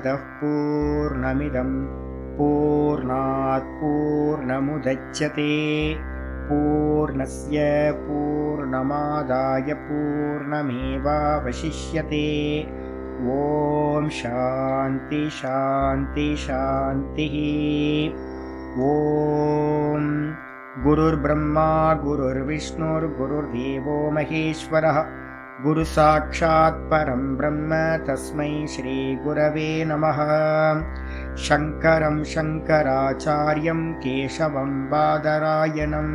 पूर्णमदः पूर्णमिदं पूर्णात् पूर्णमुदच्यते पूर्णस्य पूर्णमादाय पूर्णमेवावशिष्यते। ओम शांति शांति शांतिः। ओम गुरुर्ब्रह्मा गुरुर्विष्णुर्गुरुर्देवो महेश्वरः गुरु साक्षात् परं ब्रह्म तस्मै श्री गुरवे नमः। शंकरं शंकराचार्यं केशवं बादरायणं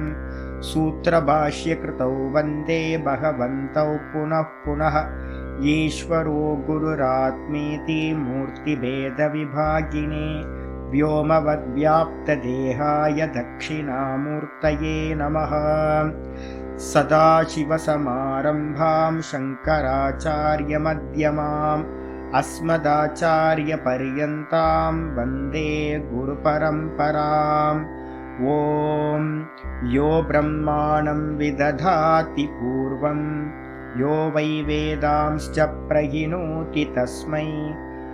सूत्रभाष्यकृतौ वन्दे भगवन्तौ पुनः पुनः। ईश्वरो गुरुरात्मेति मूर्तिभेदविभागिने व्योमवद्व्याप्तदेहाय दक्षिणामूर्तये नमः। सदाशिवसमारम्भां शङ्कराचार्यमध्यमाम् अस्मदाचार्यपर्यन्तां वन्दे गुरुपरम्पराम्। ॐ यो ब्रह्माणं विदधाति पूर्वं यो वै वेदांश्च प्रहिणोति तस्मै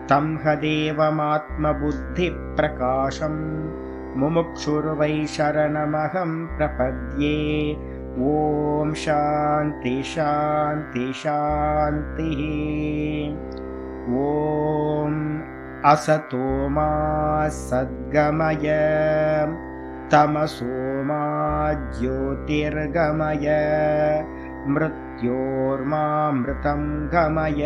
तं हदेवमात्मबुद्धिप्रकाशं मुमुक्षुर्वै शरणमहं प्रपद्ये। ओम शांति शांति शांतिः। ओम असतो मा सद्गमय तमसो मा ज्योतिर्गमय मृत्योर्मामृतं गमय।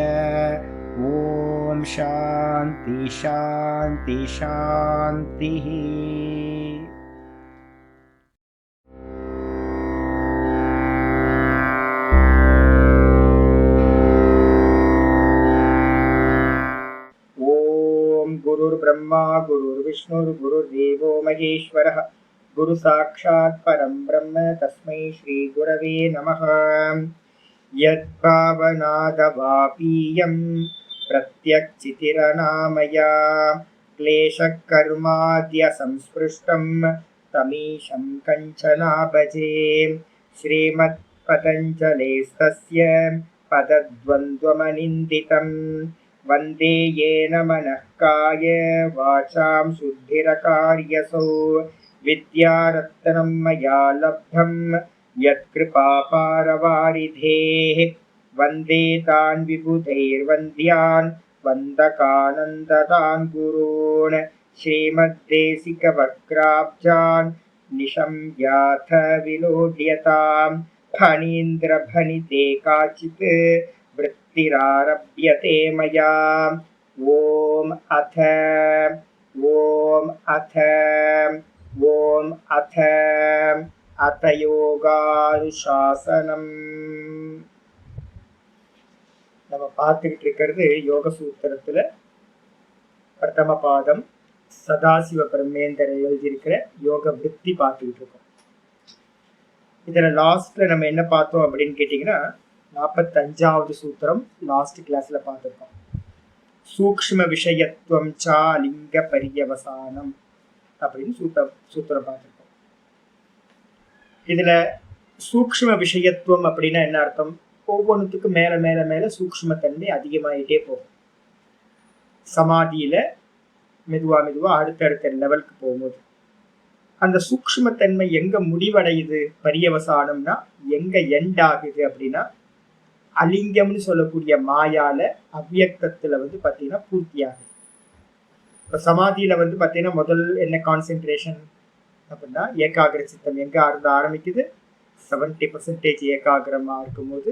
ओम शांति शांति शांतिः। गुरुर्ब्रह्मा गुरुर्विष्णुर्गुरुर्देवो महेश्वरः गुरु साक्षात् परं ब्रह्म तस्मै श्री गुरवे नमः। यद्भावनादवापीयं प्रत्यक्चितिरनामया क्लेशकर्माद्य संस्पृष्टं तमीशं कञ्चना भजे। श्रीमत्पतञ्जलेस्तस्य पदद्वन्द्वमनिन्दितं वन्दे येन मनः काय वाचां शुद्धिरकार्यसौ। विद्यारत्नं मया लब्धं यत्कृपापारवारिधेः वन्दे तान् विबुधैर्वन्द्यान् वन्दकानन्ददान् गुरून्। श्रीमद्देशिकवक्त्राब्जान् निशम्याथ विलोड्यताम् फणीन्द्रभणिते काचित् वृत्तिरारभ्यते मया। ओम अथ योगानुशासनम्। நம்ம பார்த்துக்கிட்டு இருக்கிறது யோக சூத்திரத்துல பிரதம பாதம் சதாசிவ பிரம்மேந்தர் எழுதியிருக்கிற யோக விருத்தி பார்த்துக்கிட்டு இருக்கோம். இதுல லாஸ்ட்ல நம்ம என்ன பார்த்தோம் அப்படின்னு கேட்டீங்கன்னா 45வது சூத்திரம் லாஸ்ட் கிளாஸ்ல பார்த்துருக்கோம். சூக்ஷ்ம விஷயத்துவம் சா லிங்க பரியவசானம் அப்படின்னு சூத்திரம் பார்த்துருக்கோம். இதுல சூக்ஷ்ம விஷயத்துவம் அப்படின்னா என்ன அர்த்தம்? ஒவ்வொன்றுத்துக்கு மேல மேல மேல சூக்ஷ்மத்தன்மை அதிகமாயிட்டே போகும். சமாதியில மெதுவா மெதுவா அடுத்தடுத்த லெவலுக்கு போகும்போது அந்த சூக்ஷ்மத்தன்மை எங்க முடிவடையுது, பரியவசானம்னா எங்க எண்ட் ஆகுது அப்படின்னா அலிங்கம்னு சொல்லக்கூடிய மாயால அவ்வியக்தத்துல பாத்தீங்கன்னா பூர்த்தி ஆகுது. இப்ப சமாதியில பாத்தீங்கன்னா முதல் என்ன கான்சென்ட்ரேஷன் அப்படின்னா ஏகாகிர சித்தம் எங்க இருந்து ஆரம்பிக்குது? 70% ஏகாகிரமா இருக்கும்போது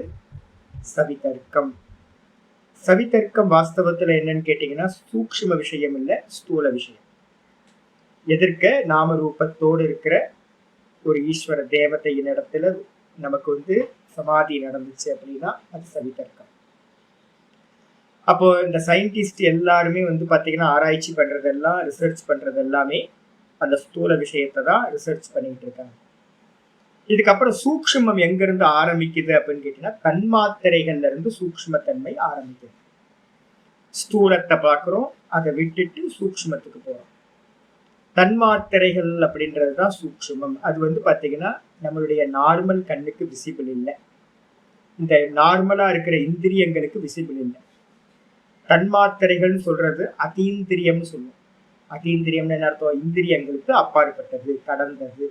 சவிதர்க்கம். சவிதர்க்கம் வாஸ்தவத்துல என்னன்னு கேட்டீங்கன்னா சூக்ஷ்ம விஷயம் இல்ல, ஸ்தூல விஷயம். எதிர்க்க நாம ரூபத்தோடு இருக்கிற ஒரு ஈஸ்வர தேவதையின் இடத்துல நமக்கு சமாதி நடந்துச்சு அப்படின்னா அது சவிதர்க்கம். அப்போ இந்த சயின்டிஸ்ட் எல்லாருமே பாத்தீங்கன்னா ஆராய்ச்சி பண்றதெல்லாம், ரிசர்ச் பண்றது எல்லாமே அந்த ஸ்தூல விஷயத்தை தான் ரிசர்ச் பண்ணிட்டு இருக்காங்க. இதுக்கப்புறம் சூக்ஷ்மம் எங்க இருந்து ஆரம்பிக்குது அப்படின்னு கேட்டீங்கன்னா தன்மாத்திரைகள்ல இருந்து சூக்ஷ்மத்தன்மை ஆரம்பிக்குது. ஸ்தூலத்தை பார்க்கிறோம், அதை விட்டுட்டு சூக்ஷ்மத்துக்கு போறோம். தன்மாத்திரைகள் அப்படின்றதுதான் சூக்ஷ்மம். அது பாத்தீங்கன்னா நம்மளுடைய நார்மல் கண்ணுக்கு விசிபிள் இல்லை, இந்த நார்மலா இருக்கிற இந்திரியங்களுக்கு விசிபிள் இல்லை. தன்மாத்திரைகள் சொல்றது அதீந்திரியம்னு சொல்லுவோம். அதீந்திரியம்னு என்ன அர்த்தம்? இந்திரியங்களுக்கு அப்பாற்பட்டது, கடந்தது.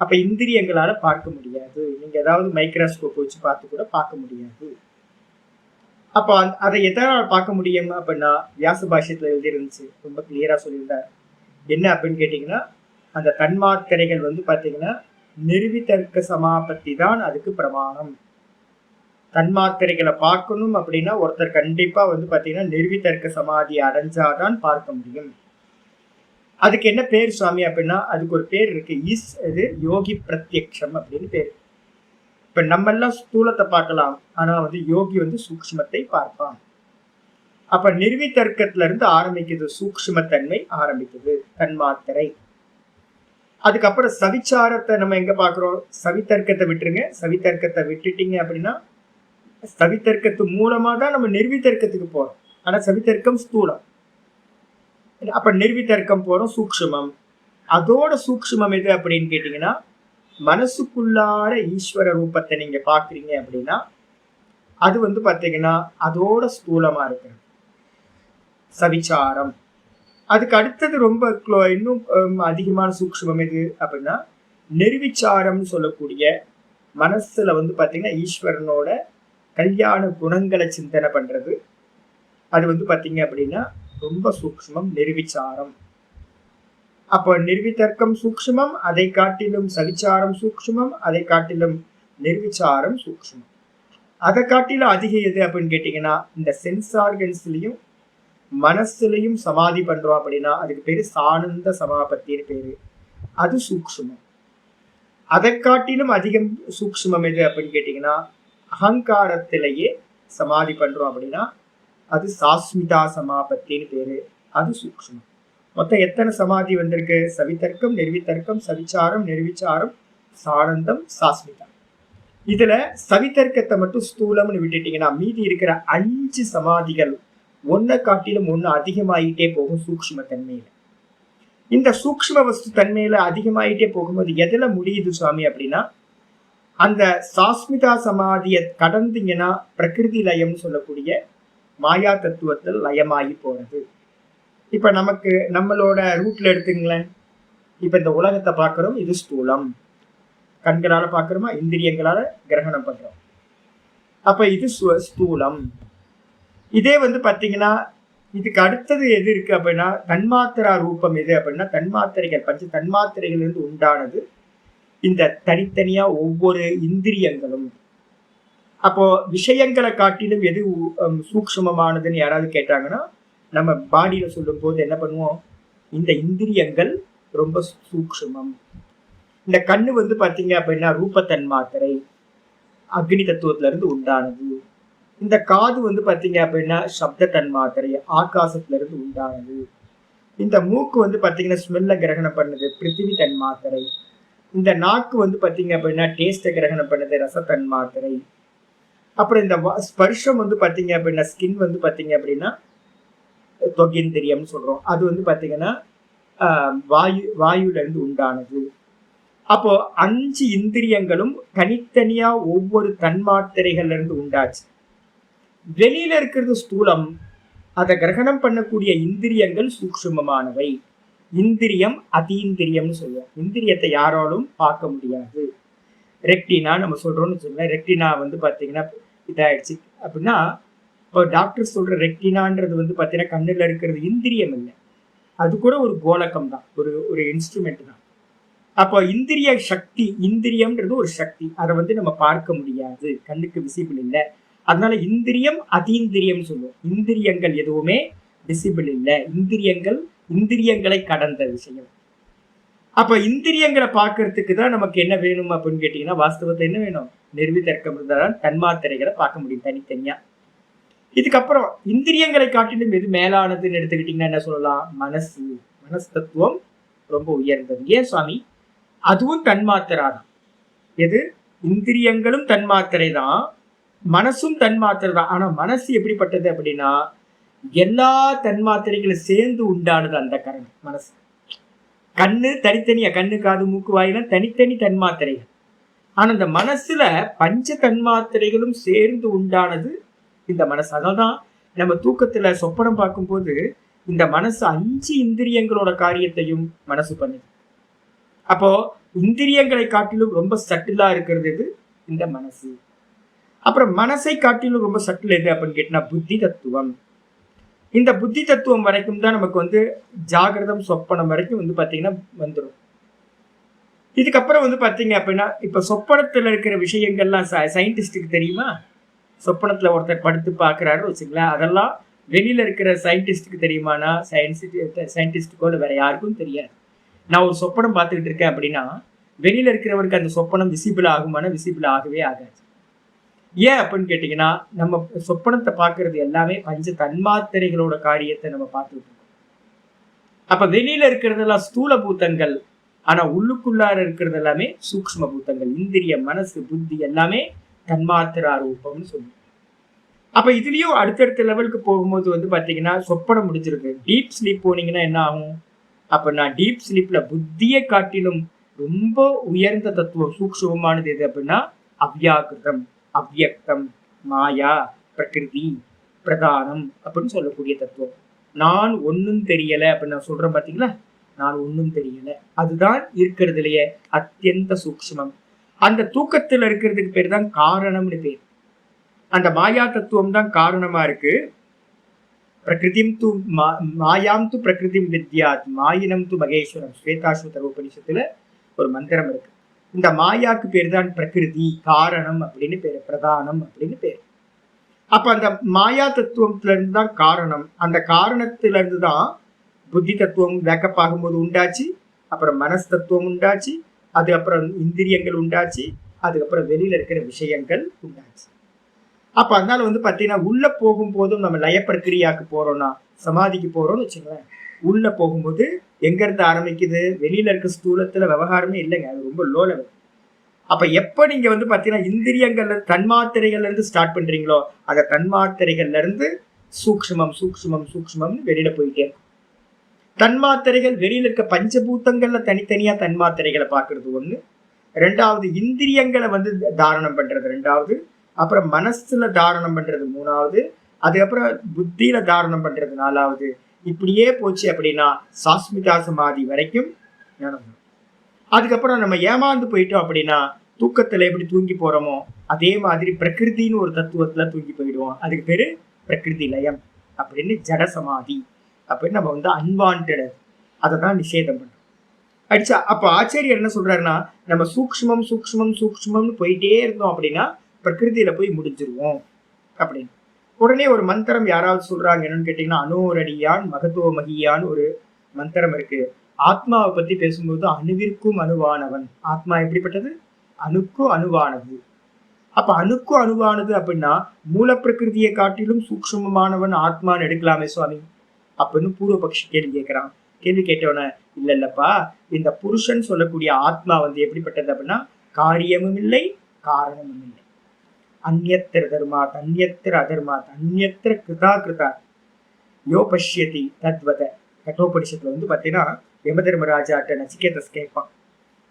அப்ப இந்திரியங்களால பார்க்க முடியாது. நீங்க ஏதாவது மைக்ரோஸ்கோப் வச்சு பார்த்து கூட பார்க்க முடியாது. அப்ப அதை எதனால பார்க்க முடியும் அப்படின்னா, வியாச பாஷ்யத்துல எழுதிருந்துச்சு, ரொம்ப கிளியரா சொல்லியிருந்தார். என்ன அப்படின்னு கேட்டீங்கன்னா, அந்த தன்மாத்திரைகள் பாத்தீங்கன்னா நிர்விதர்க்க சமாபத்தி தான் அதுக்கு பிரமாணம். தன்மாத்திரைகளை பார்க்கணும் அப்படின்னா ஒருத்தர் கண்டிப்பா பாத்தீங்கன்னா நிர்விதர்க்க சமாதி அடைஞ்சாதான் பார்க்க முடியும். அதுக்கு என்ன பேர் சுவாமி அப்படின்னா, அதுக்கு ஒரு பேர் இருக்கு. இது யோகி பிரத்யக்ஷம் அப்படின்னு பேர். இப்ப நம்ம எல்லாம் ஸ்தூலத்தை பார்க்கலாம், ஆனா யோகி சூக்ஷ்மத்தை பார்ப்பான். அப்ப நிர்விதர்க்கத்துல இருந்து ஆரம்பிக்குது, சூக்ஷ்மத்தன்மை ஆரம்பிக்குது, தன்மாத்திரை. அதுக்கப்புறம் சவிச்சாரத்தை நம்ம எங்க பாக்குறோம்? சவித்தர்க்கத்தை விட்டுருங்க. சவித்தர்க்கத்தை விட்டுட்டீங்க அப்படின்னா சவித்தர்க்கத்து மூலமா தான் நம்ம நிர்விதர்க்கத்துக்கு போறோம். ஆனா சவித்தர்க்கம் ஸ்தூலம். அப்ப நிர்விதர்க்கம் போறோம், சூக்ஷ்மம். அதோட சூக்ஷ்மம் எது அப்படின்னு கேட்டீங்கன்னா, மனசுக்குள்ளார ஈஸ்வர ரூபத்தை நீங்க பாக்குறீங்க அப்படின்னா அது பாத்தீங்கன்னா அதோட ஸ்தூலமா இருக்கு சவிச்சாரம். அதுக்கு அடுத்தது ரொம்ப இன்னும் அதிகமான சூக்ஷ்மம் எது அப்படின்னா நிர்விச்சாரம் சொல்லக்கூடிய மனசுல பாத்தீங்கன்னா ஈஸ்வரனோட கல்யாண குணங்களை சிந்தனை பண்றது. அது பாத்தீங்க அப்படின்னா ரொம்ப சூக்ஷ்மம், நிர்விச்சாரம். அப்போ நிர்விதர்க்கம் சூக்ஷ்மம், அதை காட்டிலும் சவிச்சாரம் சூக்ஷ்மம், அதை காட்டிலும் நிர்விச்சாரம் சூக்ஷ்மம். அதை காட்டிலும் அதிக எது அப்படின்னு கேட்டீங்கன்னா, இந்த சென்ஸ் ஆர்கன்ஸ்லயும் மனசுலையும் சமாதி பண்றோம் அப்படின்னா அதுக்கு பேரு சானந்த சமாபத்தின்னு பேரு. அது சூக்ஷ்மம். அதை காட்டிலும் அதிகம் சூக்ஷ்மம் எது அப்படின்னு கேட்டீங்கன்னா, அகங்காரத்திலேயே சமாதி பண்றோம் அப்படின்னா அது சாஸ்மிதா சமாபத்தின்னு பேரு. அது சூக்ஷ்மம். மொத்தம் எத்தனை சமாதி வந்திருக்கு? சவிதர்க்கம், நிர்விதர்க்கம், சவிச்சாரம், நிர்விச்சாரம், சானந்தம், சாஸ்மிதா. இதுல சவிதர்க்கத்தை மட்டும் ஸ்தூலம்னு விட்டுட்டீங்கன்னா மீதி இருக்கிற 5 சமாதிகள் ஒன்னை காட்டிலும் ஒண்ணு அதிகமாயிட்டே போகும் சூக்ஷ்ம தன்மையில. இந்த சூக்ஷ்ம வஸ்து தன்மையில அதிகமாயிட்டே போகும்போது எதுல முடியுது சுவாமி அப்படின்னா, அந்த சாஸ்மிதா சமாதியை கடந்தீங்கன்னா பிரகிருதி லயம்னு சொல்லக்கூடிய மாயா தத்துவத்தில் லயமாகி போறது. இப்ப நமக்கு நம்மளோட ரூட்ல எடுத்துங்களேன். இப்ப இந்த உலகத்தை பார்க்கிறோம், இது ஸ்தூலம். கண்களால பார்க்கிறோமா, இந்திரியங்களால கிரகணம் பண்றோம். அப்ப இது ஸ்தூலம். இதே பாத்தீங்கன்னா இதுக்கு அடுத்தது எது இருக்கு அப்படின்னா தன்மாத்திரா ரூபம் எது அப்படின்னா, தன்மாத்திரைகள், பஞ்ச தன்மாத்திரைகள் இருந்து உண்டானது இந்த தனித்தனியா ஒவ்வொரு இந்திரியங்களும். அப்போ விஷயங்களை காட்டிலும் எது சூக்ஷ்மமானதுன்னு யாராவது கேட்டாங்கன்னா நம்ம பாடியில சொல்லும் போது என்ன பண்ணுவோம்? இந்த இந்திரியங்கள் ரொம்ப சூக்ஷ்மம். இந்த கண்ணு பாத்தீங்க அப்படின்னா ரூப தன்மாத்திரை, அக்னி தத்துவத்துல இருந்து உண்டானது. இந்த காது பாத்தீங்க அப்படின்னா சப்த தன்மாத்திரை, ஆகாசத்துல இருந்து உண்டானது. இந்த மூக்கு பாத்தீங்கன்னா ஸ்மெல்ல கிரகணம் பண்ணுது, பிருத்திவி தன்மாத்திரை. இந்த நாக்கு பாத்தீங்க அப்படின்னா டேஸ்ட கிரகணம் பண்ணுது, ரச தன்மாத்திரை. அப்புறம் இந்த ஸ்பர்ஷம் பாத்தீங்க அப்படின்னா ஸ்கின் பாத்தீங்க அப்படின்னா தொகேந்திரியம் சொல்றோம். அது பாத்தீங்கன்னா வாயுல இருந்து உண்டானது. அப்போ 5 இந்திரியங்களும் தனித்தனியா ஒவ்வொரு தன்மாத்திரைகள்ல இருந்து உண்டாச்சு. வெளியில இருக்கிறது ஸ்தூலம், அதை கிரகணம் பண்ணக்கூடிய இந்திரியங்கள் சூக்ஷ்மமானவை. இந்திரியம் அதீந்திரியம்னு சொல்லுவோம். இந்திரியத்தை யாராலும் பார்க்க முடியாது. ரெக்டினா நம்ம சொல்றோம்னு சொல்லுவேன். ரெக்டினா பாத்தீங்கன்னா இதாயிடுச்சு அப்படின்னா, இப்போ டாக்டர் சொல்ற ரெக்டினான்றது பாத்தீங்கன்னா கண்ணுல இருக்கிறது இந்திரியம் இல்லை, அது கூட ஒரு கோலக்கம் தான், ஒரு இன்ஸ்ட்ருமெண்ட் தான். அப்போ இந்திரிய சக்தி, இந்திரியம்ன்றது ஒரு சக்தி, அதை நம்ம பார்க்க முடியாது, கண்ணுக்கு விசிபிள் இல்லை. அதனால இந்திரியம் அதீந்திரியம் சொல்லுவோம். இந்திரியங்கள் எதுவுமே விசிபிள் இல்லை, இந்திரியங்களை கடந்த விஷயம். அப்ப இந்திரியங்களை பார்க்கறதுக்கு தான் நமக்கு என்ன வேணும் அப்படின்னு கேட்டீங்கன்னா, வாஸ்தவத்தை என்ன வேணும்? நிர்விதர்க்கம் இருந்தால்தான் தன்மாத்திரைகளை பார்க்க முடியும் தனித்தனியா. இதுக்கப்புறம் இந்திரியங்களை காட்டிலும் எது மேலானதுன்னு எடுத்துக்கிட்டீங்கன்னா என்ன சொல்லலாம்? மனசு தத்துவம் ரொம்ப உயர்ந்தது. ஏன் சுவாமி? அதுவும் தன்மாத்திரா தான். எது? இந்திரியங்களும் தன்மாத்திரை தான், மனசும் தன்மாத்திரை தான். ஆனா மனசு எப்படிப்பட்டது அப்படின்னா எல்லா தன்மாத்திரைகளும் சேர்ந்து உண்டானது அந்த கரணம் மனசு. கண்ணு தனித்தனியா, கண்ணு காது மூக்கு வாயிலாம் தனித்தனி தன்மாத்திரைகள். ஆனா இந்த மனசுல பஞ்ச தன்மாத்திரைகளும் சேர்ந்து உண்டானது இந்த மனசு. அதனால்தான் நம்ம தூக்கத்துல சொப்பனம் பார்க்கும்போது இந்த மனசு 5 இந்திரியங்களோட காரியத்தையும் மனசு பண்ணுது. அப்போ இந்திரியங்களை காட்டிலும் ரொம்ப சட்டிலா இருக்கிறது எது? இந்த மனசு. அப்புறம் மனசை காட்டிலும் ரொம்ப சட்டில் எது அப்படின்னு கேட்டா புத்தி தத்துவம். இந்த புத்தி தத்துவம் வரைக்கும் தான் நமக்கு வந்து ஜாகிரதம் சொப்பனம் வரைக்கும் வந்து பாத்தீங்கன்னா வந்துடும். இதுக்கப்புறம் வந்து பாத்தீங்க அப்படின்னா இப்ப சொப்பனத்துல இருக்கிற விஷயங்கள்லாம் சயின்டிஸ்டுக்கு தெரியுமா? சொப்பனத்துல ஒருத்தர் படுத்து பாக்குறாரு வச்சுங்களேன், அதெல்லாம் வெளியில இருக்கிற சயின்டிஸ்டுக்கு தெரியுமானா சயின்டிஸ்டுக்கோ வேற யாருக்கும் தெரியாது. நான் ஒரு சொப்பனம் பார்த்துக்கிட்டு இருக்கேன் அப்படின்னா வெளியில இருக்கிறவருக்கு அந்த சொப்பனம் விசிபிள் ஆகுமானா விசிபிள் ஆகவே ஆகாது. ஏன் அப்படின்னு கேட்டீங்கன்னா நம்ம சொப்பனத்தை பார்க்கறது எல்லாமே பஞ்ச தன்மாத்திரைகளோட காரியத்தை நம்ம பார்த்துட்டு இருக்கோம். அப்ப வெளியில இருக்கிறதெல்லாம் ஸ்தூல பூத்தங்கள், ஆனா உள்ளுக்குள்ளார இருக்கிறது எல்லாமே சூக்ஷ்ம பூத்தங்கள். இந்திரியம், மனசு, புத்தி எல்லாமே தன்மாத்திரா ரூபம்னு சொல்லுவோம். அப்ப இதுலயும் அடுத்தடுத்த லெவலுக்கு போகும்போது வந்து பாத்தீங்கன்னா சொப்பனம் முடிஞ்சிருக்கு. டீப் ஸ்லீப் போனீங்கன்னா என்ன ஆகும்? அப்ப நான் டீப் ஸ்லீப்ல புத்தியை காட்டிலும் ரொம்ப உயர்ந்த தத்துவம் சூக்ஷ்மமானது எது அப்படின்னா அவ்யாகிருதம், அவ்யக்தம், மாயா, பிரகிருதி, பிரதானம் அப்படின்னு சொல்லக்கூடிய தத்துவம். நான் ஒன்னும் தெரியல அப்படின்னு நான் சொல்றேன் பாத்தீங்களா, நான் ஒன்னும் தெரியல, அதுதான் இருக்கிறதுலயே அத்தியந்த சூக்ஷ்மம். அந்த தூக்கத்துல இருக்கிறதுக்கு பேர் தான் காரணம்னு பேர். அந்த மாயா தத்துவம் தான் காரணமா இருக்கு. பிரகிருதிம் து மாயாம் து பிரகிருதிம் வித்யாத் மாயினம் து மகேஸ்வரம் ஸ்வேதாஸ்வதர உபனிஷத்துல ஒரு மந்திரம் இருக்கு. இந்த மாயாக்கு பேர் தான் பிரகிருதி, காரணம் அப்படின்னு பேரு, பிரதானம் அப்படின்னு பேரு. அப்ப அந்த மாயா தத்துவத்துல இருந்து தான் காரணம். அந்த காரணத்துல இருந்து தான் புத்தி தத்துவம் வேக்கப் ஆகும்போது உண்டாச்சு, அப்புறம் மனஸ் தத்துவம் உண்டாச்சு, அதுக்கப்புறம் இந்திரியங்கள் உண்டாச்சு, அதுக்கப்புறம் வெளியில இருக்கிற விஷயங்கள் உண்டாச்சு. அப்ப அதனால வந்து பாத்தீங்கன்னா உள்ள போகும்போதும் நம்ம லய பிரக்கிரியாக்கு போறோம்னா, சமாதிக்கு போறோம்னு வச்சுங்களேன், உள்ள போகும்போது எங்க இருந்து ஆரம்பிக்குது? வெளியில இருக்க ஸ்தூலத்துல விவகாரமே இல்லைங்க, அது ரொம்ப லோ லெவல். அப்ப எப்ப நீங்க வந்து பாத்தீங்கன்னா இந்திரியங்கள்ல தன்மாத்திரைகள்ல இருந்து ஸ்டார்ட் பண்றீங்களோ, அந்த தன்மாத்திரைகள்ல இருந்து சூக்ஷ்மம் சூக்ஷ்மம் சூக்ஷ்மம்னு வெளியில போயிட்டே இருக்கும். தன்மாத்திரைகள் வெளியில இருக்க பஞ்சபூத்தங்கள்ல தனித்தனியா தன்மாத்திரைகளை பாக்குறது ஒண்ணு, ரெண்டாவது இந்திரியங்களை வந்து தாரணம் பண்றது ரெண்டாவது, அப்புறம் மனசுல தாரணம் பண்றது மூணாவது, அதுக்கப்புறம் புத்தியில தாரணம் பண்றது நாலாவது. இப்படியே போச்சு அப்படின்னா சாஸ்மிதா சமாதி வரைக்கும் நடக்கும். அதுக்கப்புறம் நம்ம ஏமாந்து போயிட்டோம் அப்படின்னா தூக்கத்துல எப்படி தூங்கி போறோமோ அதே மாதிரி பிரகிருதின்னு ஒரு தத்துவத்துல தூங்கி போயிடுவோம். அதுக்கு பேரு பிரகிருதி லயம் அப்படின்னு, ஜட சமாதி அப்படின்னு நம்ம வந்து அன்வான்டட் அதை தான் நிஷேதம் பண்றோம். அடிச்சா அப்ப ஆச்சாரியர் என்ன சொல்றாருன்னா, நம்ம சூக்ஷ்மம் சூக்ஷ்மம் சூக்ஷ்மம்னு போயிட்டே இருந்தோம் அப்படின்னா பிரகிருதியில போய் முடிஞ்சிருவோம் அப்படின்னு. உடனே ஒரு மந்திரம் யாராவது சொல்றாங்க, என்னன்னு கேட்டீங்கன்னா அனோரடியான் மகதோ மகியான்னு ஒரு மந்திரம் இருக்கு. ஆத்மாவை பத்தி பேசும்போது அணுவிற்கும் அணுவானவன். ஆத்மா எப்படிப்பட்டது? அணுக்கும் அணுவானது. அப்ப அணுக்கும் அணுவானது அப்படின்னா மூல பிரகிருதியை காட்டிலும் சூக்ஷ்மமானவன் ஆத்மான்னு எடுக்கலாமே சுவாமி அப்படின்னு பூர்வபக்ஷி கேள்வி கேட்கிறான். கேள்வி கேட்டவன, இல்ல இல்லப்பா, இந்த புருஷன் சொல்லக்கூடிய ஆத்மா வந்து எப்படிப்பட்டது அப்படின்னா காரியமும் இல்லை காரணமும் இல்லை. அந்யத்திர தர்மாத் அந்யத்திர அதர்மாத் அந்யத்திர கிருதா கிருதா யோ பஷ்யதி தத்வத. கட்டோபனிஷத்துல வந்து பாத்தீங்கன்னா யம தர்மராஜாட்ட நச்சிகேதஸ் கேட்பான்.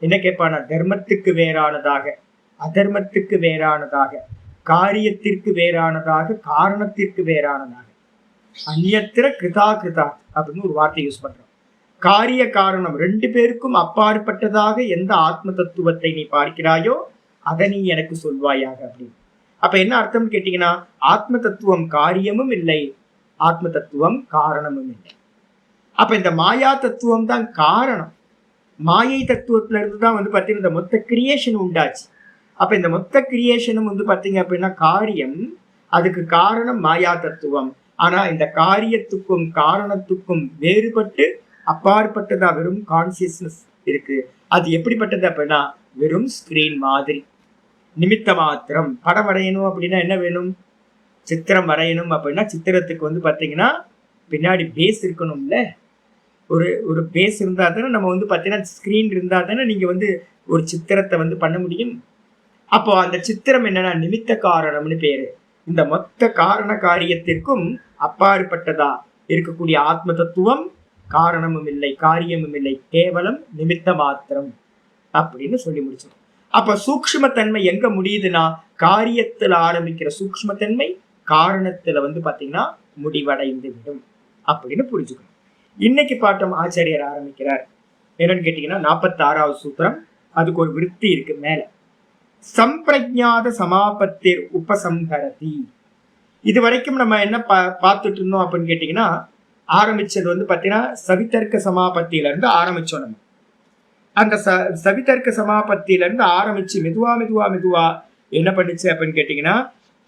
என்ன கேட்பானா, தர்மத்துக்கு வேறானதாக, அதர்மத்துக்கு வேறானதாக, காரியத்திற்கு வேறானதாக, காரணத்திற்கு வேறானதாக, அந்யத்திர கிருதா கிருதா அப்படின்னு ஒரு வார்த்தை யூஸ் பண்றோம். காரிய காரணம் ரெண்டு பேருக்கும் அப்பாற்பட்டதாக எந்த ஆத்ம தத்துவத்தை நீ பார்க்கிறாயோ அதை நீ எனக்கு சொல்வாயாக அப்படின்னு. அப்ப என்ன அர்த்தம் கேட்டீங்கன்னா, ஆத்ம தத்துவம் காரியமும் இல்லை, ஆத்ம தத்துவம் காரணமும் இல்லை. அப்ப இந்த மாயா தத்துவம் தான் காரணம். மாயை தத்துவத்துல இருந்து தான் வந்து பாத்தீங்கன்னா இந்த மொத்த கிரியேஷன் உண்டாச்சு. அப்ப இந்த மொத்த கிரியேஷனும் வந்து பாத்தீங்க அப்படின்னா காரியம், அதுக்கு காரணம் மாயா தத்துவம். ஆனா இந்த காரியத்துக்கும் காரணத்துக்கும் வேறுபட்டு அப்பாற்பட்டதா வெறும் கான்சியஸ்னஸ் இருக்கு. அது எப்படிப்பட்டது அப்படின்னா வெறும் ஸ்கிரீன் மாதிரி, நிமித்த மாத்திரம். படம் வரையணும் அப்படின்னா என்ன வேணும்? சித்திரம் வரையணும் அப்படின்னா சித்திரத்துக்கு வந்து பாத்தீங்கன்னா பின்னாடி பேஸ் இருக்கணும்ல. ஒரு பேஸ் இருந்தா தானே நம்ம வந்து பாத்தீங்கன்னா ஸ்கிரீன் இருந்தா தானே நீங்க வந்து ஒரு சித்திரத்தை வந்து பண்ண முடியும். அப்போ அந்த சித்திரம் என்னன்னா நிமித்த காரணம்னு பேரு. இந்த மொத்த காரண காரியத்திற்கும் அப்பாற்பட்டதா இருக்கக்கூடிய ஆத்ம தத்துவம் காரணமும் இல்லை காரியமும் இல்லை, கேவலம் நிமித்த மாத்திரம் அப்படின்னு சொல்லி முடிச்சோம். அப்ப சூக்ஷ்மத்தன்மை எங்க முடியுதுன்னா காரியத்துல ஆரம்பிக்கிற சூக்ஷ்மத்தன்மை காரணத்துல வந்து பாத்தீங்கன்னா முடிவடைந்து விடும் அப்படின்னு புரிஞ்சுக்கணும். இன்னைக்கு பாட்டம் ஆச்சாரியர் ஆரம்பிக்கிறார். என்னன்னு கேட்டீங்கன்னா 46வது சூத்திரம். அதுக்கு ஒரு விருத்தி இருக்கு மேல. சம்பிரஜாத சமாபத்திர் உபசம்ஹரதி. இது வரைக்கும் நம்ம என்ன பார்த்துட்டு இருந்தோம் அப்படின்னு கேட்டீங்கன்னா, ஆரம்பிச்சது வந்து பாத்தீங்கன்னா சவிதர்க்க சமாபத்தியில இருந்து ஆரம்பிச்சோம். நம்ம அந்த சவிதர்க்க சமாபத்தியில இருந்து ஆரம்பிச்சு மெதுவா என்ன பண்ணுச்சு அப்படின்னு கேட்டீங்கன்னா,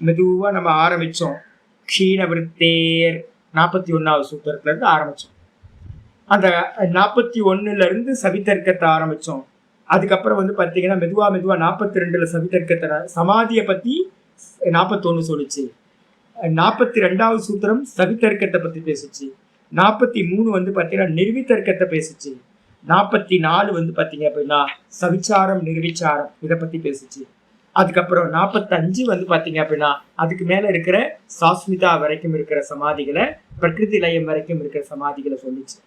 மெதுவா நம்ம ஆரம்பிச்சோம். க்ஷீண விருத்தேர் 41வது சூத்திரத்துல இருந்து ஆரம்பிச்சோம். அந்த 41ல இருந்து சவிதர்க்கத்தை ஆரம்பிச்சோம். அதுக்கப்புறம் வந்து பாத்தீங்கன்னா மெதுவா 42ல சவிதர்க்கத்தை சமாதியை பத்தி 41 சொல்லிச்சு. 42வது சூத்திரம் சவிதர்க்கத்தை பத்தி பேசுச்சு. 43 வந்து பாத்தீங்கன்னா நிர்வித்தர்க்கத்தை பேசுச்சு. 44 வந்து பாத்தீங்க அப்படின்னா சவிச்சாரம் நிர்விச்சாரம் இதை பத்தி பேசுச்சு. அதுக்கப்புறம் 45 வந்து பாத்தீங்க அப்படின்னா அதுக்கு மேல இருக்கிற சாஸ்மிதா வரைக்கும் இருக்கிற சமாதிகளை, பிரகிருதி லயம் வரைக்கும் இருக்கிற சமாதிகளை சொல்லிச்சு.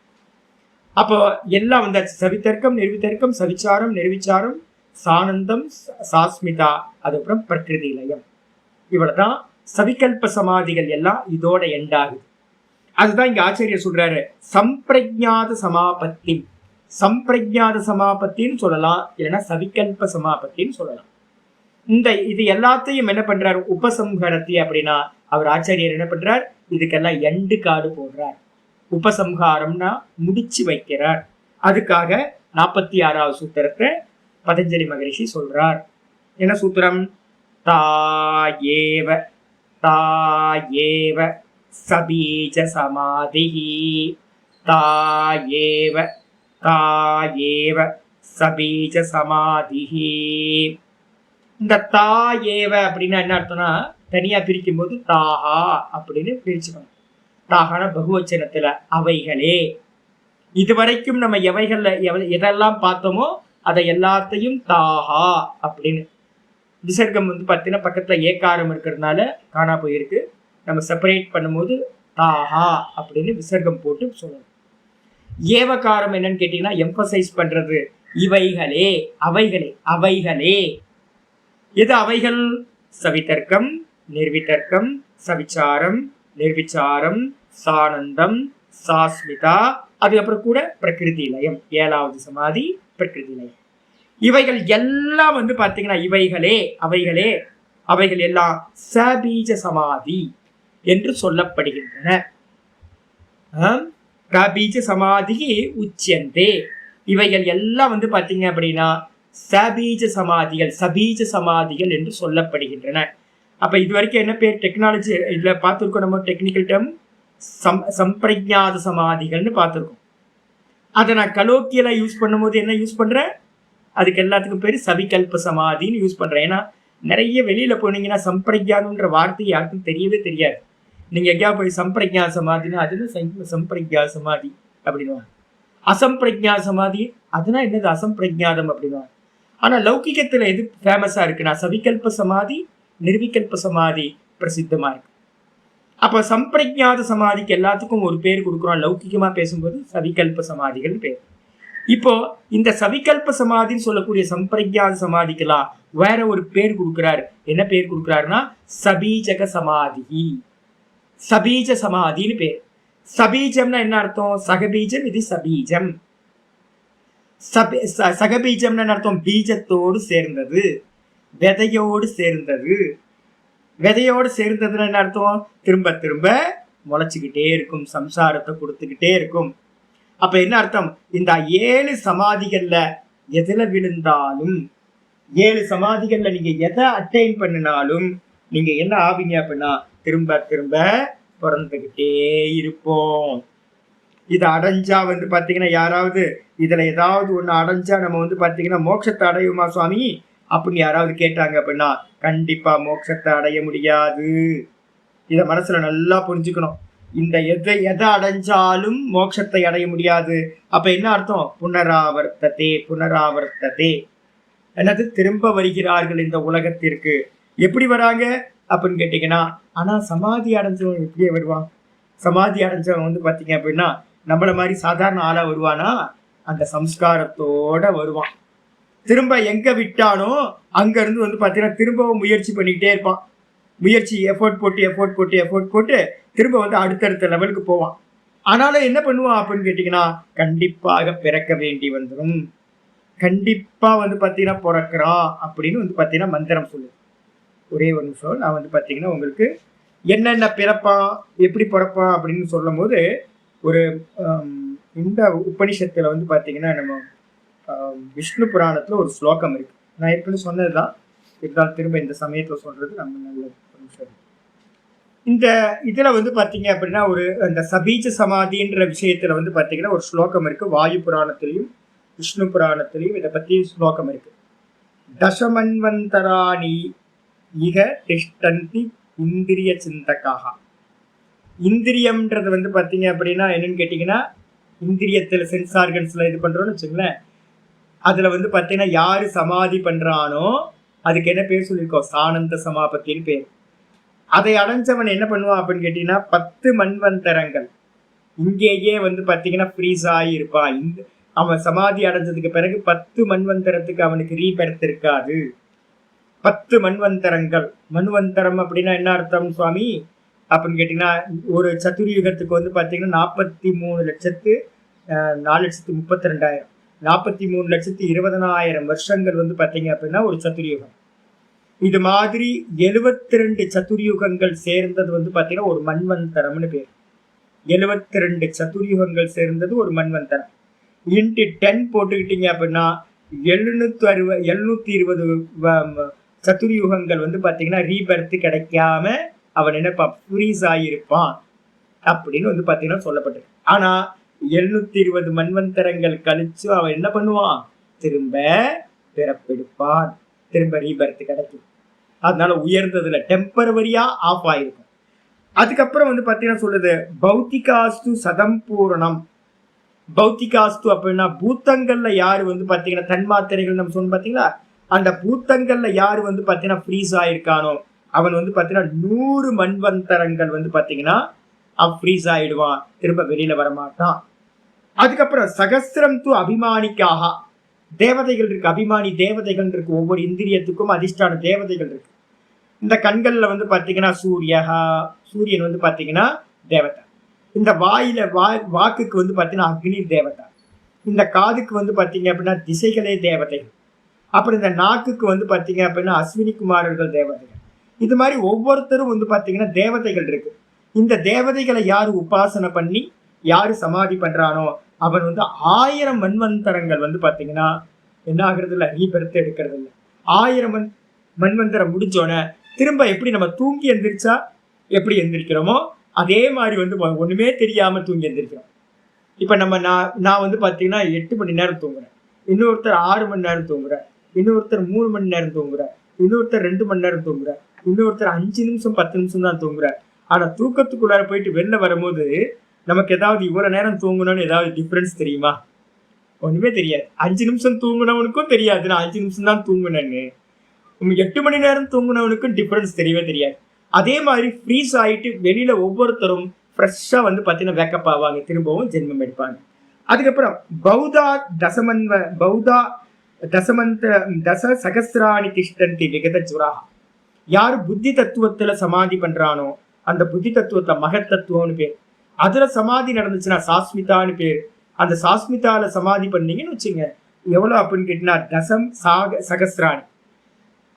அப்போ எல்லாம் வந்தாச்சு. சவிதர்க்கம் நிர்வித்தர்க்கம் சவிச்சாரம் நிர்விச்சாரம் சானந்தம் சாஸ்மிதா, அதுக்கப்புறம் பிரகிருதி லயம். இவ்வளவுதான் சவிகல்ப சமாதிகள் எல்லாம் இதோட எண்டாகுது. அதுதான் இங்க ஆச்சரியர் சொல்றாரு. சம்பிரஜாத சமாபத்தி. சம்பிரஜாத சமாபத்தின்னு சொல்லலாம், இல்லைன்னா சவிகல்ப சமாபத்தின்னு சொல்லலாம். இது எல்லாத்தையும் என்ன பண்றாரு, உபசம்ஹரத்தி அப்படின்னா அவர் ஆச்சாரியர் என்ன பண்றார், இதுக்கெல்லாம் எண்டு காடு போடுறார். உபசம்ஹாரம்னா முடிச்சு வைக்கிறார். அதுக்காக 46வது சூத்திரத்தை பதஞ்சலி மகரிஷி சொல்றார். என்ன சூத்திரம்? தாயேவ தாயேவ சபீஜ சமாதி. தாயேவ தாயேவ சபீஜ சமாதி. இந்த தாயேவ அப்படின்னா என்ன அர்த்தம்னா, தனியா பிரிக்கும் போது தாஹா அப்படின்னு பிரிச்சுக்கணும். தாகான பகுவச்சனத்துல அவைகளே. இதுவரைக்கும் நம்ம எவைகள்ல எதெல்லாம் பார்த்தோமோ அதை எல்லாத்தையும் தாஹா அப்படின்னு. விசர்க்கம் வந்து பார்த்தீங்கன்னா பக்கத்துல ஏகாரம் இருக்கிறதுனால காணா போயிருக்கு. நம்ம செப்பரேட் பண்ணும்போது தாஹா அப்படின்னு விசர்க்கம் போட்டு சொல்லணும். ஏவகாரம் என்னன்னு கேட்டீங்கன்னா எம்பசைஸ் பண்றது. இவைகளே அவைகளே அவைகளே. எது அவைகள்? சவிதர்க்கம் நிர்விதர்க்கம் சவிச்சாரம் நிர்விச்சாரம் சானந்தம் சாஸ்மிதா, அதுக்கப்புறம் கூட பிரகிருதி லயம். 7வது சமாதி பிரகிருதி லயம். இவைகள் எல்லாம் வந்து பாத்தீங்கன்னா இவைகளே அவைகளே அவைகள் எல்லாம் சபீஜ சமாதி என்று சொல்லப்படுகின்றன. பீஜ சமாதிக்கு உச்சந்தே. இவைகள் எல்லாம் வந்து பாத்தீங்க அப்படின்னா சபீஜ சமாதிகள் சபீஜ சமாதிகள் என்று சொல்லப்படுகின்றன. அப்ப இது வரைக்கும் என்ன பேர் டெக்னாலஜி இதுல பார்த்துருக்கோம், நம்ம டெக்னிக்கல் டேர்ம் சம்பிரஜாத சமாதிகள்னு பார்த்துருக்கோம். அதை நான் கலோக்கியலா யூஸ் பண்ணும்போது என்ன யூஸ் பண்றேன், அதுக்கு எல்லாத்துக்கும் பேர் சவிகல்ப சமாதின்னு யூஸ் பண்றேன். ஏன்னா நிறைய வெளியில போனீங்கன்னா சம்பிரஜானன்ற வார்த்தை யாருக்கும் தெரியவே தெரியாது. நீங்க எங்கேயா போய் சம்பிரஜா சமாதினா அதுன்னு சம்பிரஜா சமாதி அப்படின்னா, அசம்பிரஜா சமாதி அதுனா என்னது அசம்பிரஜாதம் அப்படின்னா. ஆனா லௌகிகத்துல எது ஃபேமஸா இருக்குன்னா சவிகல்ப சமாதி நிர்விகல்ப சமாதி பிரசித்தமா இருக்கு. அப்ப சம்பிரஜாத சமாதிக்கு எல்லாத்துக்கும் ஒரு பேர் கொடுக்குறோம். லௌகிகமா பேசும்போது சவிகல்ப சமாதிகள் பேர். இப்போ இந்த சவிகல்ப சமாதின்னு சொல்லக்கூடிய சம்பிரஜாத சமாதிக்கெல்லாம் வேற ஒரு பேர் கொடுக்கிறாரு. என்ன பேர் கொடுக்கிறாருன்னா சபீஜக சமாதி. சபீஜ சமாதின்னு பேர். சபீஜம்னா என்ன அர்த்தம்? சகபீஜம். இது சபீஜம். சகபீஜம்னா என்ன அர்த்தம்? பீஜத்தோடு சேர்ந்தது, விதையோடு சேர்ந்தது. விதையோடு சேர்ந்ததுன்னு என்ன அர்த்தம்? திரும்ப திரும்ப முளைச்சுக்கிட்டே இருக்கும், சம்சாரத்தை கொடுத்துக்கிட்டே இருக்கும். அப்ப என்ன அர்த்தம்? இந்த 7 சமாதிகள்ல எதுல விழுந்தாலும், 7 சமாதிகள்ல நீங்க எதை அட்டைன் பண்ணினாலும் நீங்க என்ன ஆவீங்க அப்படின்னா திரும்ப திரும்ப பிறந்துகிட்டே இருப்போம். இதை அடைஞ்சா வந்து பாத்தீங்கன்னா யாராவது இதுல ஏதாவது ஒண்ணு அடைஞ்சா நம்ம வந்து பாத்தீங்கன்னா மோட்சத்தை அடையுமா சுவாமி அப்படின்னு யாராவது கேட்டாங்க அப்படின்னா கண்டிப்பா மோட்சத்தை அடைய முடியாது. இதை மனசுல நல்லா புரிஞ்சுக்கணும். இந்த எதை அடைஞ்சாலும் மோட்சத்தை அடைய முடியாது. அப்ப என்ன அர்த்தம்? புனராவர்த்ததே புனராவர்த்ததே. என்னது? திரும்ப வருகிறார்கள் இந்த உலகத்திற்கு. எப்படி வராங்க அப்படின்னு கேட்டீங்கன்னா, ஆனா சமாதி அடைஞ்சவன் எப்படியே வருவான்? சமாதி அடைஞ்சவன் வந்து பாத்தீங்க அப்படின்னா நம்மள மாதிரி சாதாரண ஆளா வருவானா? அந்த சம்ஸ்காரத்தோட வருவான். திரும்ப எங்க விட்டானோ அங்க இருந்து வந்து பாத்தீங்கன்னா திரும்பவும் முயற்சி பண்ணிக்கிட்டே இருப்பான். முயற்சி எஃபோர்ட் போட்டு திரும்ப வந்து அடுத்தடுத்த லெவலுக்கு போவான். ஆனாலும் என்ன பண்ணுவான் அப்படின்னு கேட்டீங்கன்னா, கண்டிப்பாக பிறக்க வேண்டி வந்துடும். கண்டிப்பா வந்து பாத்தீங்கன்னா பிறக்கிறான் அப்படின்னு வந்து பாத்தீங்கன்னா மந்திரம் சொல்லுது. ஒரே ஒரு நிமிஷம், நான் வந்து பாத்தீங்கன்னா உங்களுக்கு என்னென்ன பிறப்பான் எப்படி பிறப்பான் அப்படின்னு சொல்லும் போது ஒரு இந்த உபனிஷத்துல வந்து பாத்தீங்கன்னா நம்ம விஷ்ணு புராணத்துல ஒரு ஸ்லோகம் இருக்கு. நான் ஏற்கனவே சொன்னதுதான், இருந்தாலும் திரும்ப இந்த சமயத்துல சொல்றது நம்ம நல்லது. இந்த இதுல வந்து பாத்தீங்க அப்படின்னா ஒரு அந்த சபீஜ சமாதின்ற விஷயத்துல வந்து பாத்தீங்கன்னா ஒரு ஸ்லோகம் இருக்கு. வாயு புராணத்திலையும் விஷ்ணு புராணத்திலையும் இதை பத்தி ஸ்லோகம் இருக்கு. தசமன்வந்தராணி இக திஷ்டந்தி இந்திரிய சிந்தக்காக. இந்திரியம்ன்றது வந்து பாத்தீங்க அப்படின்னா என்னன்னு கேட்டீங்கன்னா, இந்திரியத்துல சென்ஸ் ஆர்கன்ஸ்ல இது பண்றோம்னு வச்சுங்களேன். அதுல வந்து பாத்தீங்கன்னா யாரு சமாதி பண்றானோ அதுக்கு என்ன பேர் சொல்லியிருக்கோம், சானந்த சமாபத்தின்னு பேர். அதை அடைஞ்சவன் என்ன பண்ணுவான் அப்படின்னு கேட்டீங்கன்னா 10 மன்வந்தரங்கள் இங்கேயே வந்து பாத்தீங்கன்னா ஃப்ரீஸ் ஆகி இருப்பான். அவன் சமாதி அடைஞ்சதுக்கு பிறகு 10 மன்வந்தரத்துக்கு அவனுக்கு ரீபெர்த் இருக்காது. 10 மன்வந்தரங்கள். மன்வந்தரம் அப்படின்னா என்ன அர்த்தம் சுவாமி அப்படின்னு கேட்டீங்கன்னா, ஒரு சதுர்யுகத்துக்கு வந்து பாத்தீங்கன்னா 43,04,32,000 43,20,000 வருஷங்கள் வந்து பாத்தீங்க அப்படின்னா ஒரு சதுர்யுகம். இது மாதிரி 72 சதுர்யுகங்கள் சேர்ந்தது வந்து பாத்தீங்கன்னா ஒரு மன்வந்தரம்னு பேர். 72 சதுர்யுகங்கள் சேர்ந்தது ஒரு மன்வந்தரம். இன்ட்டு 10 போட்டுக்கிட்டீங்க அப்படின்னா 720 சதுர்யுகங்கள் வந்து பாத்தீங்கன்னா ரீபர்த் கிடைக்காம அவன் என்ன ஃப்ரீஸ் ஆகியிருப்பான் அப்படின்னு வந்து பாத்தீங்கன்னா சொல்லப்பட்டிருக்கு. ஆனா 720 மன்வந்தரங்கள் கழிச்சு அவன் என்ன பண்ணுவான், திரும்ப பிறப்பெடுப்பான், திரும்ப ரீபர்த் கிடைக்கும். அதனால உயர்ந்ததுல டெம்பரவரியா ஆஃப் ஆயிருக்கும். அதுக்கப்புறம் வந்து பாத்தீங்கன்னா சொல்லுது பௌத்திகாஸ்து சதம் பூரணம். பௌத்திகாஸ்து அப்படின்னா பூத்தங்கள்ல யாரு வந்து பாத்தீங்கன்னா தன்மாத்திரைகள் நம்ம சொன்ன பாத்தீங்களா, அந்த பூத்தங்கள்ல யாரு வந்து பாத்தீங்கன்னா ஃப்ரீஸ் ஆயிருக்கானோ அவன் வந்து பாத்தீங்கன்னா 100 மன்வந்தரங்கள் வந்து பாத்தீங்கன்னா அவன் ஃப்ரீஸ் ஆயிடுவான், திரும்ப வெளியில வரமாட்டான். அதுக்கப்புறம் சகஸ்திரம் து அபிமானிக்காக. தேவதைகள் இருக்கு, அபிமானி தேவதைகள் இருக்கு. ஒவ்வொரு இந்திரியத்துக்கும் அதிஷ்டான தேவதைகள் இருக்கு. இந்த கண்கள்ல வந்து பாத்தீங்கன்னா சூரியன் வந்து பாத்தீங்கன்னா தேவதை. இந்த வாக்குக்கு வந்து பாத்தீங்கன்னா அக்னி தேவதை. இந்த காதுக்கு வந்து பாத்தீங்க அப்படின்னா திசைகளே தேவதைகள். அப்புறம் இந்த நாக்குக்கு வந்து பாத்தீங்க அப்படின்னா அஸ்வினி குமாரர்கள் தேவதைகள். இது மாதிரி ஒவ்வொருத்தரும் வந்து பாத்தீங்கன்னா தேவதைகள் இருக்கு. இந்த தேவதைகளை யாரு உபாசனை பண்ணி யாரு சமாதி பண்றானோ அவன் வந்து 1000 மன்வந்தரங்கள் வந்து பாத்தீங்கன்னா என்ன ஆகுறது இல்ல, ரீபெர்த் எடுக்கிறது இல்லை. 1000 மன்வந்தரம் முடிஞ்சோன திரும்ப எப்படி நம்ம தூங்கி எந்திரிச்சா எப்படி எந்திரிக்கிறோமோ அதே மாதிரி வந்து ஒண்ணுமே தெரியாம தூங்கி எந்திரிக்கிறோம். இப்ப நான் வந்து பாத்தீங்கன்னா 8 மணி நேரம் தூங்குறேன், இன்னொருத்தர் 6 மணி நேரம் தூங்குறேன், இன்னொருத்தர் 3 மணி நேரம் தூங்குறேன், இன்னொருத்தர் 2 மணி நேரம் தூங்குறேன், இன்னொருத்தர் 5 நிமிஷம் 10 நிமிஷம் தான் தூங்குறார். ஆனா தூக்கத்துக்குள்ளார போயிட்டு வெளில வரும்போது நமக்கு ஏதாவது இவ்வளவு நேரம் தூங்கணும்னு ஏதாவது டிஃபரன்ஸ் தெரியுமா? ஒண்ணுமே தெரியாது. 5 நிமிஷம் தூங்குனவனுக்கும் தெரியாது நான் 5 நிமிஷம் தான் தூங்குனேன்னு. 8 மணி நேரம் தூங்குனவனுக்கும் டிஃபரன்ஸ் தெரியவே தெரியாது. அதே மாதிரி ஃப்ரீஸ் ஆயிட்டு வெளியில ஒவ்வொருத்தரும் ஃப்ரெஷ்ஷா வந்து பாத்தீங்கன்னா வேக்கப் ஆவாங்க, திரும்பவும் ஜென்மம் எடுப்பாங்க. அதுக்கப்புறம் பௌதா தச சகசிராணி திஷ்டந்தி விகத ஜுரா. யாரு புத்தி தத்துவத்துல சமாதி பண்றானோ அந்த புத்தி தத்துவத்தை மகத் தத்துவம்னு பேர். அதுல சமாதி நடந்துச்சுன்னா சாஸ்மிதான்னு பேர். அந்த சாஸ்மிதால சமாதி பண்ணீங்கன்னு வச்சுங்க எவ்வளவு அப்படின்னு கேட்டீங்கன்னா சகசிராணி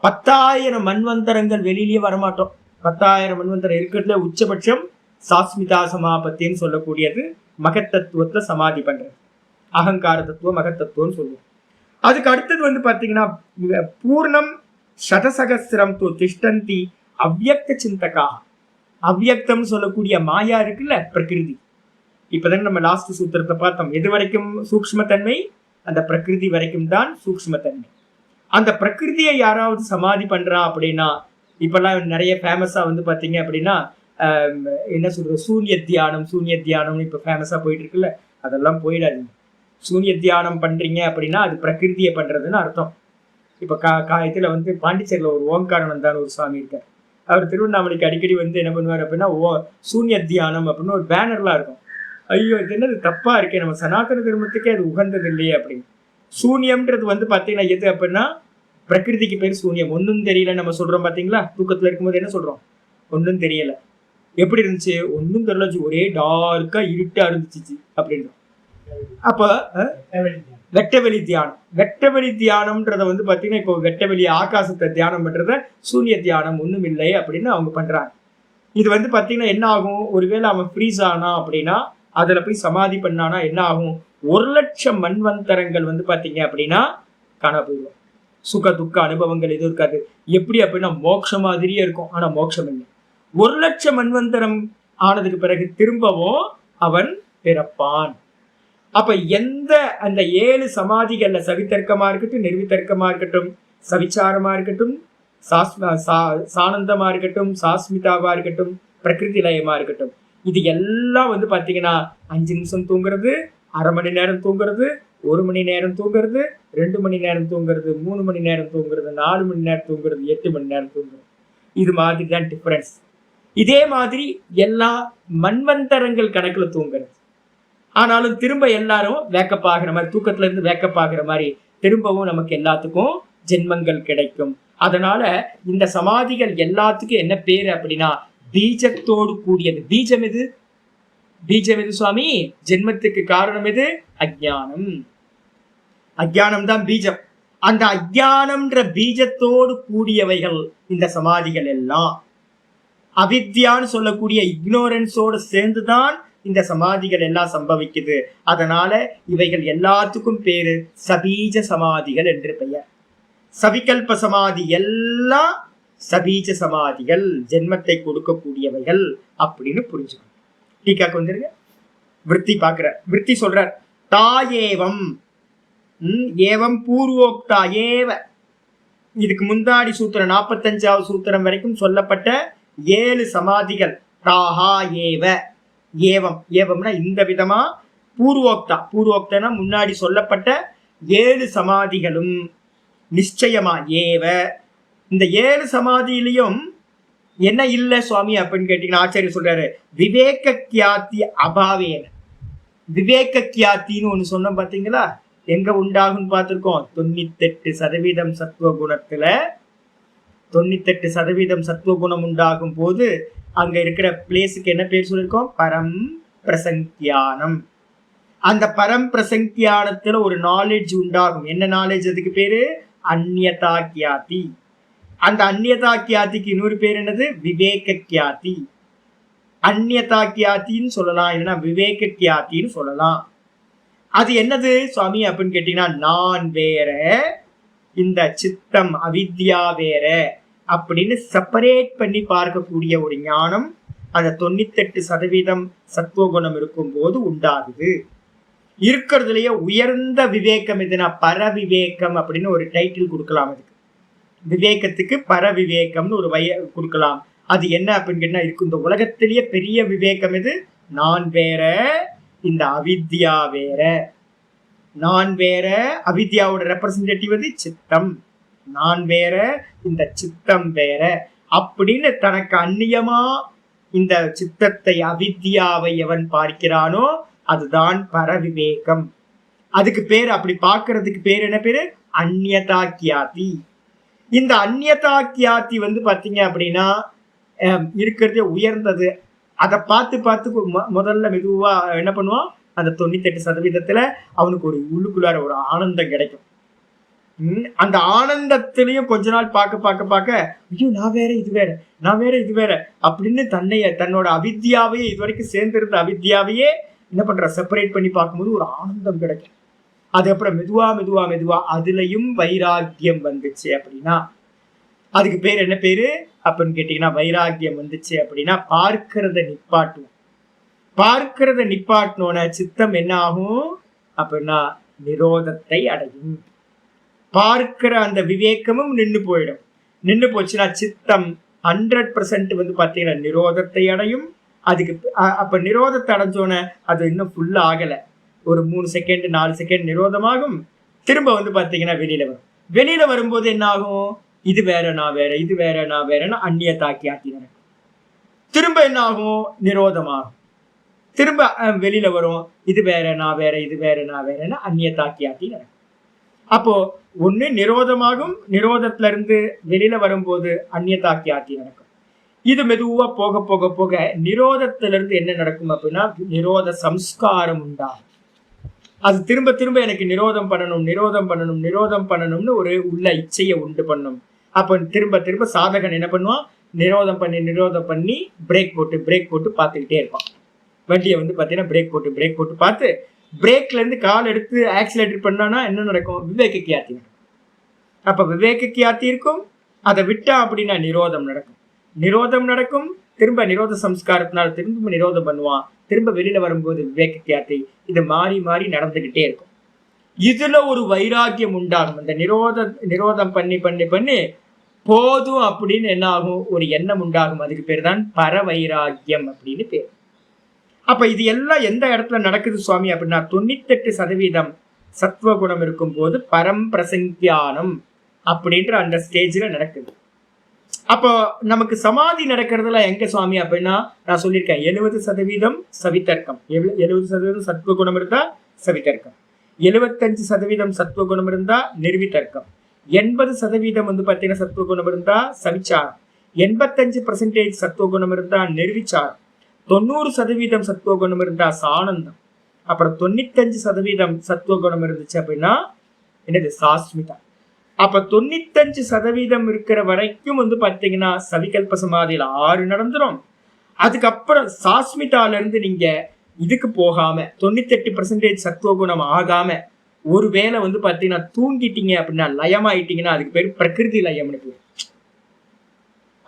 10,000 மன்வந்தரங்கள் வெளியிலேயே வரமாட்டோம். 10,000 மன்வந்தரம் இருக்கிறதுல உச்சபட்சம் சாஸ்மிதா சமாபத்தின்னு சொல்லக்கூடியது மகத் தத்துவத்துல சமாதி பண்றது. அகங்கார தத்துவம் மகத் தத்துவம்னு சொல்லுவோம். அதுக்கு அடுத்தது வந்து பாத்தீங்கன்னா பூர்ணம் சதசகசிரம் து திஷ்டந்தி அவ்யக்த சிந்தகா. அவ்யக்தம் சொல்லக்கூடிய மாயா இருக்குல்ல, பிரகிருதி. இப்பதான் நம்ம லாஸ்ட் சூத்திரத்தை பார்த்தோம். எது வரைக்கும் சூக்ஷ்மத்தன்மை, அந்த பிரகிருதி வரைக்கும் தான் சூக்ஷ்மத்தன்மை. அந்த பிரகிருதியை யாராவது சமாதி பண்றான் அப்படின்னா, இப்பெல்லாம் நிறைய ஃபேமஸா வந்து பாத்தீங்க அப்படின்னா என்ன சொல்றது, சூன்ய தியானம்னு இப்ப ஃபேமஸா போயிட்டு இருக்குல்ல, அதெல்லாம் போயிடாதீங்க. சூன்ய தியானம் பண்றீங்க அப்படின்னா அது பிரகிருதியை பண்றதுன்னு அர்த்தம். இப்ப இதுல வந்து பாண்டிச்சேரியில ஒரு ஓங்காரானந்தான்னு ஒரு சுவாமி இருக்கார். அவர் திருவண்ணாமலைக்கு அடிக்கடி வந்து என்ன பண்ணுவார் அப்படின்னா சூன்ய தியானம் அப்படின்னு ஒரு பேனர்லாம் இருக்கும். ஐயோ இது என்னது தப்பா இருக்கே, நம்ம சனாதன தர்மத்துக்கே அது உகந்தது இல்லையே அப்படின்னு. சூன்யம்ன்றது வந்து பாத்தீங்கன்னா எது அப்படின்னா பிரகிருதிக்கு பேர் சூன்யம். ஒன்றும் தெரியல நம்ம சொல்றோம் பாத்தீங்களா, தூக்கத்துல இருக்கும்போது என்ன சொல்றோம், ஒன்றும் தெரியல. எப்படி இருந்துச்சு? ஒன்றும் தெரியல, ஒரே டார்க்கா இருட்டா இருந்துச்சு அப்படின்னு. அப்ப வெட்டவெளி தியானம், வெட்டவெளி தியானம்ன்றத வந்து பாத்தீங்கன்னா, இப்போ வெட்டவெளி ஆகாசத்தை தியானம் பண்றத சூரிய தியானம் ஒண்ணும் இல்லை அப்படின்னு அவங்க பண்றாங்க. இது வந்து பாத்தீங்கன்னா என்ன ஆகும்? ஒருவேளை அவன் ஃப்ரீஸ் ஆனா அப்படின்னா, அதுல போய் சமாதி பண்ணானா என்ன ஆகும்? 1,00,000 மண்வந்தரங்கள் வந்து பாத்தீங்க அப்படின்னா காண போயிடும். சுக துக்க அனுபவங்கள் எதுவும் இருக்காது. எப்படி அப்படின்னா மோட்சம் மாதிரியே இருக்கும், ஆனா மோட்சம் இல்லை. 1,00,000 மண்வந்தரம் ஆனதுக்கு பிறகு திரும்பவும் அவன் பிறப்பான். அப்ப எந்த அந்த 7 சமாதிகள்ல சவித்தர்க்கமா இருக்கட்டும், நிர்வித்தர்க்கமா இருக்கட்டும், சவிச்சாரமா இருக்கட்டும், சானந்தமா இருக்கட்டும், சாஸ்மிதாவா இருக்கட்டும், பிரகிருதி லயமா இருக்கட்டும், இது எல்லாம் வந்து பாத்தீங்கன்னா 5 நிமிஷம் தூங்குறது, அரை மணி நேரம் தூங்குறது, 1 மணி நேரம் தூங்குறது, 2 மணி நேரம் தூங்குறது, 3 மணி நேரம் தூங்குறது, 4 மணி நேரம் தூங்குறது, 8 மணி நேரம் தூங்குறது. இது மாதிரி தான் டிஃபரன்ஸ். இதே மாதிரி எல்லா மண்வந்தரங்கள் கணக்குல தூங்குறது. ஆனாலும் திரும்ப எல்லாரும் வேக்கப் ஆகிற மாதிரி, தூக்கத்துல இருந்து வேக்கப் ஆகிற மாதிரி திரும்பவும் நமக்கு எல்லாத்துக்கும் ஜென்மங்கள் கிடைக்கும். அதனால இந்த சமாதிகள் எல்லாத்துக்கும் என்ன பேரு அப்படின்னா பீஜத்தோடு கூடியது. பீஜம் எது? பீஜம் எது சுவாமி? ஜென்மத்துக்கு காரணம் எது? அஜ்ஞானம். அஜ்ஞானம் தான் பீஜம். அந்த அஜ்ஞானம்ன்ற பீஜத்தோடு கூடியவைகள் இந்த சமாதிகள் எல்லாம். அவித்யான்னு சொல்லக்கூடிய இக்னோரன்ஸோடு சேர்ந்துதான் இந்த சமாதிகள் எல்லாம் சம்பவிக்குது. அதனால இவைகள் எல்லாத்துக்கும் பேரு சபீஜ சமாதிகள் என்று பெயர். சவிகல்ப சமாதி எல்லாம் சபீஜ சமாதிகள், ஜென்மத்தை கொடுக்கக்கூடியவைகள் அப்படின்னு புரிஞ்சுக்கணும். டீக்காக்கு வந்துருங்க. விருத்தி பாக்குற, விருத்தி சொல்றார் தாயேவம் ஏவம் பூர்வோக்தா ஏவ. இதுக்கு முந்தாடி சூத்திரம் 45வது சூத்திரம் வரைக்கும் சொல்லப்பட்ட 7 சமாதிகள் தாஹா ஏவ. ஏவம், ஏவம்னா இந்த விதமா, பூர்வோக்தா, பூர்வோக்தனா முன்னாடி சொல்லப்பட்ட 7 சமாதிகளும் நிச்சயமா ஏவ. இந்த 7 சமாதியிலையும் என்ன இல்லை சுவாமி அப்படின்னு கேட்டீங்கன்னா ஆச்சாரியர் சொல்றாரு விவேக கியாத்தி அபாவேன. விவேக கியாத்தின்னு ஒண்ணு சொன்னோம் பாத்தீங்களா? எங்க உண்டாகும் பார்த்திருக்கோம். 98% சத்துவகுணத்துல 98% சத்துவகுணம் உண்டாகும் போது அங்க இருக்கிற பிளேஸுக்கு என்ன பேர் சொல்லியிருக்கோம்? பரம் பிரசங்கியானம். அந்த பரம் பிரசங்கியானத்துல ஒரு நாலேஜ் உண்டாகும். என்ன நாலேஜ்? அதுக்கு பேரு அந்நியதா கியாதி. அந்த அந்நியதா கியாதிக்கு இன்னொரு பேர் என்னது? விவேக கியாதி. அந்நியதா கியாத்தின்னு சொல்லலாம், இல்லைன்னா விவேக கியாத்தின்னு சொல்லலாம். அது என்னது சுவாமி அப்படின்னு கேட்டீங்கன்னா, நான் வேற, இந்த சித்தம் அவித்யா வேற அப்படின்னு செப்பரேட் பண்ணி பார்க்கக்கூடிய ஒரு ஞானம் அந்த 98% சத்துவகுணம் இருக்கும் போது உண்டாகுது. இருக்கிறதுலயே உயர்ந்த விவேகம் எதுனா பரவிவேகம் அப்படின்னு ஒரு டைட்டில் கொடுக்கலாம். அதுக்கு விவேகத்துக்கு பரவிவேகம்னு ஒரு கொடுக்கலாம். அது என்ன அப்படின்னு கேட்டா இருக்கு. இந்த உலகத்திலேயே பெரிய விவேகம் எது? நான் வேற, இந்த அவித்யா வேற. நான் வேற, அவித்யாவோட ரெப்ரசன்டேட்டிவ் வந்து சித்தம். நான் வேற, இந்த சித்தம் வேற அப்படின்னு தனக்கு அந்நியமா இந்த சித்தத்தை அவித்யாவை எவன் பார்க்கிறானோ அதுதான் பரவிவேகம். அதுக்கு பேர், அப்படி பார்க்கறதுக்கு பேர் என்ன பேரு? அந்நியதா கியாதி. இந்த அந்நியதா கியாதி வந்து பாத்தீங்க அப்படின்னா இருக்கிறதே உயர்ந்தது. அதை பார்த்து பார்த்து முதல்ல மெதுவா என்ன பண்ணுவான், அந்த 98% அவனுக்கு ஒரு உள்ளுக்குள்ளார ஒரு ஆனந்தம் கிடைக்கும். அந்த ஆனந்தத்திலையும் கொஞ்ச நாள் பார்க்க ஐயோ நான் வேற இது வேற, நான் வேற இது வேற அப்படின்னு தன்னோட அவித்யாவையே, இது வரைக்கும் சேர்ந்திருந்த அவித்யாவையே என்ன பண்ற, செப்பரேட் பண்ணி பார்க்கும்போது ஒரு ஆனந்தம் கிடைக்கும். அது அப்புறம் மெதுவா மெதுவா மெதுவா அதுலயும் வைராக்கியம் வந்துச்சு அப்படின்னா அதுக்கு பேர் என்ன பேரு அப்படின்னு கேட்டீங்கன்னா, வைராக்கியம் வந்துச்சு அப்படின்னா பார்க்கிறத நிப்பாட்டுவோம். பார்க்கிறத நிப்பாட்டினோட சித்தம் என்ன ஆகும் அப்படின்னா நிரோதத்தை அடையும். பார்க்கிற அந்த விவேகமும் நின்று போயிடும். நின்று போச்சுன்னா சித்தம் 100% வந்து பார்த்தீங்கன்னா நிரோதத்தை அடையும். அதுக்கு அப்ப நிரோதத்தை அடைஞ்சோன்னே அது இன்னும் ஃபுல்லா ஆகலை, ஒரு 3 செகண்ட் 4 செகண்ட் நிரோதமாகும். திரும்ப வந்து பார்த்தீங்கன்னா வெளியில வரும். வெளியில வரும்போது என்ன ஆகும், இது வேற நான் வேற, இது வேற நான் வேறன்னு அந்நியதா கியாதி நடக்கும். திரும்ப என்ன ஆகும், நிரோதமாகும். திரும்ப வெளியில வரும், இது வேற நான் வேற, இது வேற நான் வேறன்னு அந்நியதா கியாதி நடக்கும். அப்போ ஒண்ணு நிரோதமாகும், நிரோதத்துல இருந்து வெளியில வரும்போது அந்நியதா கியாதி நடக்கும். இது மெதுவா போக போக போக நிரோதத்திலிருந்து என்ன நடக்கும் அப்படின்னா நிரோத சம்ஸ்காரம் உண்டாகும். அது திரும்ப திரும்ப எனக்கு நிரோதம் பண்ணணும்னு ஒரு உள்ள இச்சையை உண்டு பண்ணும். அப்ப திரும்ப திரும்ப சாதகன் என்ன பண்ணுவான், நிரோதம் பண்ணி பிரேக் போட்டு பார்த்துக்கிட்டே இருப்பான். வண்டியை வந்து பார்த்தீங்கன்னா பிரேக் போட்டு பார்த்து பிரேக்ல இருந்து கால் எடுத்து ஆக்சிலேட்டர் பண்ணானா என்ன நடக்கும், விவேக கியாத்தி. அப்ப விவேக கியாத்தி இருக்கும், அதை விட்டா அப்படின்னா நிரோதம் நடக்கும். திரும்ப நிரோத சம்ஸ்காரத்தினால திரும்ப நிரோதம் பண்ணுவான். திரும்ப வெளியில வரும்போது விவேக கியாத்தி. இது மாறி மாறி நடந்துகிட்டே இருக்கும். இதுல ஒரு வைராக்கியம் உண்டாகும். இந்த நிரோதம் பண்ணி போதும் அப்படின்னு என்ன ஆகும், ஒரு எண்ணம் உண்டாகும். அதுக்கு பேர் தான் பரவைராக்கியம் அப்படின்னு பேர். அப்ப இது எல்லாம் எந்த இடத்துல நடக்குது சுவாமி அப்படின்னா 98% சத்துவகுணம் இருக்கும் போது பரம்பிரசங்கியானம் அப்படின்ற அந்த ஸ்டேஜ்ல நடக்குது. அப்போ நமக்கு சமாதி நடக்கிறதுல எங்க சுவாமி அப்படின்னா நான் சொல்லியிருக்கேன் 70% சவிதர்க்கம், 70% சத்துவகுணம் இருந்தா சவிதர்க்கம், 75% சத்துவகுணம் இருந்தா நிர்விதர்க்கம், 80% வந்து பார்த்தீங்கன்னா சத்துவகுணம் இருந்தா சவிச்சாரம், 85% சத்துவகுணம் இருந்தா நிர்விச்சாரம், 90% சத்துவகுணம் இருந்தா சானந்தம், அப்புறம் 95% சத்துவகுணம் இருந்துச்சு அப்படின்னா என்னது சாஸ்மிதா. அப்ப 95% இருக்கிற வரைக்கும் வந்து பாத்தீங்கன்னா சவிகல்ப சமாதியில 6 நடந்துரும். அதுக்கப்புறம் சாஸ்மிதால இருந்து நீங்க இதுக்கு போகாம 98% சத்துவகுணம் ஆகாம ஒருவேளை வந்து பாத்தீங்கன்னா தூங்கிட்டீங்க அப்படின்னா லயமாயிட்டீங்கன்னா அதுக்கு பேர் பிரகிருதி லயம்னு பேர்.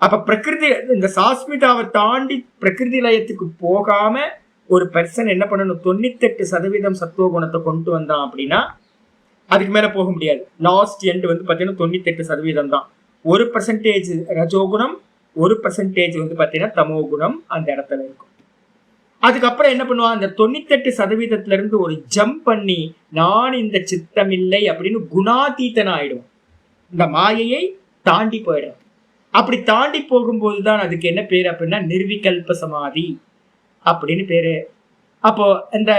அப்ப பிரகிருதி இந்த சாஸ்மிதாவை தாண்டி பிரகிருதி லயத்துக்கு போகாம ஒரு பர்சன் என்ன பண்ணணும், 98% சத்துவகுணத்தை கொண்டு வந்தான் அப்படின்னா அதுக்கு மேல போக முடியாது. லாஸ்ட் எண்ட் வந்து பாத்தீங்கன்னா 98% தான். 1% ரஜோகுணம், 1% வந்து பாத்தீங்கன்னா தமோகுணம் அந்த இடத்துல இருக்கும். அதுக்கப்புறம் என்ன பண்ணுவான், அந்த 98% இருந்து ஒரு ஜம்ப் பண்ணி நான் இந்த சித்தம் இல்லை அப்படின்னு குணாதீத்தனா ஆயிடுவோம். இந்த மாயையை தாண்டி போயிடும். அப்படி தாண்டி போகும்போதுதான் அதுக்கு என்ன பேரு அப்படின்னா நிர்விகல்ப சமாதி அப்படின்னு பேரு. அப்போ இந்த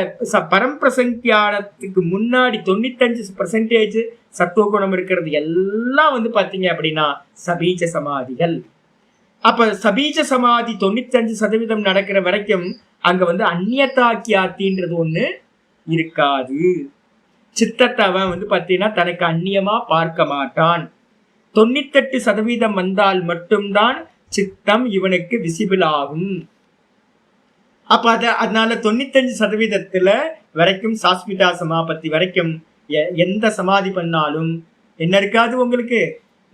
பரம்பிரசங்கியானத்துக்கு முன்னாடி 95% சத்துவகுணம் இருக்கிறது எல்லாம் வந்து பாத்தீங்க அப்படின்னா சபீஜ சமாதிகள். அப்ப சபீஜ சமாதி 95% நடக்கிற வரைக்கும் அங்க வந்து அந்நியதா கியாத்தின்றது ஒண்ணு இருக்காது. சித்தத்தை அவன் வந்து பாத்தீங்கன்னா தனக்கு அந்நியமா பார்க்க மாட்டான். 98% வந்தால் மட்டும்தான் சித்தம் இவனுக்கு விசிபிள் ஆகும். அப்ப அதனால 95% வரைக்கும் சாஸ்மிதா சமாபத்தி வரைக்கும் எந்த சமாதி பண்ணாலும் என்ன இருக்காது உங்களுக்கு,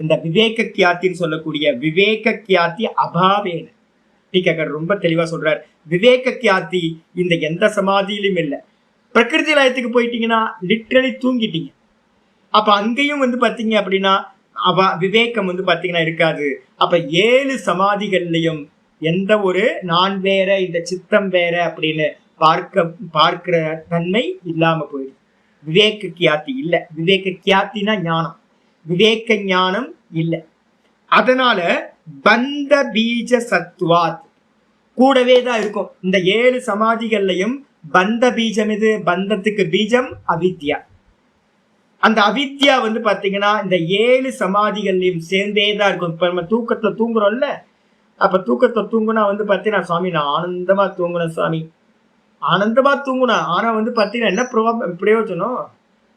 இந்த விவேக கியாத்தின்னு சொல்லக்கூடிய விவேக கியாத்தி அபாவேன. டீக்காக்கர் ரொம்ப தெளிவா சொல்றார், விவேக கியாத்தி இந்த எந்த சமாதியிலும் இல்லை. பிரகிருதி லயத்துக்கு போயிட்டீங்கன்னா லிட்ரலி தூங்கிட்டீங்க. அப்ப அங்கேயும் வந்து பாத்தீங்க அப்படின்னா விவேகம் வந்து பாத்தீங்கன்னா இருக்காது. அப்ப 7 சமாதிகள்லயும் எந்த ஒரு நான் வேற இந்த சித்தம் வேற அப்படின்னு பார்க்கிற தன்மை இல்லாம போயிடுது. விவேக கியாத்தி இல்ல. விவேக கியாத்தினா ஞானம், விவேக ஞானம் இல்லை. அதனால பந்த பீஜ சத்வாத் கூடவே தான் இருக்கும். இந்த 7 சமாதிகள்லையும் பந்த பீஜம் எது, பந்தத்துக்கு பீஜம் அவித்யா. அந்த அவித்யா வந்து பாத்தீங்கன்னா இந்த 7 சமாதிகள்லையும் சேர்ந்தேதான் இருக்கும். இப்ப நம்ம தூக்கத்துல தூங்குறோம்ல, அப்ப தூக்கத்தை தூங்குனா வந்து பாத்தீங்கன்னா சுவாமி நான் ஆனந்தமா தூங்குனேன் சுவாமி, ஆனந்தமா தூங்குனேன். ஆனா வந்து பாத்தீங்கன்னா என்ன பிரயோஜனம்,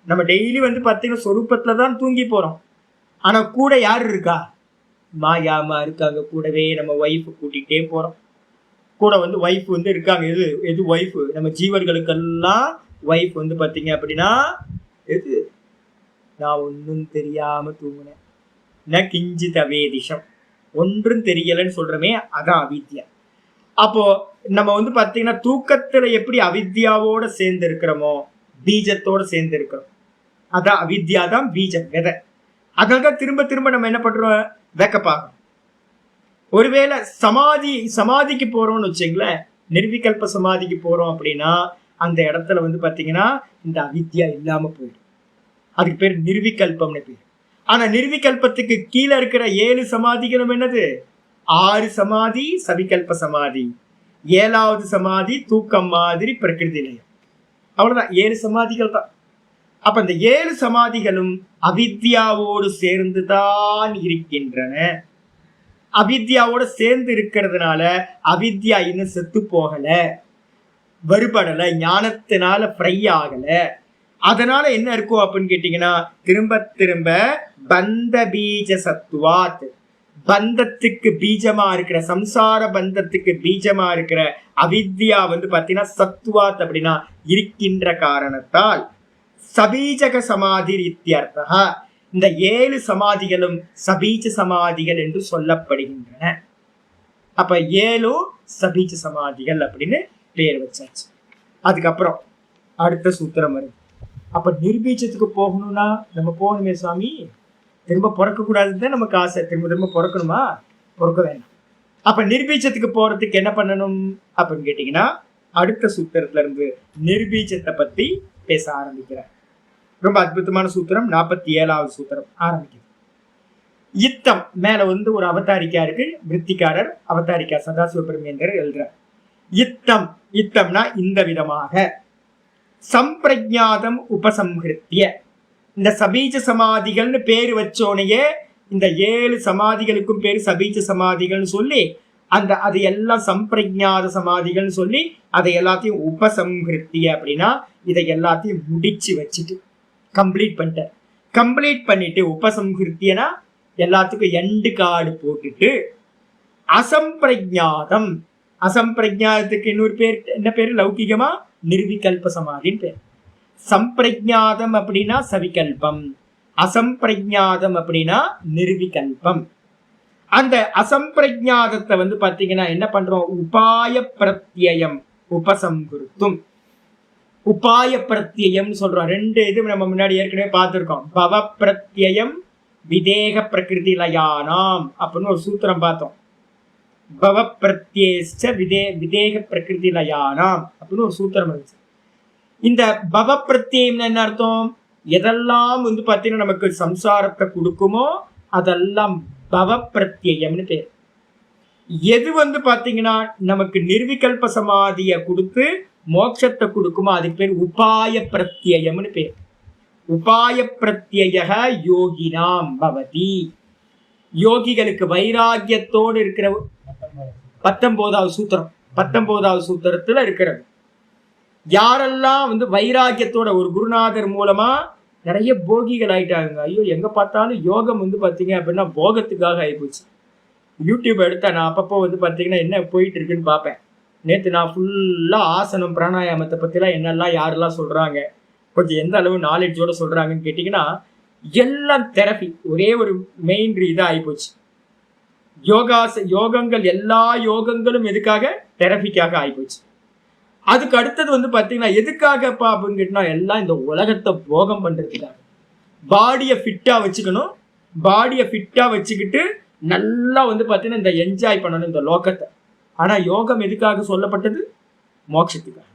நம்ம டெய்லி வந்து பாத்தீங்கன்னா சொரூபத்துலதான் தூங்கி போறோம். ஆனா கூட யாரு இருக்கா, மாயாமா இருக்காங்க. கூடவே நம்ம ஒய்ஃப் கூட்டிகிட்டே போறோம். கூட வந்து ஒய்ஃப் வந்து இருக்காங்க. எது ஒய்ஃப், நம்ம ஜீவர்களுக்கெல்லாம் ஒய்ஃப் வந்து பாத்தீங்க அப்படின்னா எது, நான் ஒன்னும் தெரியாம தூங்குனேன், நான் கிஞ்சித் அவேதிஷம், ஒன்றும் தெரியலன்னு சொல்றமே, அதான் அவித்யா. அப்போ நம்ம வந்து பாத்தீங்கன்னா தூக்கத்துல எப்படி அவித்யாவோட சேர்ந்து இருக்கிறோமோ பீஜத்தோட சேர்ந்து இருக்கிறோம். அதான் அவித்யா தான் பீஜம், விதை. அதனால்தான் திரும்ப திரும்ப நம்ம என்ன பண்றோம், வேக்கப்பாகும். ஒருவேளை சமாதிக்கு போறோம்னு வச்சுங்களேன், நிர்விகல்ப சமாதிக்கு போறோம் அப்படின்னா அந்த இடத்துல வந்து பாத்தீங்கன்னா இந்த அவித்யா இல்லாம போயிடும். அதுக்கு பேர் நிர்விகல்பம்னு பேர். ஆனா நிர்விகல்பத்துக்கு கீழே இருக்கிற 7 சமாதிகளும் என்னது, 6 சமாதி சவிகல்ப சமாதி, 7வது சமாதி தூக்கம் மாதிரி பிரகிருதி நிலையம். அவ்வளவுதான், 7 சமாதிகள் தான். அப்ப இந்த 7 சமாதிகளும் அவித்யாவோடு சேர்ந்துதான் இருக்கின்றன. அவித்யாவோட சேர்ந்து இருக்கிறதுனால அவித்யா இன்னும் செத்து போகல, வருபடல, ஞானத்தினால ஃப்ரை ஆகல. அதனால என்ன இருக்கும் அப்படின்னு கேட்டீங்கன்னா, திரும்ப திரும்ப பந்த பீஜ சத்துவாத், பந்தத்துக்கு பீஜமா இருக்கிற, சம்சார பந்தத்துக்கு பீஜமா இருக்கிற அவித்யா பாத்தீங்கன்னா சத்துவாத் அப்படின்னா இருக்கின்ற காரணத்தால் சபீஜக சமாதி இத்தியர்த்தா, இந்த 7 சமாதிகளும் சபீஜ சமாதிகள் என்று சொல்லப்படுகின்றன. அப்ப 7 சபீஜ சமாதிகள் அப்படின்னு பேர் வச்சாச்சு. அதுக்கப்புறம் அடுத்த சூத்திரம் வருது. அப்ப நிர்பீஜத்துக்கு போகணும்னா நம்ம போகணுமே சுவாமி, திரும்ப பிறக்க கூடாதுன்னு நமக்கு ஆசை. திரும்ப திரும்ப பிறக்கணுமா? பிறக்க வேண்டாம். அப்ப நிர்பீஜத்துக்கு போறதுக்கு என்ன பண்ணணும் அப்படின்னு கேட்டீங்கன்னா, அடுத்த சூத்திரத்துல இருந்து நிர்பீஜத்தை பத்தி பேச ஆரம்பிக்கிறார். ரொம்ப அற்புதமான சூத்திரம், 47வது சூத்திரம் ஆரம்பிக்குது. யுத்தம் மேல ஒரு அவதாரிக்கா இருக்கு, விருத்திக்காரர் அவதாரிக்கா சதாசிவ பிரமேந்தர் எழுதுறார். யுத்தம், யுத்தம்னா இந்த விதமாக சம்பிரஜாதம் உபசம்ஹிருத்திய, இந்த சபீஜ சமாதிகள்னு பேரு வச்சோனையே இந்த 7 சமாதிகளுக்கும் பேரு சபீஜ சமாதிகள்னு சொல்லி அது எல்லாம் சம்பிரஜாத சமாதிகள்னு சொல்லி அதை எல்லாத்தையும் உபசம்ஹிருத்திய அப்படின்னா இதை எல்லாத்தையும் முடிச்சு வச்சுட்டு கம்ப்ளீட் பண்ணிட்டார். கம்ப்ளீட் பண்ணிட்டு உபசம்ஹிருத்தியனா எல்லாத்துக்கும் எண்டு கார்டு போட்டுட்டு அசம்பிரஜாதம், அசம்பிரஜாதத்துக்கு இன்னொரு பேர் என்ன பேரு? லௌகிகமா நிர்விகல்ப சமாதின்னு பேர். சம்பிரஜாதம் அப்படின்னா சவிகல்பம், அசம்பிரஜாதம் அப்படின்னா நிர்விகல்பம். அந்த அசம்பிரஜாதத்தை பாத்தீங்கன்னா என்ன பண்றோம்? உபாய பிரத்யம் உபசம்ஹிருத்தும். உபாய பிரத்யம் சொல்றோம். 2 இது நம்ம முன்னாடி ஏற்கனவே பார்த்திருக்கோம். பவ பிரத்யம் விதேக பிரகிருதி லயானாம் அப்படின்னு ஒரு சூத்திரம் பார்த்தோம். பவ பிரத்யேச்ச விதேக பிரகிருதி லயானாம் அப்படின்னு ஒரு சூத்திரம் இருந்துச்சு. இந்த பவ பிரத்யம் என்ன அர்த்தம்? எதெல்லாம் பாத்தீங்கன்னா நமக்கு சம்சாரத்தை கொடுக்குமோ அதெல்லாம் பவ பிரத்யம்னு பேர். எது பாத்தீங்கன்னா நமக்கு நிர்விகல்ப சமாதிய கொடுத்து மோட்சத்தை கொடுக்குமோ அதுக்கு பேர் உபாய பிரத்யம்னு பேர். உபாய பிரத்யய யோகினாம் பவதி, யோகிகளுக்கு வைராகியத்தோடு இருக்கிற 19வது சூத்திரம், 19வது சூத்திரத்துல இருக்கிறது. யாரெல்லாம் வைராகியத்தோட ஒரு குருநாதர் மூலமா நிறைய போகிகள் ஆயிட்டாங்க. ஐயோ எங்க பார்த்தாலும் யோகம் பாத்தீங்க அப்படின்னா போகத்துக்காக ஆயிப்போச்சு. யூடியூப் எடுத்தா நான் அப்பப்போ பாத்தீங்கன்னா என்ன போயிட்டு இருக்குன்னு பார்ப்பேன். நேற்று நான் ஃபுல்லா ஆசனம் பிராணாயாமத்தை பத்திலாம் என்னெல்லாம் யாரெல்லாம் சொல்றாங்க, கொஞ்சம் எந்த அளவு நாலேஜோட சொல்றாங்கன்னு கேட்டீங்கன்னா எல்லாம் தெரபி. ஒரே ஒரு மெயின் இதா ஆயிப்போச்சு. யோகங்கள் எல்லா யோகங்களும் எதுக்காக? தெரபிக்காக ஆயிப்போச்சு. அதுக்கு அடுத்தது பாத்தீங்கன்னா எதுக்காகப்பா அப்படின்னு கேட்டா எல்லாம் இந்த உலகத்தை போகம் பண்றதுக்காக. பாடியை ஃபிட்டா வச்சுக்கணும், பாடியை ஃபிட்டா வச்சுக்கிட்டு நல்லா பாத்தீங்கன்னா இந்த என்ஜாய் பண்ணணும் இந்த லோகத்தை. ஆனா யோகம் எதுக்காக சொல்லப்பட்டது? மோட்சத்துக்காக.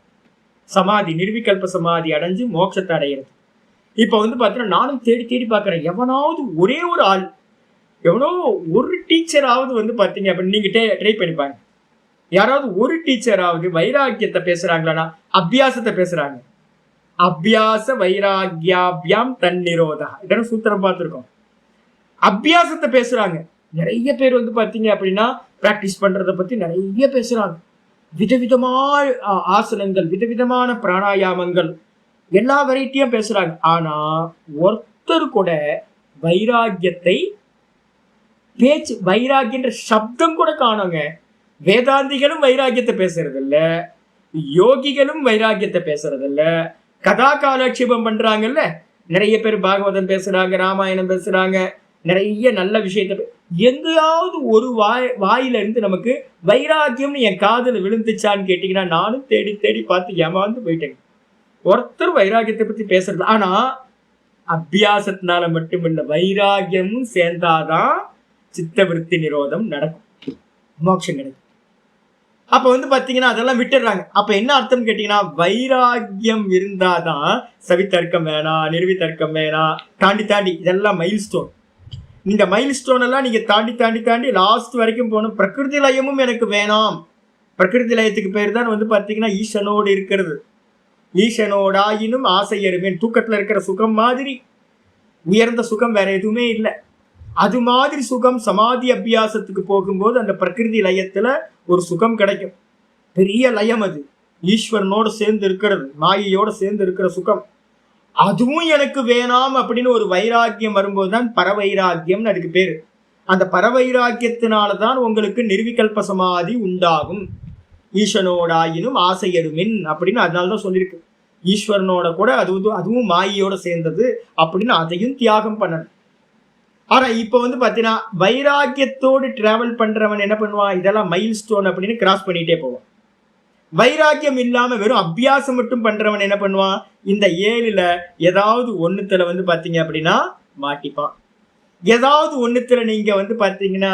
சமாதி, நிர்விகல்ப சமாதி அடைஞ்சு மோட்சத்தை அடைகிறது. இப்ப பாத்தீங்கன்னா நானும் தேடி தேடி பாக்குறேன், எவனாவது ஒரே ஒரு ஆள், எவனோ ஒரு டீச்சராவது பாத்தீங்க அப்படின்னு நீங்க ட்ரை பண்ணிப்பாங்க. யாராவது ஒரு டீச்சராவது வைராக்கியத்தை பேசுறாங்களான்னா அபியாசத்தை பேசுறாங்க. அபியாச வைராக்கியாபியாம் தன்னிரோதா, இதெல்லாம் சூத்திரம் பார்த்துருக்கோம். அபியாசத்தை பேசுறாங்க. நிறைய பேர் பாத்தீங்க அப்படின்னா பிராக்டிஸ் பண்றதை பத்தி நிறைய பேசுறாங்க. விதவிதமான ஆசனங்கள், விதவிதமான பிராணாயாமங்கள், எல்லா வெரைட்டியும் பேசுறாங்க. ஆனா ஒருத்தர் கூட வைராக்கியத்தை பேச்சு, வைராக்கியன்ற சப்தம் கூட காணுங்க. வேதாந்திகளும் வைராக்கியத்தை பேசுறது இல்ல, யோகிகளும் வைராக்கியத்தை பேசுறது இல்ல. கதா காலட்சேபம் பண்றாங்கல்ல, நிறைய பேர் பாகவதம் பேசுறாங்க, ராமாயணம் பேசுறாங்க, நிறைய நல்ல விஷயத்த எங்கேயாவது ஒரு வாயில இருந்து நமக்கு வைராக்கியம்னு என் காதுல விழுந்துச்சான்னு கேட்டீங்கன்னா நானும் தேடி தேடி பார்த்து ஏமாந்து போயிட்டேங்க. ஒருத்தர் வைராக்கியத்தை பத்தி பேசுறது. ஆனா அபியாசத்தினால மட்டுமில்ல, வைராக்கியமும் சேர்ந்தாதான் சித்த விருத்தி நிரோதம் நடக்கும், மோட்சம் கிடைக்கும். அப்ப பாத்தீங்கன்னா அதெல்லாம் விட்டுடுறாங்க. அப்ப என்ன அர்த்தம் கேட்டீங்கன்னா, வைராக்கியம் இருந்தாதான் சவித்தர்க்கம் வேணாம், நிர்வித்தர்க்கம் வேணாம், தாண்டி தாண்டி இதெல்லாம் மைல்ஸ்டோன். இந்த மைல்ஸ்டோன் எல்லாம் நீங்க தாண்டி தாண்டி தாண்டி லாஸ்ட் வரைக்கும் போகணும். பிரகிருதி லயமும் எனக்கு வேணாம். பிரகிருதி லயத்துக்கு பேர் தான் பாத்தீங்கன்னா ஈசனோடு இருக்கிறது. ஈசனோடாயினும் ஆசையருவேன். தூக்கத்துல இருக்கிற சுகம் மாதிரி உயர்ந்த சுகம் வேற எதுவுமே இல்லை. அது மாதிரி சுகம் சமாதி அபியாசத்துக்கு போகும்போது அந்த பிரகிருதி லயத்துல ஒரு சுகம் கிடைக்கும். பெரிய லயம் அது, ஈஸ்வரனோட சேர்ந்து இருக்கிறது, மாயையோட சேர்ந்து இருக்கிற சுகம். அதுவும் எனக்கு வேணாம் அப்படின்னு ஒரு வைராக்கியம் வரும்போதுதான் பரவைராக்கியம் அதுக்கு பேரு. அந்த பரவைராக்கியத்தினாலதான் உங்களுக்கு நிர்விகல்ப சமாதி உண்டாகும். ஈஸ்வரனோடாயினும் ஆசையருமின் அப்படின்னு அதனாலதான் சொல்லியிருக்கு. ஈஸ்வரனோட கூட அதுவும் மாயையோட சேர்ந்தது அப்படின்னு அதையும் தியாகம் பண்ணணும். ஆனா இப்ப பாத்தீங்கன்னா வைராக்கியத்தோடு டிராவல் பண்றவன் என்ன பண்ணுவான், இதெல்லாம் மைல் ஸ்டோன் அப்படின்னு கிராஸ் பண்ணிட்டே போவான். வைராக்கியம் இல்லாம வெறும் அபியாசம் மட்டும் பண்றவன் என்ன பண்ணுவான், இந்த 7ல ஏதாவது ஒண்ணுத்துல பாத்தீங்க அப்படின்னா மாட்டிப்பான். ஏதாவது ஒண்ணுத்துல நீங்க பாத்தீங்கன்னா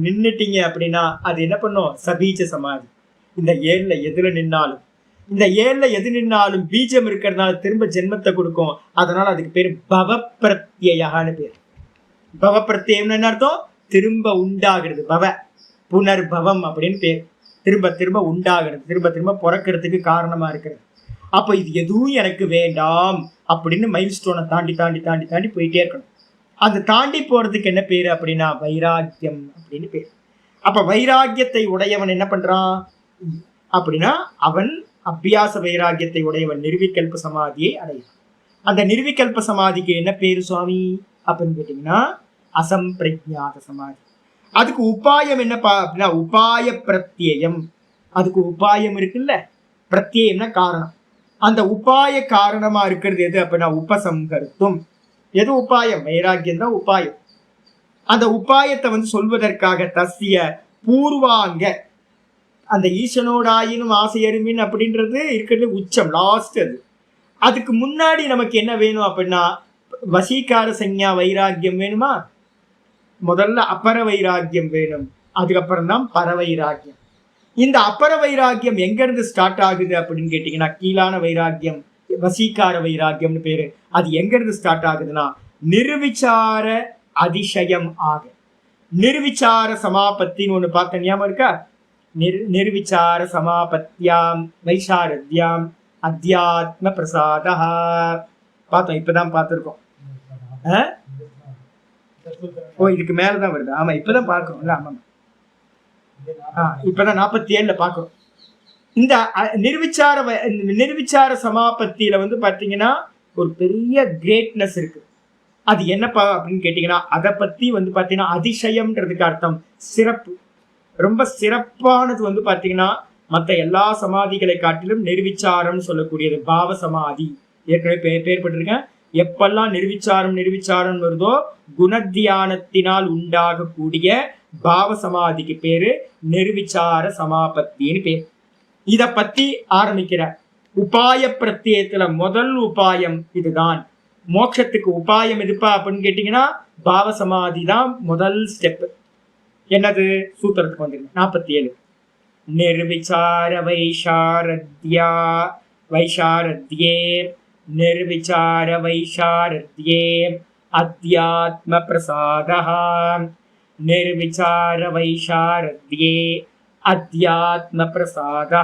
நின்னுட்டீங்க அப்படின்னா அது என்ன பண்ணும், சபீஜ சமாதி. இந்த 7ல எதுல நின்னாலும், இந்த 7ல எது நின்னாலும் பீஜம் இருக்கிறதுனால திரும்ப ஜென்மத்தை கொடுக்கும். அதனால அதுக்கு பேரு பவப்பிரத்யயான்னு பேர். பவப்பிரத்யம்னு என்ன அர்த்தம், திரும்ப உண்டாகிறது. பவ புனர்பவம் அப்படின்னு பேர். திரும்ப திரும்ப உண்டாகிறது, திரும்ப திரும்ப பிறக்கிறதுக்கு காரணமா இருக்கிறது. அப்ப இது எதுவும் எனக்கு வேண்டாம் அப்படின்னு மைல் ஸ்டோனை தாண்டி தாண்டி தாண்டி தாண்டி போயிட்டே இருக்கணும். அது தாண்டி போறதுக்கு என்ன பேரு அப்படின்னா வைராக்கியம் அப்படின்னு பேர். அப்ப வைராக்கியத்தை உடையவன் என்ன பண்றான் அப்படின்னா அவன் அபியாச வைராக்கியத்தை உடையவன் நிர்விகல்ப சமாதியை அடையும். அந்த நிர்விகல்ப சமாதிக்கு என்ன பேரு சுவாமி அப்படின்னு கேட்டீங்கன்னா அசம்பிரஜாத சமாதி. அதுக்கு உபாயம் என்னப்பா அப்படின்னா உபாய பிரத்யேயம். அதுக்கு உபாயம் இருக்குல்ல, பிரத்யேயம்னா காரணம். அந்த உபாய காரணமா இருக்கிறது எது அப்படின்னா உபசம்ஹர்த்தும். எது உபாயம், வைராக்கியம் தான் உபாயம். அந்த உபாயத்தை சொல்வதற்காக தஸ்ய பூர்வாங்க, அந்த ஈசனோடாயினும் ஆசையருமின் அப்படின்றது இருக்கிறது உச்சம், லாஸ்ட். அதுக்கு முன்னாடி நமக்கு என்ன வேணும் அப்படின்னா வசீகார சஞ்ஞா வைராக்கியம் வேணுமா, முதல்ல அப்பர வைராக்கியம் வேணும், அதுக்கப்புறம் தான் பரவைராக்கியம். இந்த அப்பர வைராக்கியம் எங்க இருந்து ஸ்டார்ட் ஆகுது அப்படின்னு கேட்டீங்கன்னா கீழான வைராக்கியம் வசீகார வைராக்கியம்னு பேரு. அது எங்க இருந்து ஸ்டார்ட் ஆகுதுன்னா நிர்விசார அதிசயம் ஆக. நிர்விசார சமாபத்தின்னு ஒண்ணு பார்த்த ஞாபகம் இருக்கா, நிர்விசார சமாபத்தியாம் வைசாரத்யாம் அத்தியாத்ம பிரசாதா பார்த்தோம். இப்பதான் பார்த்துருக்கோம். ஓ இதுக்கு மேலதான் வருது. ஆமா இப்பதான் பார்க்கறோம்ல. ஆமா இப்பதான் 47ல பார்க்கிறோம். இந்த நிர்விசார சமாபத்தியில பாத்தீங்கன்னா ஒரு பெரிய கிரேட்னஸ் இருக்கு. அது என்னப்பா அப்படின்னு கேட்டீங்கன்னா அதை பத்தி பாத்தீங்கன்னா அதிசயம்ன்றதுக்கு அர்த்தம் சிறப்பு. ரொம்ப சிறப்பானது பாத்தீங்கன்னா மற்ற எல்லா சமாதிகளை காட்டிலும் நிர்விச்சாரம் சொல்லக்கூடியது பாவ சமாதி. ஏற்கனவே பேர்பட்டிருக்கேன். எப்பெல்லாம் நிர்விச்சாரம் வருதோ குணத்தியானத்தினால் உண்டாகக்கூடிய பாவ சமாதிக்கு பேரு நிர்விச்சார சமாபத்தின்னு பேர். இத பத்தி ஆரம்பிக்கிறார். உபாய பிரத்யேகத்துல முதல் உபாயம் இதுதான். மோட்சத்துக்கு உபாயம் எதுப்பா அப்படின்னு கேட்டீங்கன்னா பாவ சமாதி தான் முதல் ஸ்டெப். என்னது சூத்திரத்துக்கு வந்துருங்க 47. நிர்விச்சார வைசாரத்யே நிர்விச்சார வைசாரத்யே அத்யாத்ம பிரசாதா. நிர்விச்சார வைசாரத்யே அத்யாத்ம பிரசாதா.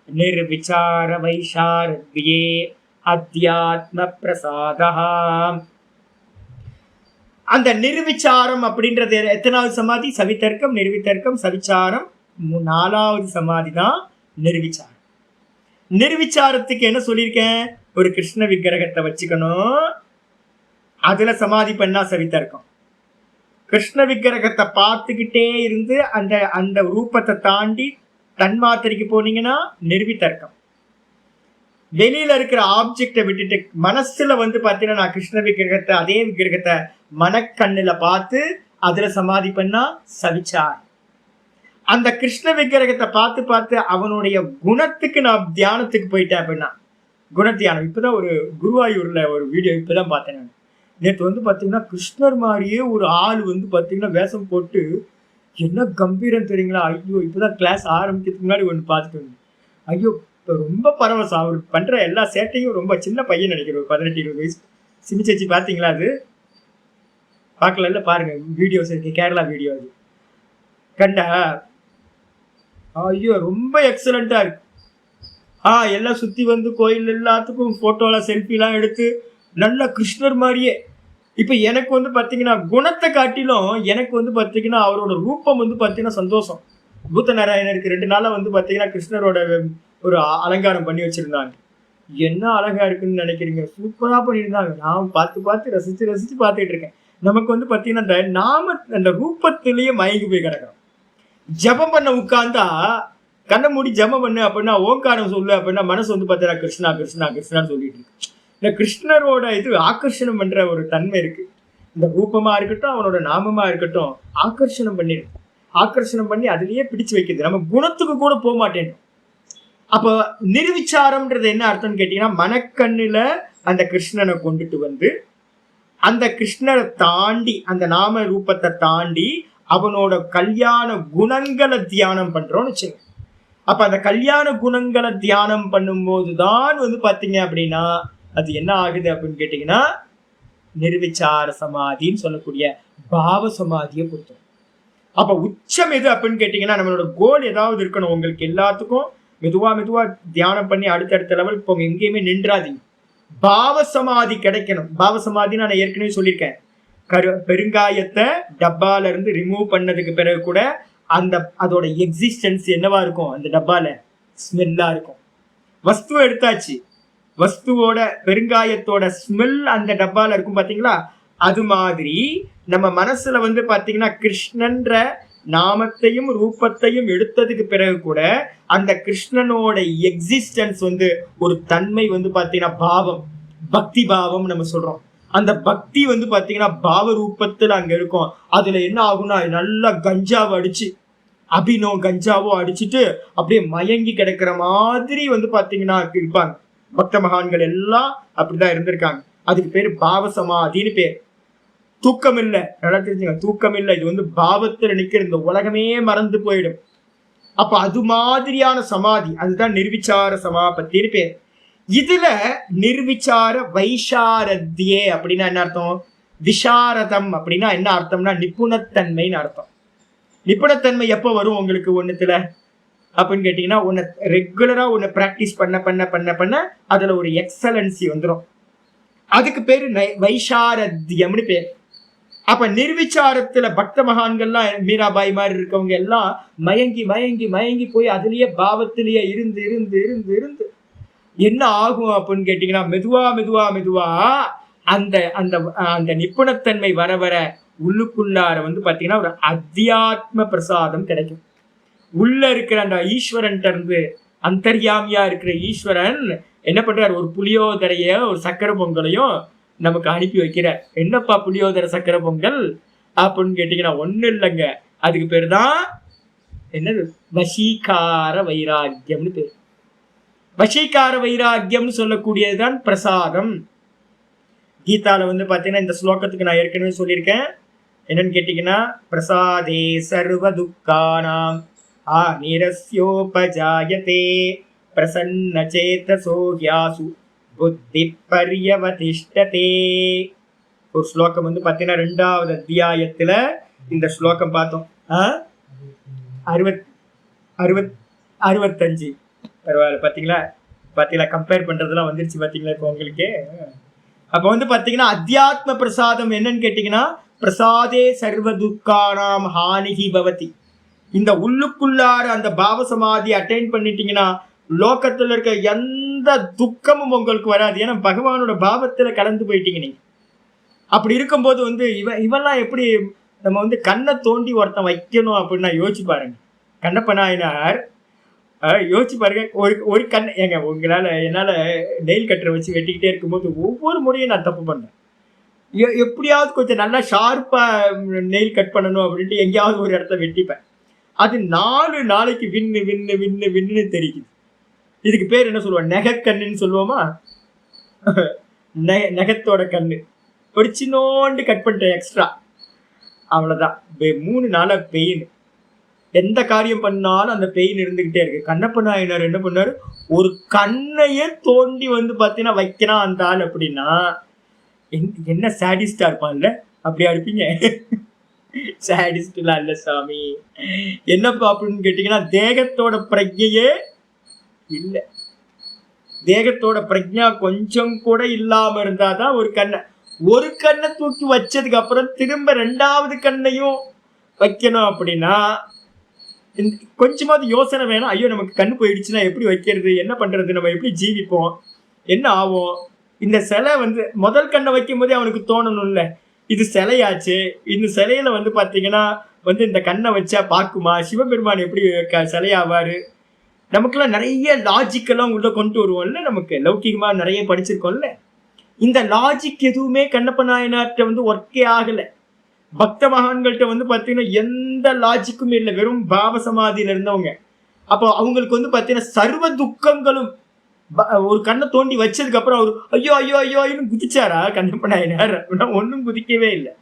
நிர்விச்சார வைசாரத்யே அத்யாத்ம பிரசாதா. அந்த நிர்விச்சாரம் அப்படின்றது எத்தனாவது சமாதி, சவிதர்க்கம் நிர்விதர்க்கம் சவிச்சாரம் 4வது சமாதி தான் நிர்விச்சாரம். நிர்விச்சாரத்துக்கு என்ன சொல்லியிருக்கேன், ஒரு கிருஷ்ண விக்கிரகத்தை வச்சுக்கணும், அதுல சமாதி பண்ணா சவிதர்க்கம். கிருஷ்ண விக்கிரகத்தை பார்த்துக்கிட்டே இருந்து அந்த அந்த ரூபத்தை தாண்டி தன்மாத்திரைக்கு போனீங்கன்னா நிர்விதர்க்கம். வெளியில இருக்கிற ஆப்ஜெக்டை விட்டுட்டு மனசுல பாத்தீங்கன்னா நான் கிருஷ்ண விக்கிரகத்தை அதே விக்கிரகத்தை மனக்கண்ணுல பார்த்து அதுல சமாதி பண்ணா சவிச்சார். அந்த கிருஷ்ண விக்கிரகத்தை பார்த்து பார்த்து அவனுடைய குணத்துக்கு நான் தியானத்துக்கு போயிட்டேன் அப்படின்னா குணத்தியானம். இப்பதான் ஒரு குருவாயூர்ல ஒரு வீடியோ இப்பதான் பார்த்தேன் நான். நேற்று பாத்தீங்கன்னா கிருஷ்ணர் மாதிரியே ஒரு ஆள் பாத்தீங்கன்னா வேஷம் போட்டு என்ன கம்பீரம் தெரியுங்களா. ஐயோ இப்பதான் கிளாஸ் ஆரம்பிக்கிறதுக்கு முன்னாடி ஒண்ணு பார்த்துட்டு வந்தேன். ஐயோ ரொம்ப பரவசம். அவர் பண்ற எல்லா சேட்டையும் ரொம்ப சின்ன பையன் நினைக்கிறேன், 18-20 வயசு. சிமிச்சேச்சி பாத்தீங்களா, அது பார்க்கல, பாருங்க வீடியோஸ் இருக்கு, கேரளா வீடியோ. அது கண்டா ஐயோ ரொம்ப எக்ஸலண்டா இருக்கு. எல்லாம் சுத்தி கோயில் எல்லாத்துக்கும் போட்டோலாம் செல்ஃபிலாம் எடுத்து நல்ல கிருஷ்ணர் மாதிரியே இப்ப எனக்கு வந்து பாத்தீங்கன்னா குணத்தை காட்டிலும் எனக்கு வந்து பாத்தீங்கன்னா அவரோட ரூபம் வந்து பாத்தீங்கன்னா சந்தோஷம். பூத்த நாராயணருக்கு 2 நாளா வந்து பாத்தீங்கன்னா கிருஷ்ணரோட ஒரு அலங்காரம் பண்ணி வச்சிருந்தாங்க. என்ன அழகா இருக்குன்னு நினைக்கிறீங்க? சூப்பரா பண்ணியிருந்தாங்க. நான் பார்த்து பார்த்து ரசிச்சு ரசிச்சு பார்த்துட்டு இருக்கேன். நமக்கு வந்து பாத்தீங்கன்னா இந்த நாம அந்த ரூபத்திலேயே மயங்கி போய் கிடக்கிறோம். ஜபம் பண்ண உட்கார்ந்தா கண்ணை மூடி ஜபம் பண்ணு அப்படின்னா ஓங்காரம் சொல்லு அப்படின்னா மனசு வந்து பார்த்தீங்கன்னா கிருஷ்ணா கிருஷ்ணா கிருஷ்ணான்னு சொல்லிட்டு இருக்கு. இந்த கிருஷ்ணரோட இது ஆக்கர்ஷணம் பண்ற ஒரு தன்மை இருக்கு. இந்த ரூபமா இருக்கட்டும் அவனோட நாமமா இருக்கட்டும் ஆக்கர்ஷணம் பண்ணிடு. ஆக்கர்ஷணம் பண்ணி அதுலயே பிடிச்சு வைக்குது. நம்ம குணத்துக்கு கூட போக மாட்டேன். அப்ப நிர்விச்சாரம்ன்றது என்ன அர்த்தம்னு கேட்டீங்கன்னா மனக்கண்ணுல அந்த கிருஷ்ணனை கொண்டுட்டு வந்து அந்த கிருஷ்ணரை தாண்டி அந்த நாம ரூபத்தை தாண்டி அவனோட கல்யாண குணங்களை தியானம் பண்றோம்னு வச்சுங்க. அப்ப அந்த கல்யாண குணங்களை தியானம் பண்ணும்போதுதான் வந்து பாத்தீங்க அப்படின்னா அது என்ன ஆகுது அப்படின்னு கேட்டீங்கன்னா நிர்விச்சார சமாதின்னு சொல்லக்கூடிய பாவ சமாதியை பொறுத்தோம். அப்ப உச்சம் எது அப்படின்னு கேட்டீங்கன்னா நம்மளோட கோல் ஏதாவது இருக்கணும். உங்களுக்கு எல்லாத்துக்கும் மெதுவா மெதுவா தியானம் பண்ணி அடுத்தடுத்த லெவலுக்கு போங்க. எங்கேயுமே நின்றாதீங்க. பாவ சமாதி கிடைக்கணும். பாவ சமாதி நான் ஏற்கனவே சொல்லியிருக்கேன். பெருங்காயத்தை டப்பால இருந்து ரிமூவ் பண்ணதுக்கு பிறகு கூட அந்த அதோட எக்ஸிஸ்டன்ஸ் என்னவா இருக்கும்? அந்த டப்பால ஸ்மெல்லா இருக்கும். வஸ்துவை எடுத்தாச்சு, வஸ்துவோட பெருங்காயத்தோட ஸ்மெல் அந்த டப்பால இருக்கும் பாத்தீங்களா? அது மாதிரி நம்ம மனசுல வந்து பாத்தீங்கன்னா கிருஷ்ணன்ற நாமத்தையும் ரூபத்தையும் எடுத்ததுக்கு பிறகு கூட அந்த கிருஷ்ணனோட எக்ஸிஸ்டன்ஸ் வந்து ஒரு தன்மை வந்து பாத்தீங்கன்னா பாவம், பக்தி பாவம் நம்ம சொல்றோம். அந்த பக்தி வந்து பாத்தீங்கன்னா பாவ ரூபத்துல அங்க இருக்கும். அதுல என்ன ஆகும்னா நல்லா கஞ்சாவை அடிச்சு அபினோ கஞ்சாவோ அடிச்சுட்டு அப்படியே மயங்கி கிடக்கிற மாதிரி வந்து பாத்தீங்கன்னா இருப்பாங்க. பக்த மகான்கள் எல்லாம் அப்படிதான் இருந்திருக்காங்க. அதுக்கு பேரு பாவ சமாதின்னு பேர். தூக்கம் இல்லை, நல்லா தெரிஞ்சுங்க, தூக்கம் இல்லை. இது வந்து பாவத்துல நிக்கிற இந்த உலகமே மறந்து போயிடும். அப்ப அது மாதிரியான சமாதி அதுதான் நிர்விச்சார சமாபத்தின்னு பேர். இதுல நிர்விச்சார வைஷாரத்தியே அப்படின்னா என்ன அர்த்தம்? விஷாரதம் அப்படின்னா என்ன அர்த்தம்னா நிபுணத்தன்மைன்னு அர்த்தம். நிபுணத்தன்மை எப்போ வரும் உங்களுக்கு ஒண்ணுத்துல அப்படின்னு கேட்டீங்கன்னா உன்னை ரெகுலரா உன்னை பிராக்டிஸ் பண்ண பண்ண பண்ண பண்ண அதுல ஒரு எக்ஸலன்சி வந்துடும். அதுக்கு பேரு வைஷாரத்தியம்னு பேர். அப்ப நிர்விச்சாரத்துல பக்த மகான்கள்லாம் மீராபாய் மாதிரி இருக்கவங்க எல்லாம் மயங்கி மயங்கி மயங்கி போய் அதுலயே பாவத்திலேயே இருந்து இருந்து இருந்து இருந்து என்ன ஆகும் அப்படின்னு கேட்டீங்கன்னா மெதுவா மெதுவா மெதுவா அந்த அந்த அந்த நிபுணத்தன்மை வர வர உள்ளுக்குள்ளார வந்து பாத்தீங்கன்னா ஒரு அத்தியாத்ம பிரசாதம் கிடைக்கும். உள்ள இருக்கிற அந்த ஈஸ்வரன் இருந்து அந்தர்யாமியா இருக்கிற ஈஸ்வரன் என்ன பண்றாரு? ஒரு புளியோதரைய ஒரு சக்கரை பொங்கலையும் நமக்கு அனுப்பி வைக்கிறார். என்னப்பா புளியோதரை சக்கரை பொங்கல் அப்படின்னு கேட்டீங்கன்னா ஒண்ணு இல்லைங்க, அதுக்கு பேரு தான் என்னது? வசீகார வைராக்கியம்னு பேரு. வசீகார வைராக்கியம்னு சொல்லக்கூடியதுதான் பிரசாதம். கீதால வந்து பாத்தீங்கன்னா இந்த ஸ்லோகத்துக்கு நான் ஏற்கனவே சொல்லியிருக்கேன். என்னன்னு கேட்டீங்கன்னா பிரசாதே சர்வ துக்கானாம் நிரஸ்யோபஜாயதே பிரசன்ன சேதசோ யாசு புத்தி பர்யவதிஷ்டதே. ஒரு ஸ்லோகம் வந்து பாத்தீங்கன்னா 2வது அத்தியாயத்துல இந்த ஸ்லோகம் பார்த்தோம். 65 பரவாயில்ல. பாத்தீங்களா கம்பேர் பண்றதுலாம் வந்துருச்சு பாத்தீங்களா இப்போ உங்களுக்கு. அப்ப வந்து பாத்தீங்கன்னா அத்தியாத்ம பிரசாதம் என்னன்னு கேட்டீங்கன்னா பிரசாதே சர்வ துக்கானாம் ஹானிஹி பவதி. இந்த உள்ளுக்குள்ளார அந்த பாவ சமாதி அட்டைன் பண்ணிட்டீங்கன்னா லோகத்துல இருக்க எந்த துக்கமும் உங்களுக்கு வராது. ஏன்னா பகவானோட பாவத்துல கலந்து போயிட்டீங்க நீங்க. அப்படி இருக்கும்போது வந்து இவெல்லாம் எப்படி நம்ம வந்து கண்ணை தோண்டி ஒருத்தன் வைக்கணும் அப்படின்னா யோசிச்சு பாருங்க. கண்ணப்ப நாயனார் யோசிச்சு பாருங்க. ஒரு கண் ஏங்க என்னால நெயில் கட்டரை வச்சு வெட்டிக்கிட்டே இருக்கும்போது ஒவ்வொரு முறையும் நான் தப்பு பண்ணேன். எப்படியாவது கொஞ்சம் நல்லா ஷார்ப்பா நெயில் கட் பண்ணணும் அப்படின்ட்டு எங்கேயாவது ஒரு இடத்த வெட்டிப்பேன். அது 4 நாளைக்கு விண்ணு விண்ணு விண்ணு விண்ணுன்னு தெரியுது. இதுக்கு பேர் என்ன சொல்லுவோம்? நெகக்கண்ணுன்னு சொல்லுவோமா? நெகத்தோட கண்ணு ஒரு சின்னோண்டு கட் பண்ணிட்டேன் எக்ஸ்ட்ரா, அவ்வளவுதான். 3 நாளா பெயின். எந்த காரியம் பண்ணாலும் அந்த பெயின் இருந்துகிட்டே இருக்கு. கண்ணப்ப நாயனார் என்ன பண்ணாரு? ஒரு கண்ணையே தோண்டி வந்து பாத்தீங்கன்னா வைக்கிறான் அந்த ஆள். அப்படின்னா என்ன சாடிஸ்டா இருப்பான்ல? அப்படியா இருப்பீங்க? சாடிஸ்ட்லாம் இல்ல சாமி. என்னப்பா அப்படின்னு கேட்டீங்கன்னா தேகத்தோட பிரஜையே இல்ல. தேகத்தோட பிரஜா கொஞ்சம் கூட இல்லாம இருந்தாதான் ஒரு கண்ணை ஒரு கண்ணை தூக்கி வச்சதுக்கு அப்புறம் திரும்ப 2வது கண்ணையும் வைக்கணும் அப்படின்னா கொஞ்சமாவது யோசனை வேணும். ஐயோ நமக்கு கண்ணு போயிடுச்சுன்னா எப்படி வைக்கிறது, என்ன பண்றது, நம்ம எப்படி ஜீவிப்போம், என்ன ஆகும். இந்த சிலை முதல் கண்ணை வைக்கும் போதே அவனுக்கு தோணணும்ல, இது சிலையாச்சு, இந்த சிலையில பாத்தீங்கன்னா இந்த கண்ணை வச்சா பாக்குமா, சிவபெருமான் எப்படி சிலையாவாரு, நமக்குலாம் நிறைய லாஜிக்கெல்லாம் உள்ள கொண்டு வருவோம்ல, நமக்கு லௌகிகமா நிறைய படிச்சிருக்கோம்ல. இந்த லாஜிக் எதுவுமே கண்ணப்ப நாயனார்ட்ட ஒர்க்கே ஆகல. பக்த மகான்கள்ட்ட பாத்தீங்கன்னா எந்த லாஜிக்குமே இல்லை, வெறும் பாவ சமாதியில இருந்தவங்க. அப்போ அவங்களுக்கு பாத்தீங்கன்னா சர்வ துக்கங்களும் ஒரு கண்ணை தோண்டி வச்சதுக்கு அப்புறம் அவரு ஐயோ ஐயோ ஐயோன்னு குதிச்சாரா கண்ணப்ப நாயனார்? ஒன்னும் குதிக்கவே இல்லை.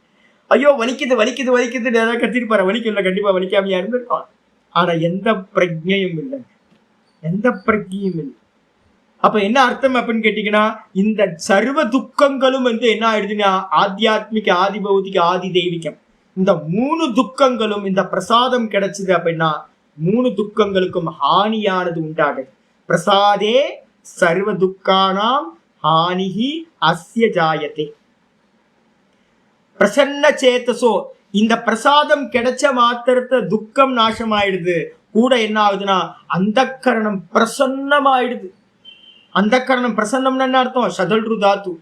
ஐயோ வலிக்குது வலிக்குது வலிக்குதுன்னு ஏதாவது கத்திருப்பாரு, வலிக்கல, கண்டிப்பா வலிக்காமையா இருந்திருப்பான். ஆனா எந்த பிரஜையும் இல்லை, எந்த பிரஜையும் இல்லை. அப்ப என்ன அர்த்தம் அப்படின்னு கேட்டீங்கன்னா, இந்த சர்வ துக்கங்களும் என்ன ஆயிடுதுன்னா ஆத்தியாத்மிக, ஆதி பௌதிக, ஆதி தெய்வீகம், இந்த 3 துக்கங்களும் இந்த பிரசாதம் கிடைச்சது அப்படின்னா 3 துக்கங்களுக்கும் ஹானியானது உண்டாகுது. பிரசாதே சர்வ துக்கானாம் ஹானிஹி அஸ்ய ஜாயதே. பிரசன்ன சேத்தசோ, இந்த பிரசாதம் கிடைச்ச மாத்திரத்தை துக்கம் நாசமாயிடுது. கூட என்ன ஆகுதுன்னா அந்தக்கரணம் பிரசன்னமாயிடுது. அந்தக்கரணம் பிரசன்னம்னு என்ன அர்த்தம்? சதல்ரு தாத்து,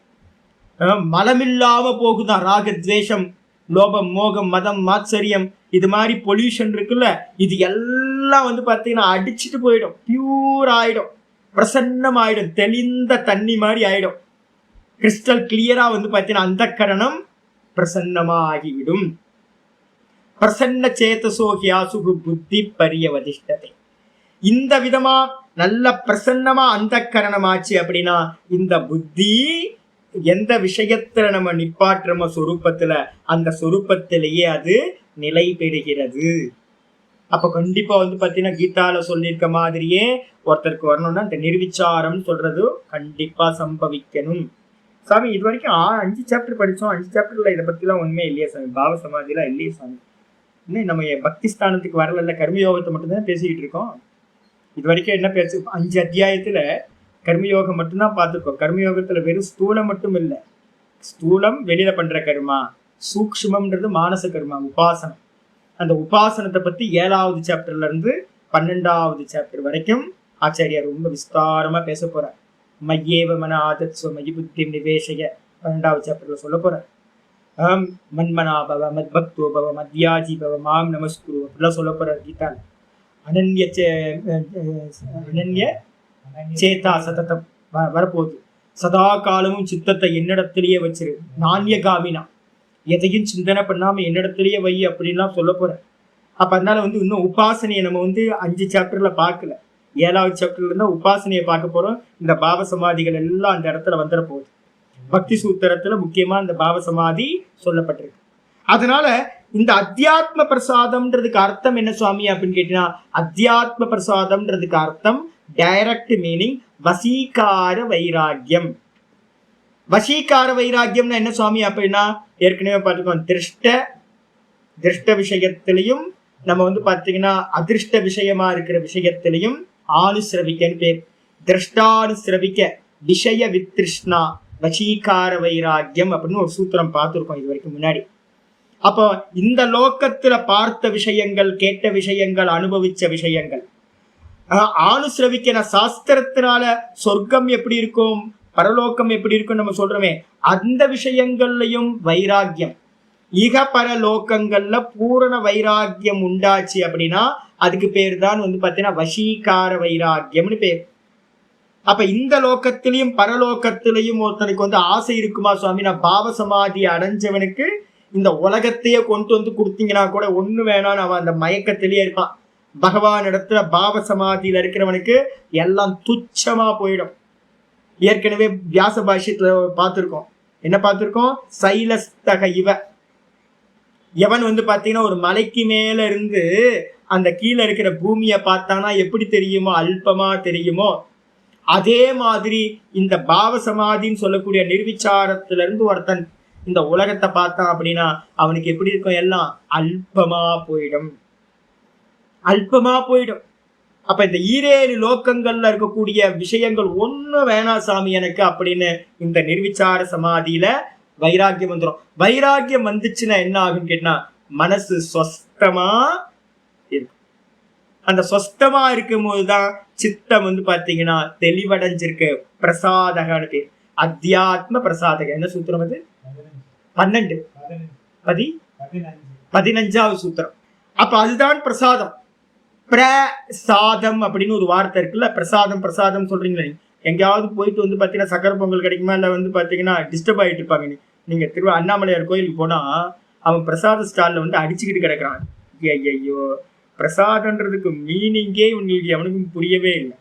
மலமில்லாம போகுதான். ராகத்வேஷம், லோபம், மோகம், மதம், மாத்சரியம், இது மாதிரி பொல்யூஷன் இருக்குல்ல, இது எல்லாம் பாத்தீங்கன்னா அடிச்சுட்டு போயிடும், பியூர் ஆயிடும், பிரசன்னம் ஆயிடும், தெளிந்த தண்ணி மாதிரி ஆயிடும், கிறிஸ்டல் கிளியரா பாத்தீங்கன்னா அந்தக்கரணம் பிரசன்னமா ஆகிவிடும். பிரசன்ன சேதசோகியாசு புத்தி பரியவதிஷ்டத்தை. இந்த விதமா நல்ல பிரசன்னமா அந்தக்கரணமாச்சு அப்படின்னா இந்த புத்தி எந்த விஷயத்துல நம்ம நிப்பாட்டுறமோ சொரூபத்துல, அந்த சொரூபத்திலேயே அது நிலை பெறுகிறது. அப்ப கண்டிப்பா பாத்தீங்கன்னா கீதால சொல்லியிருக்க மாதிரியே ஒருத்தருக்கு வரணும்னா இந்த நிர்விச்சாரம் சொல்றது கண்டிப்பா சம்பவிக்கணும். சாமி இது வரைக்கும் 5 சாப்டர் படிச்சோம், 5 சாப்டர்ல இதை பத்தி எல்லாம் ஒண்ணுமே இல்லையா சாமி, பாவ சமாதிலாம் இல்லையே சாமி, இன்னும் நம்ம பக்தி ஸ்தானத்துக்கு வரல, கர்மயோகத்தை மட்டும்தான் பேசிக்கிட்டு இருக்கோம். இது வரைக்கும் என்ன பேசு, 5 அத்தியாயத்துல கர்மயோகம் மட்டும்தான் பார்த்துருக்கோம். கர்மயோகத்துல வெறும் ஸ்தூலம் மட்டும் இல்லை, ஸ்தூலம் வெளியில பண்ற கர்மா, சூக்ஷ்மம்ன்றது மானச கர்மா, உபாசனம். அந்த உபாசனத்தை பத்தி 7வது சாப்டர்ல இருந்து 12வது சாப்டர் வரைக்கும் ஆச்சாரியார் ரொம்ப விஸ்தாரமா பேச போறார். மையேவ மன ஆதத்ஸ்வ மயி புத்தி நிவேஷய 12வது சாப்டர்ல சொல்ல போறார். மன்மனாபவ மத்பக்தோபவ மத்யாஜி பவ மாம் நமஸ்குரு அப்படிலாம் சொல்ல போறார் கீதா. அனன்ய சேதா சததம் வரப்போகுது. சதா காலமும் சித்தத்தை என்னிடத்திலேயே வச்சிரு, நான்யகாமினா, எதையும் சிந்தனை பண்ணாம என்னிடத்திலேயே வை அப்படின்லாம் சொல்ல போறேன். அப்ப அதனால இன்னும் உபாசனையை நம்ம 5 சாப்டர்ல பார்க்கல, 7வது சாப்டர்ல இருந்தா உபாசனையை பார்க்க போறோம். இந்த பாவ சமாதிகள் எல்லாம் அந்த இடத்துல வந்துட போகுது. பக்தி சூத்திரத்துல முக்கியமா இந்த பாவ சமாதி சொல்லப்பட்டிருக்கு. அதனால இந்த அத்தியாத்ம பிரசாதம்ன்றதுக்கு அர்த்தம் என்ன சுவாமி அப்படின்னு கேட்டீங்கன்னா, அத்தியாத்ம பிரசாதம்ன்றதுக்கு அர்த்தம் டைரக்ட் மீனிங் வசீகார வைராக்கியம். வசீகார வைராக்கியம்னா என்ன சுவாமி அப்படின்னா, ஏற்கனவே பார்த்துக்கோம், திருஷ்ட விஷயத்திலையும் நம்ம பாத்தீங்கன்னா அதிருஷ்ட விஷயமா இருக்கிற விஷயத்திலையும் ஆனுசிரவிக்கன்னு பேர். திருஷ்டானுசிரவிக்க விஷய வித்ருஷ்ணா வசீகார வைராக்கியம் அப்படின்னு ஒரு சூத்திரம் பார்த்துருக்கோம் இது வரைக்கும் முன்னாடி. அப்போ இந்த லோக்கத்துல பார்த்த விஷயங்கள், கேட்ட விஷயங்கள், அனுபவிச்ச விஷயங்கள், ஆனுசிரவிக்க சாஸ்திரத்தினால சொர்க்கம் எப்படி இருக்கும், பரலோகம் எப்படி இருக்கும் நம்ம சொல்றோமே, அந்த விஷயங்கள்லையும் வைராக்கியம், ஈக பரலோகங்கள்ல பூரண வைராக்கியம் உண்டாச்சு அப்படின்னா அதுக்கு பேர் தான் பாத்தீங்கன்னா வசீகார வைராக்கியம்னு பேர். அப்ப இந்த லோகத்திலையும் பரலோகத்திலையும் ஒருத்தனுக்கு ஆசை இருக்குமா சுவாமி, நான் பாவ சமாதி அடைஞ்சவனுக்கு இந்த உலகத்தையே கொண்டு கொடுத்தீங்கன்னா கூட ஒண்ணு வேணான்னு அவன் அந்த மயக்கத்திலேயே இருப்பான். பகவான் இடத்துல பாவ சமாதியில இருக்கிறவனுக்கு எல்லாம் துச்சமா போயிடும். ஏற்கனவே வியாச பாஷ்யத்துல பார்த்திருக்கோம், என்ன பார்த்திருக்கோம், சைலஸ்தக இவ, எவன் பாத்தீங்கன்னா ஒரு மலைக்கு மேல இருந்து அந்த கீழே இருக்கிற பூமியை பார்த்தானா எப்படி தெரியுமோ, அல்பமா தெரியுமோ, அதே மாதிரி இந்த பாவ சமாதின்னு சொல்லக்கூடிய நிர்விச்சாரத்துல இருந்து ஒருத்தன் இந்த உலகத்தை பார்த்தான் அப்படின்னா அவனுக்கு எப்படி இருக்கும், எல்லாம் அல்பமா போயிடும், அல்பமா போயிடும். அப்ப இந்த 7 லோக்கங்கள்ல இருக்கக்கூடிய விஷயங்கள் ஒண்ணு வேணா சாமி எனக்கு அப்படின்னு இந்த நிர்விச்சார சமாதியில வைராக்கியம் வந்துடும். வைராக்கியம் வந்துச்சுன்னா என்ன ஆகுன்னு கேட்டா மனசு சொஸ்தமா இருக்கும். அந்த சொஸ்தமா இருக்கும் போதுதான் சித்தம் வந்து பாத்தீங்கன்னா தெளிவடைஞ்சிருக்கு. பிரசாதகன்னு பேர், அத்தியாத்ம பிரசாதக. என்ன சூத்திரம் அது? 15வது சூத்திரம். அப்ப அதுதான் பிரசாதம். பிரசாதம் அப்படின்னு ஒரு வார்த்தை இருக்குல்ல, பிரசாதம் பிரசாதம் சொல்றீங்களா? எங்கேயாவது போயிட்டு வந்து பாத்தீங்கன்னா சக்கரை பொங்கல் கிடைக்குமா, இல்ல வந்து பாத்தீங்கன்னா டிஸ்டர்ப் ஆயிட்டு இருப்பாங்க. நீங்க அண்ணாமலையார் கோயிலுக்கு போனா அவன் பிரசாத ஸ்டால்ல வந்து அடிச்சுக்கிட்டு கிடக்குறான். ஐயோ, பிரசாதன்றதுக்கு மீனிங்கே உங்களுக்கு எவனுக்கும் புரியவே இல்லை.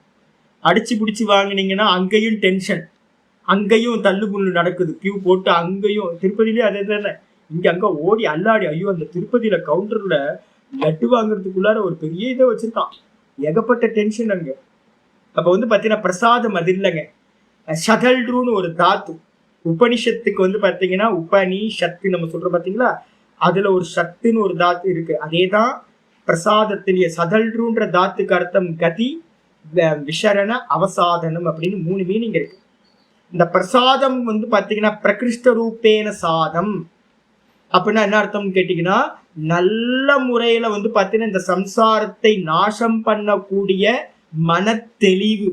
அடிச்சு பிடிச்சி வாங்கினீங்கன்னா அங்கேயும் டென்ஷன், அங்கேயும் தள்ளுபுள்ளு நடக்குது, கியூ போட்டு அங்கேயும். திருப்பதியிலே அதே தானே, இங்க அங்க ஓடி அல்லாடி. ஐயோ, அந்த திருப்பதியில கவுண்டர்ல லட்டு வாங்குறதுக்குள்ளார ஒரு பெரிய இதை வச்சிருக்கான், ஏகப்பட்ட டென்ஷன் அங்க. அப்ப வந்து பாத்தீங்கன்னா பிரசாதம் அது இல்லைங்க, ஷதல்ருன்னு ஒரு தாத்து. உபனிஷத்துக்கு வந்து பாத்தீங்கன்னா உபனி சத்து நம்ம சொல்றோம் பாத்தீங்களா, அதுல ஒரு சத்துன்னு ஒரு தாத்து இருக்கு. அதேதான் பிரசாதத்திலேயே. சதல்ருன்ற தாத்துக்கு அர்த்தம் கதி, விஷரண, அவசாதனம் அப்படின்னு 3 மீனிங் இருக்கு. இந்த பிரசாதம் வந்து பாத்தீங்கன்னா பிரகிருஷ்ட ரூபேன சாதம் அப்படின்னா என்ன அர்த்தம் கேட்டீங்கன்னா, நல்ல முறையில வந்து பாத்தீங்கன்னா இந்த சம்சாரத்தை நாசம் பண்ணக்கூடிய மனத்தெளிவு,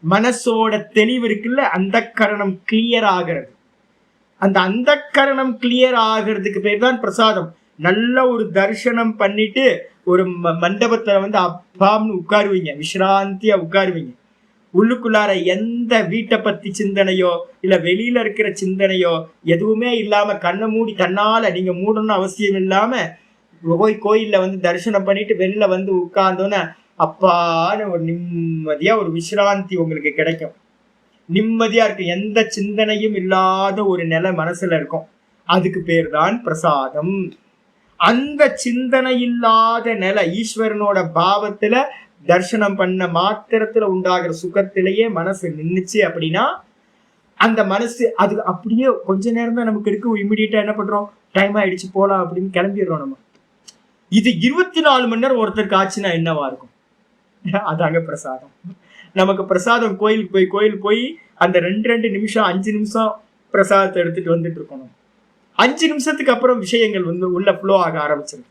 மனசோட தெளிவு இருக்குல்ல, அந்த கரணம் கிளியர் ஆகிறது. அந்த அந்த கரணம் கிளியர் ஆகிறதுக்கு பேர் தான் பிரசாதம். நல்ல ஒரு தரிசனம் பண்ணிட்டு ஒரு மண்டபத்துல வந்து அப்பான்னு உட்காருவீங்க, விசிராந்தியா உட்காருவீங்க. உள்ளுக்குள்ளார எந்த வீட்டை பத்தி சிந்தனையோ இல்ல வெளியில இருக்கிற சிந்தனையோ எதுவுமே இல்லாம கண்ணை மூடி, தன்னால நீங்க மூடணும்னு அவசியம் இல்லாம கோயில்ல வந்து தரிசனம் பண்ணிட்டு வெளியில வந்து உட்கார்ந்தோன்னு அப்பான்னு ஒரு நிம்மதியா ஒரு விசிராந்தி உங்களுக்கு கிடைக்கும். நிம்மதியா இருக்கு, எந்த சிந்தனையும் இல்லாத ஒரு நிலை மனசுல இருக்கும். அதுக்கு பேர் தான் பிரசாதம். அந்த சிந்தனை இல்லாத நிலை ஈஸ்வரனோட பாவத்துல தர்சனம் பண்ண மாத்திரத்துல உண்டாகிற சுகத்திலேயே மனசு நின்னுச்சு அப்படின்னா, அந்த மனசு அது அப்படியே கொஞ்ச நேரம் தான் நமக்கு இருக்கு. இம்மிடியட்டா என்ன பண்றோம், டைம் ஆயிடுச்சு போலாம் அப்படின்னு கிளம்பிடுறோம் நம்ம. இது 24 மணி நேரம் ஒருத்தருக்கு ஆச்சுன்னா என்னவா இருக்கும்? அதாங்க பிரசாதம். நமக்கு பிரசாதம் கோயிலுக்கு போய் அந்த 2 நிமிஷம் 5 நிமிஷம் பிரசாதத்தை எடுத்துட்டு வந்துட்டு இருக்கணும். 5 நிமிஷத்துக்கு அப்புறம் விஷயங்கள் வந்து உள்ள ஃப்ளோ ஆக ஆரம்பிச்சிடும்.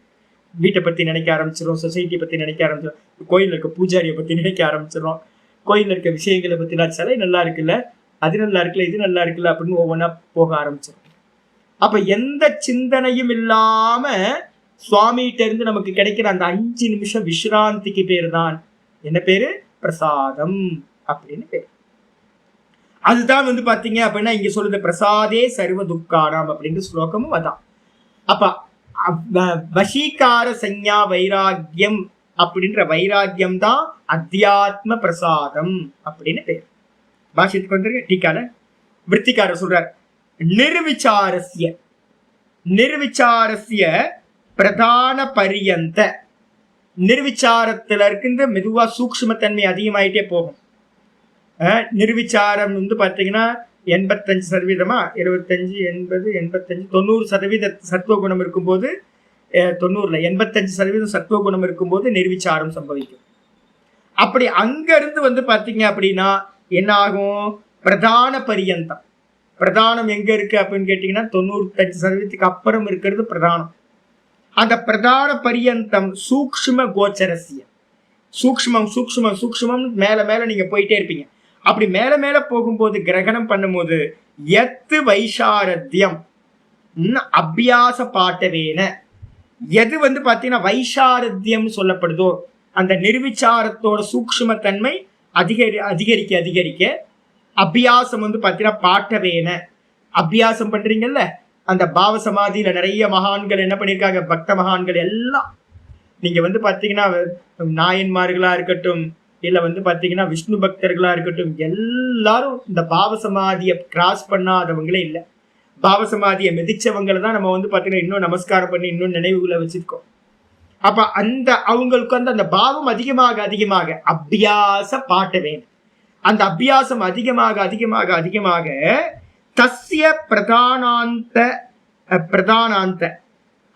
வீட்டை பத்தி நினைக்க ஆரம்பிச்சிடும், சொசைட்டியை பத்தி நினைக்க ஆரம்பிச்சிடும், கோயில்ல இருக்க பூஜாரியை பத்தி நினைக்க ஆரம்பிச்சிடும், கோயில்ல இருக்க விஷயங்களை பத்தி சிலை நல்லா இருக்குல்ல, அது நல்லா இருக்குல்ல, இது நல்லா இருக்குல்ல அப்படின்னு ஒவ்வொன்றா போக ஆரம்பிச்சிடும். அப்ப எந்த சிந்தனையும் இல்லாம சுவாமிகிட்ட இருந்து நமக்கு கிடைக்கிற அந்த 5 நிமிஷம் விசிராந்திக்கு பேரு தான் என்ன பேரு? பிரசாதம் அப்படின்னு பேரு. அதுதான் வந்து பாத்தீங்க அப்படின்னா இங்க சொல்லுது பிரசாதே சர்வ துக்காராம் அப்படின்ற ஸ்லோகமும் அதான். அப்ப வசீகார சஞ்ஞா வைராக்கியம் அப்படின்ற வைராக்கியம் தான் அத்தியாத்ம பிரசாதம் அப்படின்னு பேர். பாஷ்யத்துக்கு வந்துருங்க. டீக்கால விருத்திக்காரர் சொல்றார், நிர்விச்சாரஸ்ய பிரதான பரியந்த. நிர்விச்சாரத்துல இருக்கின்ற மெதுவா சூக்ஷ்மத்தன்மை அதிகமாயிட்டே போகும். நிர்விச்சாரம் வந்து பாத்தீங்கன்னா 85%, 75, 80, 85, 90% சத்துவ குணம் இருக்கும்போது, 90 85% சத்துவ குணம் இருக்கும்போது நிர்விச்சாரம் சம்பவிக்கும். அப்படி அங்க இருந்து வந்து பாத்தீங்க அப்படின்னா என்ன ஆகும்? பிரதான பரியந்தம். பிரதானம் எங்க இருக்கு அப்படின்னு கேட்டீங்கன்னா 95% அப்புறம் இருக்கிறது பிரதானம். அந்த பிரதான பரியந்தம் சூக்ஷ்ம கோச்சரசிய, சூக்ஷ்மம் சூக்ஷ்மம் சூக்ஷ்மம் மேல மேல நீங்க போயிட்டே இருப்பீங்க. அப்படி மேல மேல போகும்போது கிரகணம் பண்ணும்போது எத்து வைசாரத்தியம் அபியாச பாட்டவேன, எது வந்து பாத்தீங்கன்னா வைசாரத்தியம் சொல்லப்படுதோ அந்த நிர்விச்சாரத்தோட சூக்ஷ்மத்தன்மை அதிகரிக்க அதிகரிக்க அபியாசம் வந்து பாத்தீங்கன்னா பாட்டவேன, அபியாசம் பண்றீங்கல்ல. அந்த பாவ சமாதியில நிறைய மகான்கள் என்ன பண்ணிருக்காங்க, பக்த மகான்கள் எல்லாம் நீங்க வந்து பாத்தீங்கன்னா நாயன்மார்களா இருக்கட்டும், இல்ல வந்து பாத்தீங்கன்னா விஷ்ணு பக்தர்களா இருக்கட்டும், எல்லாரும் இந்த பாவ சமாதியை கிராஸ் பண்ணாதவங்களே இல்லை. பாவ சமாதியை மிதிச்சவங்களை தான் நம்ம வந்து பாத்தீங்கன்னா இன்னும் நமஸ்காரம் பண்ணி இன்னும் நினைவுகளை வச்சிருக்கோம். அப்ப அந்த அவங்களுக்கு வந்து அந்த பாவம் அதிகமாக அதிகமாக அபியாச பாட்ட வேணும். அந்த அபியாசம் அதிகமாக அதிகமாக அதிகமாக தஸ்ய பிரதானாந்த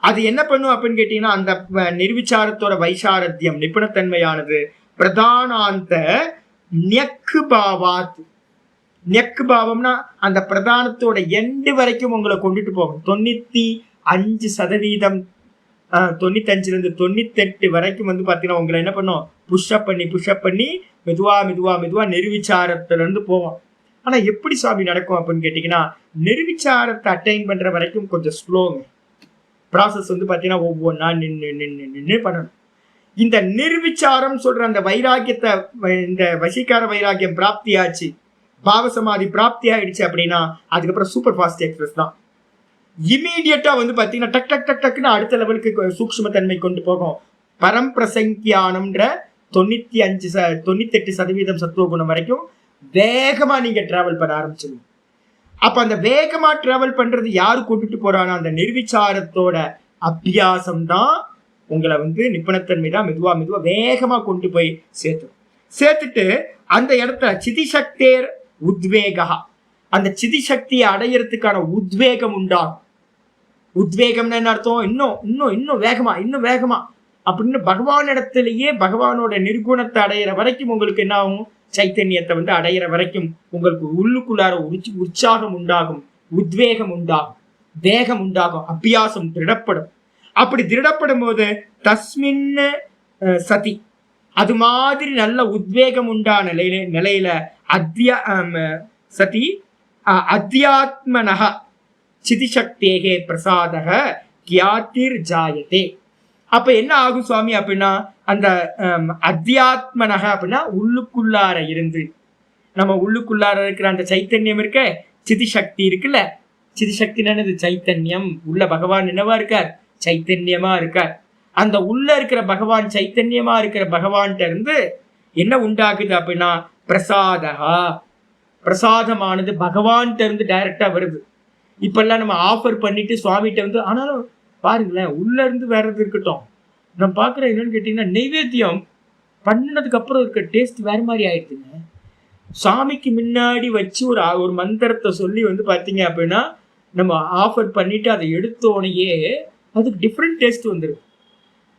அது என்ன பண்ணும் அப்படின்னு கேட்டீங்கன்னா, அந்த நிர்விச்சாரத்தோட வைசாரத்தியம் நிபுணத்தன்மையானது பிரதானாந்த நியக்கு பாவாத் நெக்கு பாவம்னா அந்த பிரதானத்தோட எண்டு வரைக்கும் உங்களை கொண்டுட்டு போகும். 95%, 95லேருந்து 98 வரைக்கும் வந்து பார்த்தீங்கன்னா உங்களை என்ன பண்ணும், புஷ்அப் பண்ணி மெதுவா நிர்விச்சாரத்துல இருந்து போவோம். ஆனா எப்படி சுவாமி நடக்கும் அப்படின்னு கேட்டீங்கன்னா, நிர்விச்சாரத்தை அட்டைன் பண்ற வரைக்கும் கொஞ்சம் ஸ்லோங்க. ப்ராசஸ் வந்து பார்த்தீங்கன்னா ஒவ்வொன்றா நின்று பண்ணணும். இந்த நிர்விச்சாரம் சொல்ற அந்த வைராக்கியத்தை, இந்த வசீகார வைராக்கியம் பிராப்தி ஆச்சு, பாவசமாதி பிராப்தி ஆயிடுச்சு அப்படின்னா அதுக்கப்புறம் சூப்பர் ஃபாஸ்ட் எக்ஸ்பிரஸ் தான். இமீடியட்டா வந்து பார்த்தீங்கன்னா டக் டக் டக் டக்குன்னு அடுத்த லெவலுக்கு சூக்ஷ்மத்தன்மை கொண்டு போகும். பரம்பிரசங்கியானம்ன்ற 98% சத்துவகுணம் வரைக்கும் வேகமா நீங்க டிராவல் பண்ண ஆரம்பிச்சிருங்க. அப்ப அந்த வேகமா டிராவல் பண்றது யாரு கொண்டுட்டு போறானா, அந்த நிர்விச்சாரத்தோட அபியாசம் தான் உங்களை வந்து நிபுணத்தன்மை தான் மெதுவா வேகமா கொண்டு போய் சேர்த்துட்டு அந்த இடத்துல சிதிசக்தேர் உத்வேகா, அந்த சிதிசக்தியை அடையறதுக்கான உத்வேகம் உண்டாகும். உத்வேகம்னு என்ன அர்த்தம், இன்னும் வேகமா அப்படின்னு பகவான் இடத்திலேயே பகவானோட நிர்குணத்தை அடையிற வரைக்கும் உங்களுக்கு என்ன ஆகும், சைத்தன்யத்தை வந்து அடையிற வரைக்கும் உங்களுக்கு உள்ளுக்குள்ளார உற்சாகம் உண்டாகும், உத்வேகம் உண்டாகும், வேகம் உண்டாகும், அபியாசம் திருடப்படும். அப்படி திருடப்படும் போது தஸ்மின் சதி, அது மாதிரி நல்ல உத்வேகம் உண்டான நிலையில சதி அத்தியாத்மனஹ சிதிசக்தேகே பிரசாதக கியாத்திர் ஜாயதே. அப்ப என்ன ஆகும் சுவாமி அப்படின்னா, அந்த அத்தியாத்மனக அப்படின்னா உள்ளுக்குள்ளார இருந்து, நம்ம உள்ளுக்குள்ளார இருக்கிற அந்த சைத்தன்யம் இருக்க, சிதிசக்தி இருக்குல்ல, சிதிசக்தி என்னது, சைத்தன்யம். உள்ள பகவான் என்னவா இருக்கார், சைத்தன்யமா இருக்கார். அந்த உள்ள இருக்கிற பகவான், சைத்தன்யமா இருக்கிற பகவான்கிட்ட இருந்து என்ன உண்டாகுது அப்படின்னா பிரசாதகா, பிரசாதமானது பகவான்கிட்ட இருந்து டைரக்டா வருது. இப்பெல்லாம் நம்ம ஆஃபர் பண்ணிட்டு சுவாமிகிட்ட வந்து, ஆனாலும் பாருங்களேன் உள்ள இருந்து வேறது இருக்கட்டும், நம்ம பாக்குற என்னன்னு கேட்டீங்கன்னா நைவேத்தியம் பண்ணினதுக்கு அப்புறம் இருக்க டேஸ்ட் வேற மாதிரி ஆயிடுதுங்க. சாமிக்கு முன்னாடி வச்சு ஒரு மந்திரத்தை சொல்லி வந்து பாத்தீங்க அப்படின்னா நம்ம ஆஃபர் பண்ணிட்டு அதை எடுத்தோனையே அதுக்கு டிஃப்ரெண்ட் டேஸ்ட் வந்துடும்.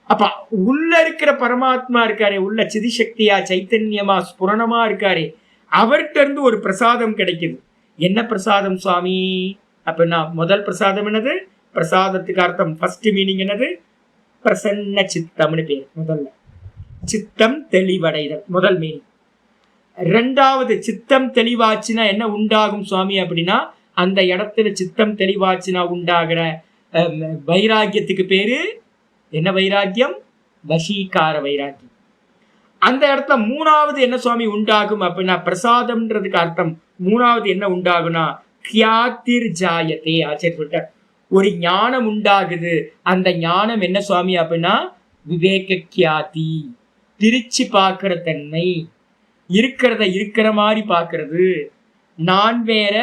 அப்ப உள்ள இருக்கிற பரமாத்மா இருக்காரே, உள்ள சிதிசக்தியா சைத்தன்யமா ஸ்புரணமா இருக்காரே, அவர்கிட்ட இருந்து ஒரு பிரசாதம் கிடைக்குது. என்ன பிரசாதம் சுவாமி அப்படின்னா, முதல் பிரசாதம் என்னது, பிரசாதத்துக்கு அர்த்தம் ஃபர்ஸ்ட் மீனிங் என்னது, பிரசன்ன சித்தம்னு பேர். முதல்ல சித்தம் தெளிவடைதல் முதல் மீனிங். ரெண்டாவது சித்தம் தெளிவாச்சுன்னா என்ன உண்டாகும் சுவாமி அப்படின்னா, அந்த இடத்துல சித்தம் தெளிவாச்சுன்னா உண்டாகிற வைராக்கியத்துக்கு பேரு என்ன வைராக்கியம், வசீகார வைராக்கியம். அந்த இடத்துல மூணாவது என்ன சுவாமி உண்டாகும் அப்படின்னா, பிரசாதம்ன்றதுக்கு அர்த்தம் மூணாவது என்ன உண்டாகும்னா கியாத்திர் ஜாயத்தே. ஆச்சரிய சொல்லிட்டார், ஒரு ஞானம் உண்டாகுது. அந்த ஞானம் என்ன சுவாமி அப்படின்னா விவேக கியாதி, பிரிச்சு பார்க்கிற தன்மை, இருக்கிறத இருக்கிற மாதிரி பார்க்கறது, நான் வேற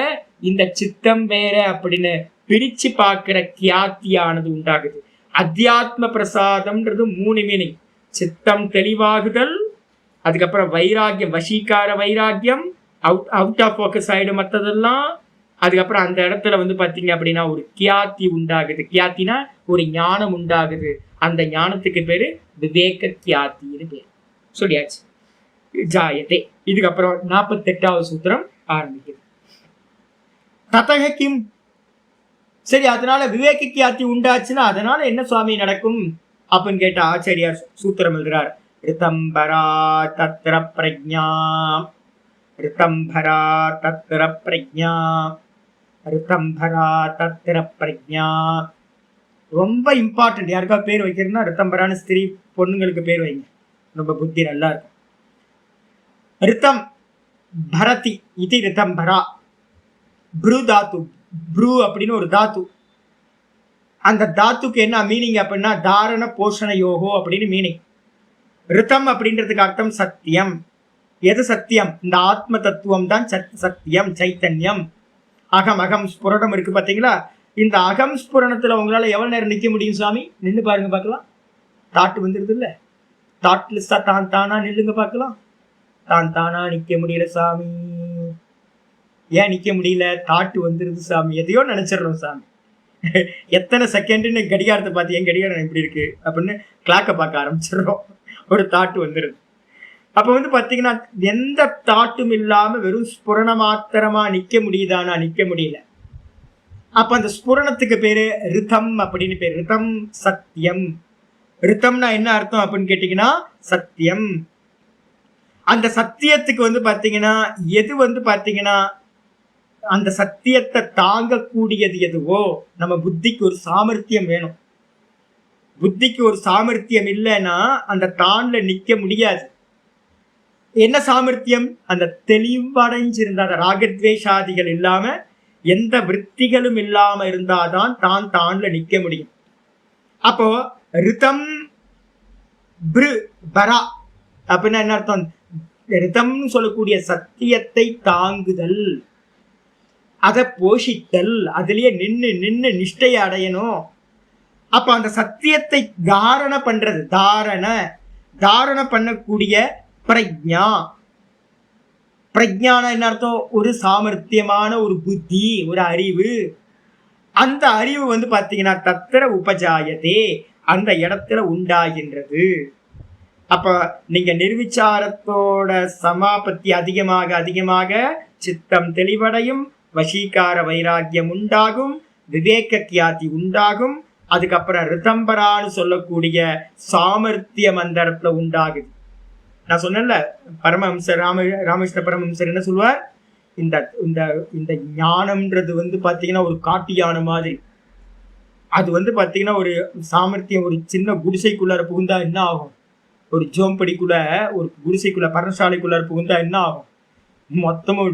இந்த சித்தம் வேற அப்படின்னு பிரிச்சு பார்க்கிற கியாத்தியானது உண்டாகுது. அத்தியாத்ம பிரசாதம்ன்றது மூணு மீனிங், சித்தம் தெளிவாகுதல், அதுக்கப்புறம் வைராக்கியம் வசீகார வைராக்கியம், அவுட் ஆஃப் ஃபோக்கஸ் ஆயிடும் மற்றதெல்லாம். அதுக்கப்புறம் அந்த இடத்துல வந்து பார்த்தீங்க அப்படின்னா ஒரு கியாத்தி உண்டாகுது. கியாத்தினா ஒரு ஞானம் உண்டாகுது. அந்த ஞானத்துக்கு பேரு விவேக கியாத்தின்னு பேர். சொல்லியாச்சு ஜாயதே. இதுக்கப்புறம் 48வது சூத்திரம் ஆரம்பிக்குது. ததக கிம், சரி அதனால விவேக கியாத்தி உண்டாச்சுன்னா அதனால என்ன சுவாமி நடக்கும் அப்படின்னு கேட்ட ஆச்சாரியார் சூத்திரம் எழுதுறார். ரிதம்பரா தத்ர பிரஜ்ஞா, ரிதம்பரா தத்ர பிரஜ்ஞா, ரிதம்பரா தத்ர பிரஜ்ஞா. ரொம்ப இம்பார்ட்டன்ட். யாருக்கா பேர் வைக்கிறதுனா ரிதம்பரான்னு ஸ்திரீ பொண்ணுங்களுக்கு பேர் வைங்க, ரொம்ப புத்தி நல்லா இருக்கும். ரிதம் பரதி இது ரிதம்பரா. ப்ரூ தாத்து, ப்ரூ அப்படின்னு ஒரு தாத்து. அந்த தாத்துக்கு என்ன மீனிங் அப்படின்னா தாரண போஷண யோகோ அப்படின்னு மீனிங். ரிதம் அப்படின்றதுக்கு அர்த்தம் சத்தியம். எது சத்தியம், இந்த ஆத்ம தத்துவம் தான் சத்தியம், சைத்தன்யம். அகம் ஸ்புரணம் இருக்கு பார்த்தீங்களா, இந்த அகம் ஸ்புரணத்துல உங்களால எவ்வளவு நேரம் நிற்க முடியும் சுவாமி, நின்று பாருங்க பார்க்கலாம். தாட்டு வந்துடுது இல்ல, தாட்லிஸ்டா தான் தானா நில்லுங்க பார்க்கலாம். தான் தானா நிக்க முடியல சாமி. ஏன் நிக்க முடியல, தாட்டு வந்துருது சாமி, எதையோ நினைச்சிடறோம் சாமி. எத்தனை செகண்ட்னு கடிகாரத்தை பார்த்து என் கடிகாரம் எப்படி இருக்கு அப்படின்னு கிளாக்கை பார்க்க ஆரம்பிச்சிடுறோம். ஒரு தாட்டு வந்துடுது. அப்ப வந்து பாத்தீங்கன்னா எந்த தாட்டும் இல்லாம வெறும் ஸ்புரண மாத்திரமா நிக்க முடியுதானா? நிக்க முடியல. அப்ப அந்த ஸ்புரணத்துக்கு பேரு ரிதம் அப்படின்னு பேரு. ரிதம் சத்தியம். ரிதம்னா என்ன அர்த்தம் அப்படின்னு கேட்டீங்கன்னா சத்தியம். அந்த சத்தியத்துக்கு வந்து பாத்தீங்கன்னா எது வந்து பாத்தீங்கன்னா அந்த சத்தியத்தை தாங்கக்கூடியது எதுவோ, நம்ம புத்திக்கு ஒரு சாமர்த்தியம் வேணும். புத்திக்கு ஒரு சாமர்த்தியம் இல்லைன்னா அந்த தான்ல நிக்க முடியாது. என்ன சாமர்த்தியம்? அந்த தெளிவடைஞ்சிருந்த அந்த ராகத்வேஷாதிகள் இல்லாம எந்த விற்த்திகளும் இல்லாம இருந்தாதான் தான் தான்ல நிக்க முடியும். அப்போ ரிதம் பரா அப்படின்னா என்ன அர்த்தம்? ரிதம்னு சொல்லக்கூடிய சத்தியத்தை தாங்குதல், அதை போஷித்தல், அதுலயே நின்று நின்று நிஷ்டையை அடையணும். அப்ப அந்த சத்தியத்தை தாரண பண்றது, தாரண பண்ணக்கூடிய பிரஜா. பிரஜான என்ன அர்த்தம்? ஒரு சாமர்த்தியமான ஒரு புத்தி, ஒரு அறிவு. அந்த அறிவு வந்து பாத்தீங்கன்னா தத்திர உபஜாயதே, அந்த இடத்துல உண்டாகின்றது. அப்ப நீங்க நிர்விச்சாரத்தோட சமாபத்தி அதிகமாக அதிகமாக சித்தம் தெளிவடையும், வசீகார வைராக்கியம் உண்டாகும், விவேக கியாதி உண்டாகும். அதுக்கப்புறம் ரிதம்பரான்னு சொல்லக்கூடிய சாமர்த்தியம் அந்த இடத்துல உண்டாகுது. நான் சொன்னேன்ல, பரமஹம்சர் ராமகிருஷ்ண பரமஹம்சர் என்ன சொல்லுவார்? இந்த இந்த இந்த ஞானம்ன்றது வந்து பாத்தீங்கன்னா ஒரு காட்டு யானை மாதிரி. அது வந்து பாத்தீங்கன்னா ஒரு சாமர்த்தியம், ஒரு சின்ன குடிசைக்குள்ளார புகுந்தா என்ன ஆகும்? ஒரு ஜோம்படிக்குள்ள, ஒரு குடிசைக்குள்ள, பரணசாலைக்குள்ளார புகுந்தா என்ன ஆகும்? மொத்தமும்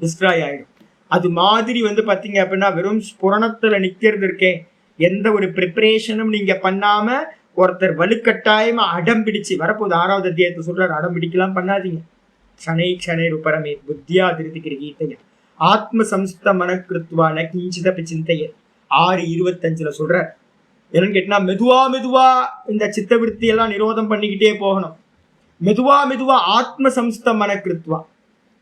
டிஸ்ட்ராய் ஆயிடும். அது மாதிரி வந்து பாத்தீங்க அப்படின்னா வெறும் ஸ்புரணத்துல நிக்கிறது இருக்கேன், எந்த ஒரு ப்ரிப்பரேஷனும் நீங்க பண்ணாம ஒருத்தர் வலுக்கட்டாயமா அடம் பிடிச்சு வரப்போது 6வது அத்தியாயத்தை சொல்றாரு, அடம் பிடிக்கலாம் பண்ணாதீங்க. க்ஷணை க்ஷணை ருபரமே புத்தியா திருத்திக்கிற கீதைய ஆத்ம சம்ஸ்த மனக்கிருத்துவான கிஞ்சிதப்பி சிந்தைய 6:25 சொல்றார். என்னன்னு கேட்டா மெதுவா மெதுவா இந்த சித்தவிருத்தி எல்லாம் நிரோதம் பண்ணிக்கிட்டே போகணும். மெதுவா மெதுவா ஆத்ம சம்ஸ்த மனக்கிருத்துவா,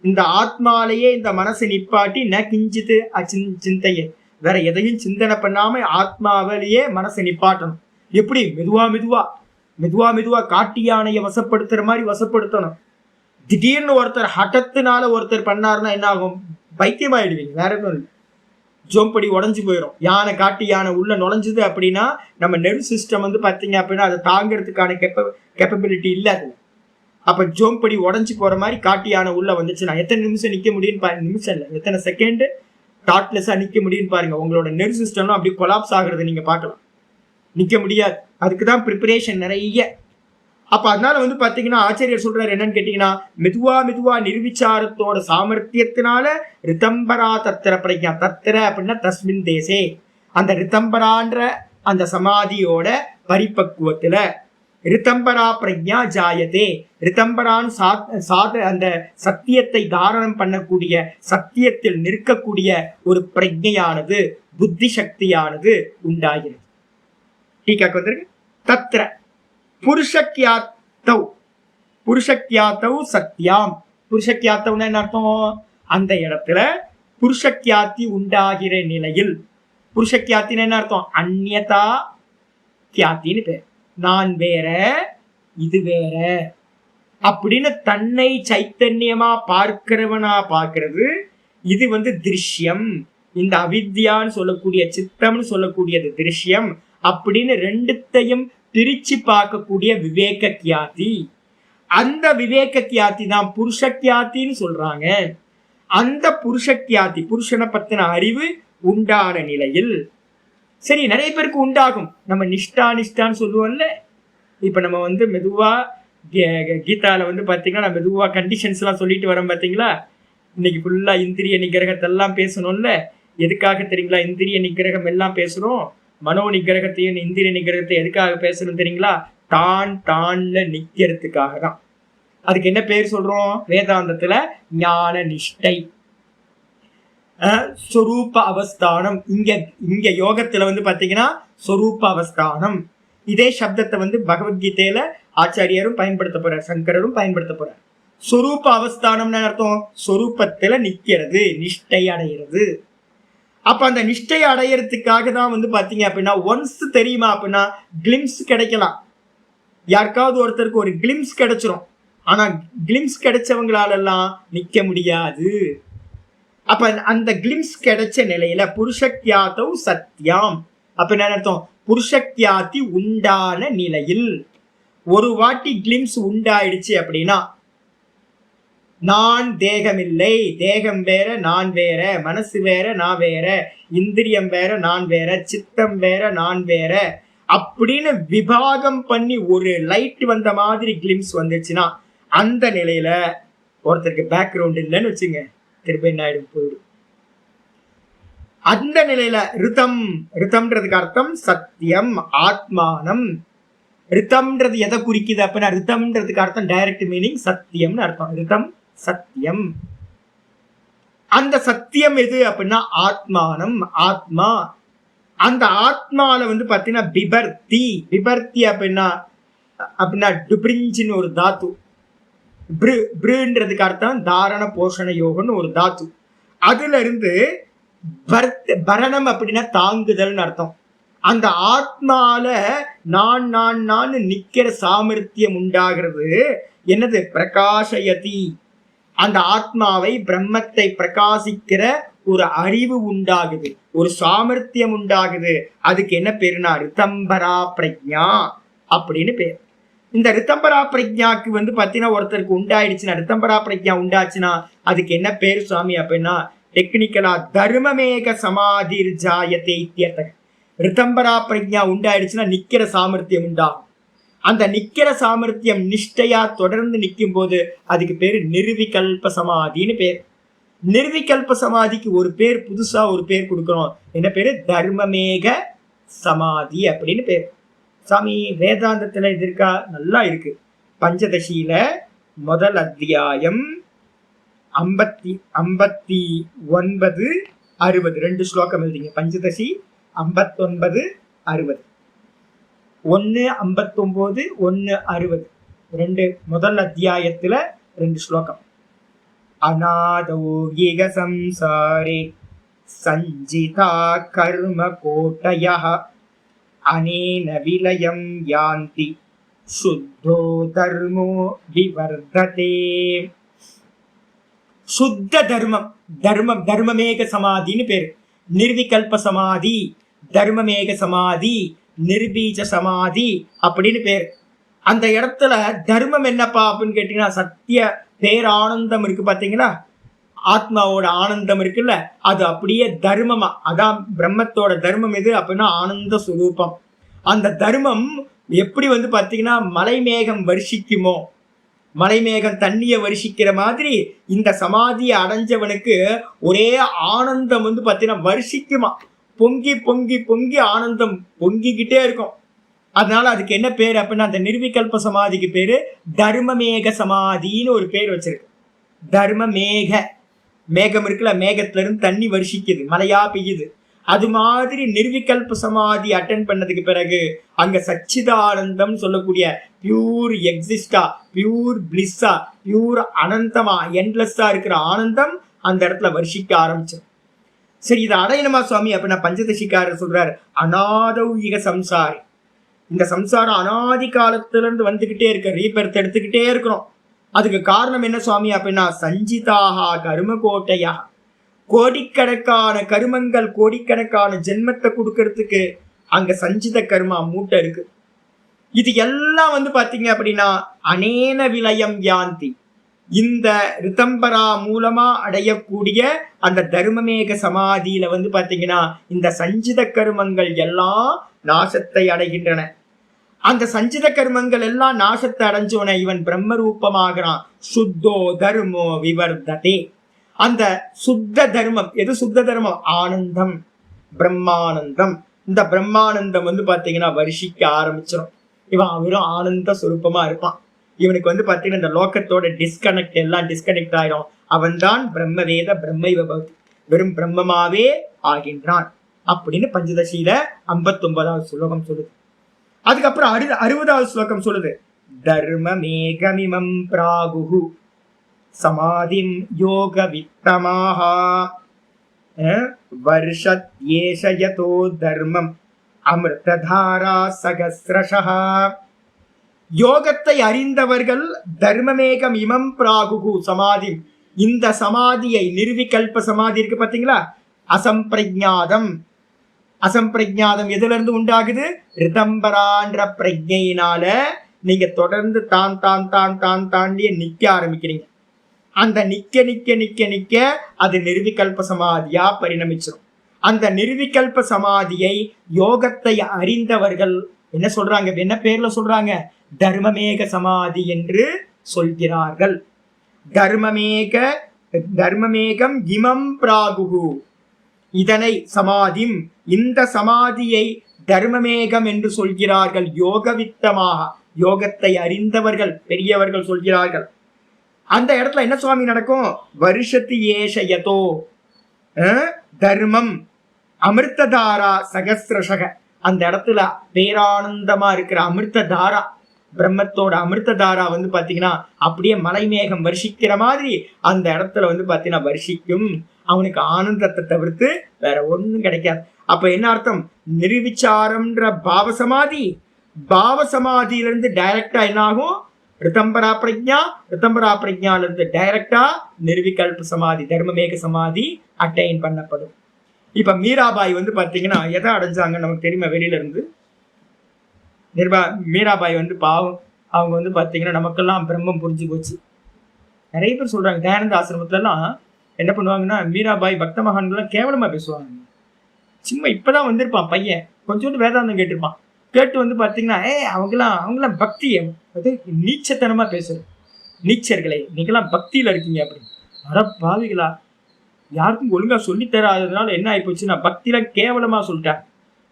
இந்த ஆத்மாலேயே இந்த மனசை நிப்பாட்டி ந கிஞ்சித்து சிந்தையே, வேற எதையும் சிந்தனை பண்ணாம ஆத்மாவிலேயே மனசை நிப்பாட்டணும். எப்படி? மெதுவா மெதுவா மெதுவா மெதுவா காட்டு யானையை வசப்படுத்துற மாதிரி வசப்படுத்தணும். திடீர்னு ஒருத்தர் ஹட்டத்தினால ஒருத்தர் பண்ணாருன்னா என்ன ஆகும்? பைத்தியமாயிடுவீங்க. வேற எதுவும் இல்லை, ஜோம்படி உடஞ்சு போயிடும். யானை, காட்டு யானை உள்ள நுழைஞ்சுது அப்படின்னா நம்ம நெர்வ் சிஸ்டம் வந்து பார்த்தீங்க அப்படின்னா அதை தாங்கிறதுக்கான கேப்பபிலிட்டி இல்லை அது. அப்ப ஜோம்படி உடஞ்சி போற மாதிரி காட்டு யானை உள்ள வந்துச்சுன்னா எத்தனை நிமிஷம் நிக்க முடியும்னு பாருங்க. நிமிஷம் இல்லை, எத்தனை செகண்ட் தாட்லெஸ்ஸா நிக்க முடியும்னு பாருங்க. உங்களோட நெர்வ் சிஸ்டம்லாம் அப்படி கொலாப்ஸ் ஆகுறதை நீங்க பார்க்கலாம். நிக்க முடியாது. அதுக்குதான் ப்ரிப்பரேஷன் நிறைய. அப்ப அதனால வந்து பாத்தீங்கன்னா ஆச்சாரியர் சொல்றாரு என்னன்னு கேட்டீங்கன்னா, மெதுவா மெதுவா நிர்விச்சாரத்தோட சாமர்த்தியத்தினால ரிதம்பரா தத்திர பிரஜா. தத்திர அப்படின்னா தஸ்மின் தேசே, அந்த ரிதம்பரான்ற அந்த சமாதியோட பரிபக்குவத்துல ரிதம்பரா பிரஜா ஜாயதே. ரிதம்பரான் அந்த சத்தியத்தை தாரணம் பண்ணக்கூடிய, சத்தியத்தில் நிற்கக்கூடிய ஒரு பிரஜையானது, புத்தி சக்தியானது உண்டாகிறது. டீக்காக்கு வந்திருக்கு. தத்திர புருஷக்கியாத்தௌ, புருஷக்கியாத்தௌ சத்யாம். புருஷக்கியாத்தௌன்னா என்ன அர்த்தம்? அந்த இடத்துல புருஷக்கியாத்தி உண்டாகிற நிலையில். புருஷக்கியாத்தின்னு என்ன அர்த்தம்? அந்நியதா கியாத்தின்னு பேர். நான் வேற, இது வேற அப்படின்னு தன்னை சைத்தன்யமா பார்க்கிறவனா பார்க்கிறது. இது வந்து திருஷ்யம். இந்த அவித்யான்னு சொல்லக்கூடிய, சித்தம்னு சொல்லக்கூடியது திருஷ்யம் அப்படின்னு ரெண்டுத்தையும் பிரிச்சு பார்க்கக்கூடிய விவேக கியாதி. அந்த விவேக கியாதி தான் புருஷ கியாத்தின்னு சொல்றாங்க. அந்த புருஷ கியாதி, புருஷனை பத்தின அறிவு உண்டான நிலையில், சரி நிறைய பேருக்கு உண்டாகும். நம்ம நிஷ்டான்னு சொல்லுவோம்ல. இப்ப நம்ம வந்து மெதுவா கீதால வந்து பாத்தீங்கன்னா நம்ம மெதுவா கண்டிஷன்ஸ் எல்லாம் சொல்லிட்டு வரோம் பாத்தீங்களா. இன்னைக்கு ஃபுல்லா இந்திரிய நிகிரகத்தெல்லாம் பேசணும்ல. எதுக்காக தெரியுங்களா இந்திரிய நிகிரகம் எல்லாம் பேசுறோம்? மனோ நிகிரகத்தையும் இந்திரிய நிகிரகத்தை எதுக்காக பேசணும் தெரியுங்களா? தான்ல நிக்கிறதுக்காக தான். அதுக்கு என்ன பேர் சொல்றோம் வேதாந்தத்துல? ஞான நிஷ்டை, சொரூப அவஸ்தானம். இங்க யோகத்துல வந்து பாத்தீங்கன்னா சொரூப அவஸ்தானம். இதே சப்தத்தை வந்து பகவத்கீதையில ஆச்சாரியரும் பயன்படுத்த போறார், சங்கரரும் பயன்படுத்த போறார். சொரூப அவஸ்தானம்னு அர்த்தம் சொரூபத்துல நிக்கிறது, நிஷ்டை அடைகிறது. அப்ப அந்த நிஷ்டை அடையறதுக்காக தான் வந்து பாத்தீங்க அப்படின்னா ஒன்ஸ் தெரியுமா அப்படின்னா கிளிம்ஸ் கிடைக்கலாம். யாருக்காவது ஒருத்தருக்கு ஒரு கிளிம்ஸ் கிடைச்சிரும். ஆனா கிளிம்ஸ் கிடைச்சவங்களால எல்லாம் நிக்க முடியாது. அப்ப அந்த கிளிம்ஸ் கிடைச்ச நிலையில புருஷக்யாதௌ சத்யாம். அப்ப என்ன அர்த்தம்? புருஷக்யாதி உண்டான நிலையில் ஒரு வாட்டி கிளிம்ஸ் உண்டாயிடுச்சு அப்படின்னா, நான் தேகமில்லை, தேகம் வேற நான் வேற, மனசு வேற நான் வேற, இந்திரியம் வேற நான் வேற, சித்தம் வேற நான் வேற அப்படின்னு விபாகம் பண்ணி ஒரு லைட் வந்த மாதிரி கிளிம்ஸ் வந்துச்சுன்னா, அந்த நிலையில ஒருத்தருக்கு பேக்ரவுண்ட் இல்லைன்னு வச்சுங்க, திருப்பி என்ன ஆயிடும்? போயிடும். அந்த நிலையில ரிதம், ரிதம்ன்றதுக்கு அர்த்தம் சத்தியம், ஆத்மானம். ரிதம்ன்றது எதை குறிக்குது அப்படின்னா, ரிதம்ன்றதுக்கு அர்த்தம் டைரக்ட் மீனிங் சத்தியம்னு அர்த்தம். ரிதம் சத்தியம். அந்த சத்தியம் எது அப்படின்னா ஆத்மானம், ஆத்மா. அந்த ஆத்மால வந்து பாத்தீங்கன்னா பிபர்த்தி. பிபர்த்தி அப்படின்னா டுபிரிஞ்சின்னு ஒரு தாத்து. பிருன்றதுக்கு அர்த்தம் தாரண போஷண யோகம்னு ஒரு தாத்து. அதுல இருந்து பரணம் அப்படின்னா தாங்குதல்னு அர்த்தம். அந்த ஆத்மால நான் நான் நான் நிக்கிற சாமர்த்தியம் உண்டாகிறது. என்னது? பிரகாசயதி. அந்த ஆத்மாவை பிரம்மத்தை பிரகாசிக்கிற ஒரு அறிவு உண்டாகுது, ஒரு சாமர்த்தியம் உண்டாகுது. அதுக்கு என்ன பேருனா ரிதம்பரா பிரஜா அப்படின்னு பேர். இந்த ரிதம்பரா பிரஜாக்கு வந்து பாத்தீங்கன்னா ஒருத்தருக்கு உண்டாயிடுச்சுன்னா, ரிதம்பரா பிரஜா உண்டாச்சுன்னா அதுக்கு என்ன பேரு சுவாமி அப்படின்னா, டெக்னிக்கலா தர்மமேக சமாதிர் ஜாயதே இத்தியர்த்தக. ரிதம்பரா பிரஜா உண்டாயிடுச்சுன்னா நிக்கிற சாமர்த்தியம் உண்டாகும். அந்த நிக்கிற சாமர்த்தியம் நிஷ்டையா தொடர்ந்து நிற்கும் போது அதுக்கு பேரு நிர்விகல்ப சமாதின்னு பேர். நிர்விகல்ப சமாதிக்கு ஒரு பேர், புதுசா ஒரு பேர் கொடுக்கணும். என்ன பேரு? தர்மமேக சமாதி அப்படின்னு பேர். சாமி வேதாந்தத்துல இது இருக்கா? நல்லா இருக்கு. பஞ்சதசியில முதல் அத்தியாயம் 59, 60 2 ஸ்லோகம் எழுதிங்க. பஞ்சதசி 59, 60. 1 59, 1 60 2 முதல் அத்தியாயத்துல 2 ஸ்லோகம். அநாதௌகிக சம்சாரே சஞ்சிதா கர்ம கோட்டயः அனேன விலயம் யாந்தி சுத்தோ தர்மோ விவர்ததே. சுத்த தர்மம், தர்மம் தர்மமேக சமாதின்னு பேரு. நிர்விகல்ப சமாதி, தர்மமேக சமாதி, நிர்பீஜ சமாதி அப்படின்னு பேர். அந்த இடத்துல தர்மம் என்னப்பா அப்படின்னு கேட்டீங்கன்னா, சத்திய பேரானந்தம் இருக்கு பாத்தீங்களா, ஆத்மாவோட ஆனந்தம் இருக்குல்ல, அது அப்படியே தர்மமா. அதான் பிரம்மத்தோட தர்மம் எது அப்படின்னா ஆனந்த சுரூபம். அந்த தர்மம் எப்படி வந்து பாத்தீங்கன்னா மலை மேகம் வருஷிக்குமோ, மலை மேகம் தண்ணிய வருஷிக்கிற மாதிரி இந்த சமாதியை அடைஞ்சவனுக்கு ஒரே ஆனந்தம் வந்து பாத்தீங்கன்னா வருஷிக்குமா. பொங்கி பொங்கி பொங்கி ஆனந்தம் பொங்கிக்கிட்டே இருக்கும். அதனால அதுக்கு என்ன பேரு அப்படின்னா, அந்த நிர்விகல்ப சமாதிக்கு பேரு தர்மமேக சமாதின்னு ஒரு பேர் வச்சிருக்கு. தர்மமேக, மேகம் இருக்குல்ல, மேகத்துல இருந்து தண்ணி வருஷிக்குது, மழையா பெய்யுது. அது மாதிரி நிர்விகல்ப சமாதி அட்டன் பண்ணதுக்கு பிறகு அங்க சச்சிதானந்தம் சொல்லக்கூடிய பியூர் எக்ஸிஸ்டா, பியூர் பிளிஸ்ஸா, பியூர் அனந்தமா, என்லெஸ்ஸா இருக்கிற ஆனந்தம் அந்த இடத்துல வருஷிக்க ஆரம்பிச்சோம். சரி, இதை அடையணுமா சுவாமி அப்படின்னா பஞ்சதசிக்காரர் சொல்றாரு, அநாதௌகிக சம்சாரி. இந்த சம்சாரம் அனாதி காலத்துல இருந்து வந்துகிட்டே இருக்க, ரீபெர்த் எடுத்துக்கிட்டே இருக்கிறோம். அதுக்கு காரணம் என்ன சுவாமி அப்படின்னா, சஞ்சிதாகா கரும கோட்டையா, கோடிக்கணக்கான கருமங்கள், கோடிக்கணக்கான ஜென்மத்தை கொடுக்கறதுக்கு அங்க சஞ்சித கர்மா மூட்டை இருக்கு. இது எல்லாம் வந்து பாத்தீங்க அப்படின்னா அனேன விலயம் யாந்தி, இந்த ரிதம்பரா மூலமா அடையக்கூடிய அந்த தர்மமேக சமாதியில வந்து பாத்தீங்கன்னா இந்த சஞ்சித கர்மங்கள் எல்லாம் நாசத்தை அடைகின்றன. அந்த சஞ்சித கர்மங்கள் எல்லாம் நாசத்தை அடைஞ்சோன இவன் பிரம்ம ரூபமாகிறான். சுத்தோ தர்மோ விவர்ததே. அந்த சுத்த தர்மம் எது? சுத்த தர்மம் ஆனந்தம், பிரம்மானந்தம். இந்த பிரம்மானந்தம் வந்து பாத்தீங்கன்னா வருஷிக்க ஆரம்பிச்சிடும். இவன் வெறும் ஆனந்த சுரூபமா இருப்பான். இவனுக்கு வந்து பாத்தீங்கன்னா இந்த லோகத்தோட டிஸ்கனெக்ட் எல்லாம் டிஸ்கனெக்ட் ஆயிடும். அவன் தான் பிரம்ம வேத பிரம்மைவ பவதி, வெறும் பிரம்மமாவே ஆகின்றான் அப்படின்னு பஞ்சதசியில 59வது ஸ்லோகம் சொல்லுது. அதுக்கப்புறம் 60வது ஸ்லோகம் சொல்லுது, தர்ம மேகமிமம் பிராகுஹு சமாதிம் யோக வித்தமாஹா வர்ஷத் ஏஷயதோ தர்மம் அமிர்ததாரா சகஸ்ரஷஹ. யோகத்தை அறிந்தவர்கள் தர்மமேகம் இமம் பிராகு சமாதி, இந்த சமாதியை நிர்விகல்ப சமாதி இருக்கு பாத்தீங்களா, அசம்பிரஜாதம். அசம்பிரஜாதம் எதுல இருந்து உண்டாகுது? ரிதம்பரான்ற பிரஜையினால நீங்க தொடர்ந்து தான் தான் தான் தான் தாண்டிய நிக்க ஆரம்பிக்கிறீங்க. அந்த நிக்க நிக்க நிக்க நிக்க அது நிர்விகல்ப சமாதியா பரிணமிச்சிடும். அந்த நிர்விகல்ப சமாதியை யோகத்தை அறிந்தவர்கள் என்ன சொல்றாங்க, என்ன பேர்ல சொல்றாங்க? தர்மமேக சமாதி என்று சொல்கிறார்கள். தர்மமேகம் இமம் பிராகு, இதனை சமாதிம், இந்த சமாதியை தர்மமேகம் என்று சொல்கிறார்கள். யோகவித்தமாக, யோகத்தை அறிந்தவர்கள் பெரியவர்கள் சொல்கிறார்கள். அந்த இடத்துல என்ன சுவாமி நடக்கும்? வருஷத்து ஏஷயதோ தர்மம் அமிர்ததாரா சகசிரசக, அந்த இடத்துல பேரானந்தமா இருக்கிற அமிர்ததாரா, பிரம்மத்தோட அமிர்ததாரா பாத்தீங்கன்னா அப்படியே மலை மேகம் வருஷிக்கிற மாதிரி அந்த இடத்துல பாத்தீங்கன்னா வருஷிக்கும். அவனுக்கு ஆனந்தத்தை தவிர்த்து வேற ஒண்ணும் கிடைக்காது. அப்ப என்ன அர்த்தம்? நிர்விச்சாரம்ன்ற பாவசமாதி, பாவசமாதியிலிருந்து டைரக்டா என்ன ஆகும்? ரிதம்பரா பிரஜா, ரிதம்பரா பிரஜால இருந்து டைரக்டா நிர்விகல்ப சமாதி, தர்மமேக சமாதி அட்டைன் பண்ணப்படும். இப்ப மீராபாய் பாத்தீங்கன்னா எதை அடைஞ்சாங்க நமக்கு தெரியுமா? வெளியில இருந்து மீராபாய் பாவம், அவங்க பாத்தீங்கன்னா நமக்கெல்லாம் பிரம்மம் புரிஞ்சு போச்சு. நிறைய பேர் சொல்றாங்க தயானந்த ஆசிரமத்துல எல்லாம் என்ன பண்ணுவாங்கன்னா, மீராபாய் பக்த மகான்கள்லாம் கேவலமா பேசுவாங்க. சும்மா இப்பதான் வந்திருப்பான் பையன், கொஞ்சோண்டு வேதாந்தம் கேட்டிருப்பான். கேட்டு பாத்தீங்கன்னா அவங்கெல்லாம் பக்தி அது நீச்சத்தனமா பேசுறது. நீச்சர்களே, நீங்கெல்லாம் பக்தியில இருக்கீங்க அப்படின்னு. அட பாவிகளா, யாருக்கும் ஒழுங்கா சொல்லித்தராததுனால என்ன ஆகி போச்சு, நான் பக்தியில கேவலமா சொல்லிட்டேன்.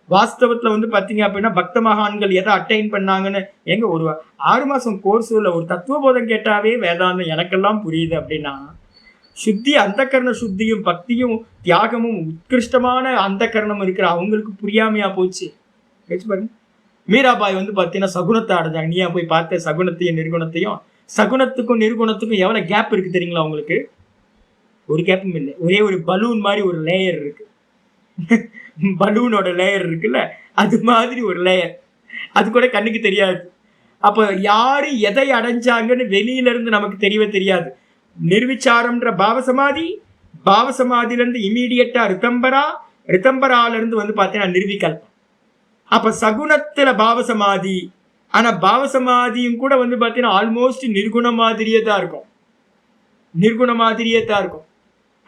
வாஸ்தவத்துல பாத்தீங்க அப்படின்னா பக்த மகான்கள் எதை அட்டைன் பண்ணாங்கன்னு, எங்க ஒரு 6 மாசம் கோர்ஸ்ல ஒரு தத்துவ போதம் கேட்டாவே வேதாந்தம் எனக்கெல்லாம் புரியுது அப்படின்னா, சுத்தி அந்த கரண சுத்தியும் பக்தியும் தியாகமும் உத்கிருஷ்டமான அந்த கரணம் இருக்கிற அவங்களுக்கு புரியாமையா போச்சு. பாருங்க, மீராபாய் பாத்தீங்கன்னா சகுனத்தை அடைஞ்சாங்க. நீயா போய் பார்த்த சகுனத்தையும் நிர்குணத்தையும், சகுனத்துக்கும் நிர்குணத்துக்கும் எவ்வளவு கேப் இருக்கு தெரியுங்களா உங்களுக்கு? ஒரு கேப்பும் இல்லை. ஒரே ஒரு பலூன் மாதிரி ஒரு லேயர் இருக்கு. பலூனோட லேயர் இருக்குல்ல, அது மாதிரி ஒரு லேயர், அது கூட கண்ணுக்கு தெரியாது. அப்ப யாரு எதை அடைஞ்சாங்கன்னு வெளியில இருந்து நமக்கு தெரியவே தெரியாது. நிர்விச்சாரம்ன்ற பாவசமாதி, பாவசமாதியில இருந்து இமீடியட்டா ரிதம்பரால இருந்து பாத்தீங்கன்னா நிர்விகல்பம். அப்ப சகுனத்துல பாவசமாதி, ஆனா பாவசமாதியும் கூட பாத்தீங்கன்னா ஆல்மோஸ்ட் நிர்குண மாதிரியே தான் இருக்கும். நிர்குண மாதிரியே தான் இருக்கும்.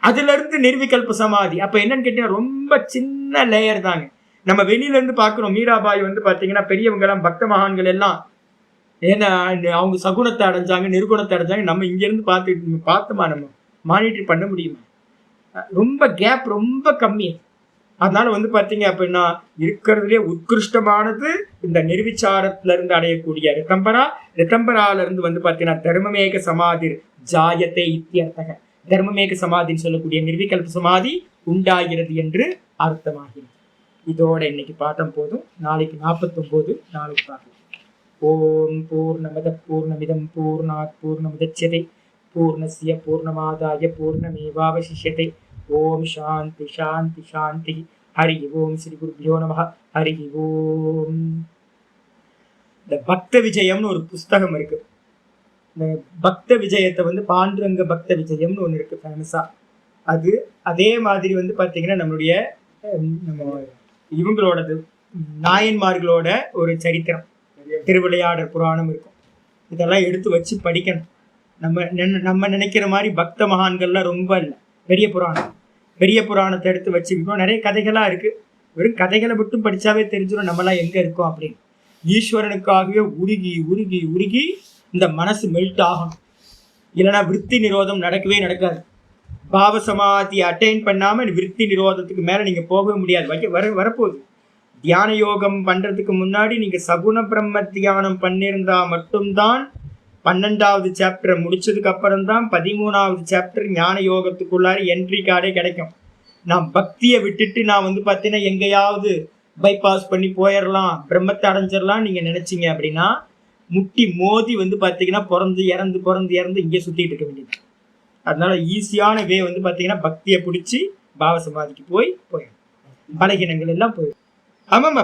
அதுல இருந்து நிர்விகல்ப சமாதி. அப்ப என்னன்னு கேட்டீங்கன்னா ரொம்ப சின்ன லேயர் தாங்க. நம்ம வெளியில இருந்து பாக்குறோம். மீராபாய் பாத்தீங்கன்னா பெரியவங்க எல்லாம் பக்த மகான்கள் எல்லாம் ஏன்னா அவங்க சகுனத்தை அடைஞ்சாங்க, நிர்குணத்தை அடைஞ்சாங்க. நம்ம இங்க இருந்து பார்த்தோமா, நம்ம மானிட்டர் பண்ண முடியுமா? ரொம்ப கேப் ரொம்ப கம்மி. அதனால பாத்தீங்க அப்படின்னா இருக்கிறதுலே உத்கிருஷ்டமானது இந்த நிர்விச்சாரத்துல இருந்து அடையக்கூடிய ரிதம்பரால இருந்து பாத்தீங்கன்னா தர்மமேக சமாதி ஜாயத்தை இத்தியர்த்தக, தர்மமேக சமாதின்னு சொல்லக்கூடிய நிர்விகல்ப சமாதி உண்டாகிறது என்று அர்த்தமாகிறது. இதோட இன்னைக்கு பாட்டம் போதும். நாளைக்கு 49 நாளைக்கு பார்க்கலாம். ஓம் பூர்ணமத பூர்ணமிதம் பூர்ணாத் பூர்ணமுதச்யதே பூர்ணஸ்ய பூர்ணமாதாய பூர்ணமேவாவசிஷ்யதே. ஓம் சாந்தி சாந்தி சாந்தி. ஹரி ஓம். ஸ்ரீ குருபியோ நமஹ. ஹரி ஓம். இந்த பக்த விஜயம்னு ஒரு புஸ்தகம் இருக்கு. இந்த பக்த விஜயத்தை பாண்டுரங்க பக்த விஜயம்னு ஒன்று இருக்கு ஃபேமஸா. அது அதே மாதிரி பாத்தீங்கன்னா நம்மளுடைய நம்ம இவங்களோடது நாயன்மார்களோட ஒரு சரித்திரம், திருவிளையாடற் புராணம் இருக்கும். இதெல்லாம் எடுத்து வச்சு படிக்கணும். நம்ம நினைக்கிற மாதிரி பக்த மகான்கள்லாம் ரொம்ப இல்லை. பெரிய புராணத்தை எடுத்து வச்சுக்கணும். நிறைய கதைகளா இருக்கு. வெறும் கதைகளை மட்டும் படிச்சாவே தெரிஞ்சிடும் நம்மளாம் எங்க இருக்கோம் அப்படின்னு. ஈஸ்வரனுக்காகவே உருகி உருகி உருகி இந்த மனசு மெல்ட் ஆகணும். இல்லைன்னா விருத்தி நிரோதம் நடக்கவே நடக்காது. பாவசமாதி அட்டைன் பண்ணாம விருத்தி நிரோதத்துக்கு மேல நீங்க போகவே முடியாது. வரப்போகுது. தியான யோகம் பண்றதுக்கு முன்னாடி நீங்க சகுண பிரம்ம தியானம் பண்ணியிருந்தா மட்டும்தான் 12வது சாப்டர் முடிச்சதுக்கு அப்புறம் தான் 13வது சாப்டர் ஞான யோகத்துக்குள்ளார என்ட்ரி கார்டே கிடைக்கும். நான் பக்தியை விட்டுட்டு நான் பார்த்தீங்கன்னா எங்கேயாவது பைபாஸ் பண்ணி போயிடலாம், பிரம்மத்தை அடைஞ்சிடலாம் நீங்க நினைச்சீங்க அப்படின்னா முட்டி மோதி பார்த்தீங்கன்னா பிறந்து இறந்து இங்கே சுத்திட்டு இருக்க வேண்டியது. அதனால ஈஸியான வே பார்த்தீங்கன்னா பக்தியை பிடிச்சி பாவசமாதிக்கு போயிடும். பலகீனங்கள் எல்லாம் போயிடும். ஆமாம்மா,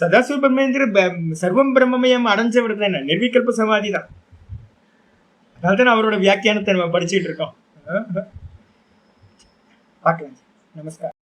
சதாசிவ பிரம்மேந்திர சர்வம் பிரம்மமயம் அடைஞ்சவர் தானே, நிர்விகல்ப சமாதி தான். அதனால தான் அவரோட வியாக்கியானத்தை நம்ம படிச்சுட்டு இருக்கோம். பார்க்கலாம். நமஸ்காரம்.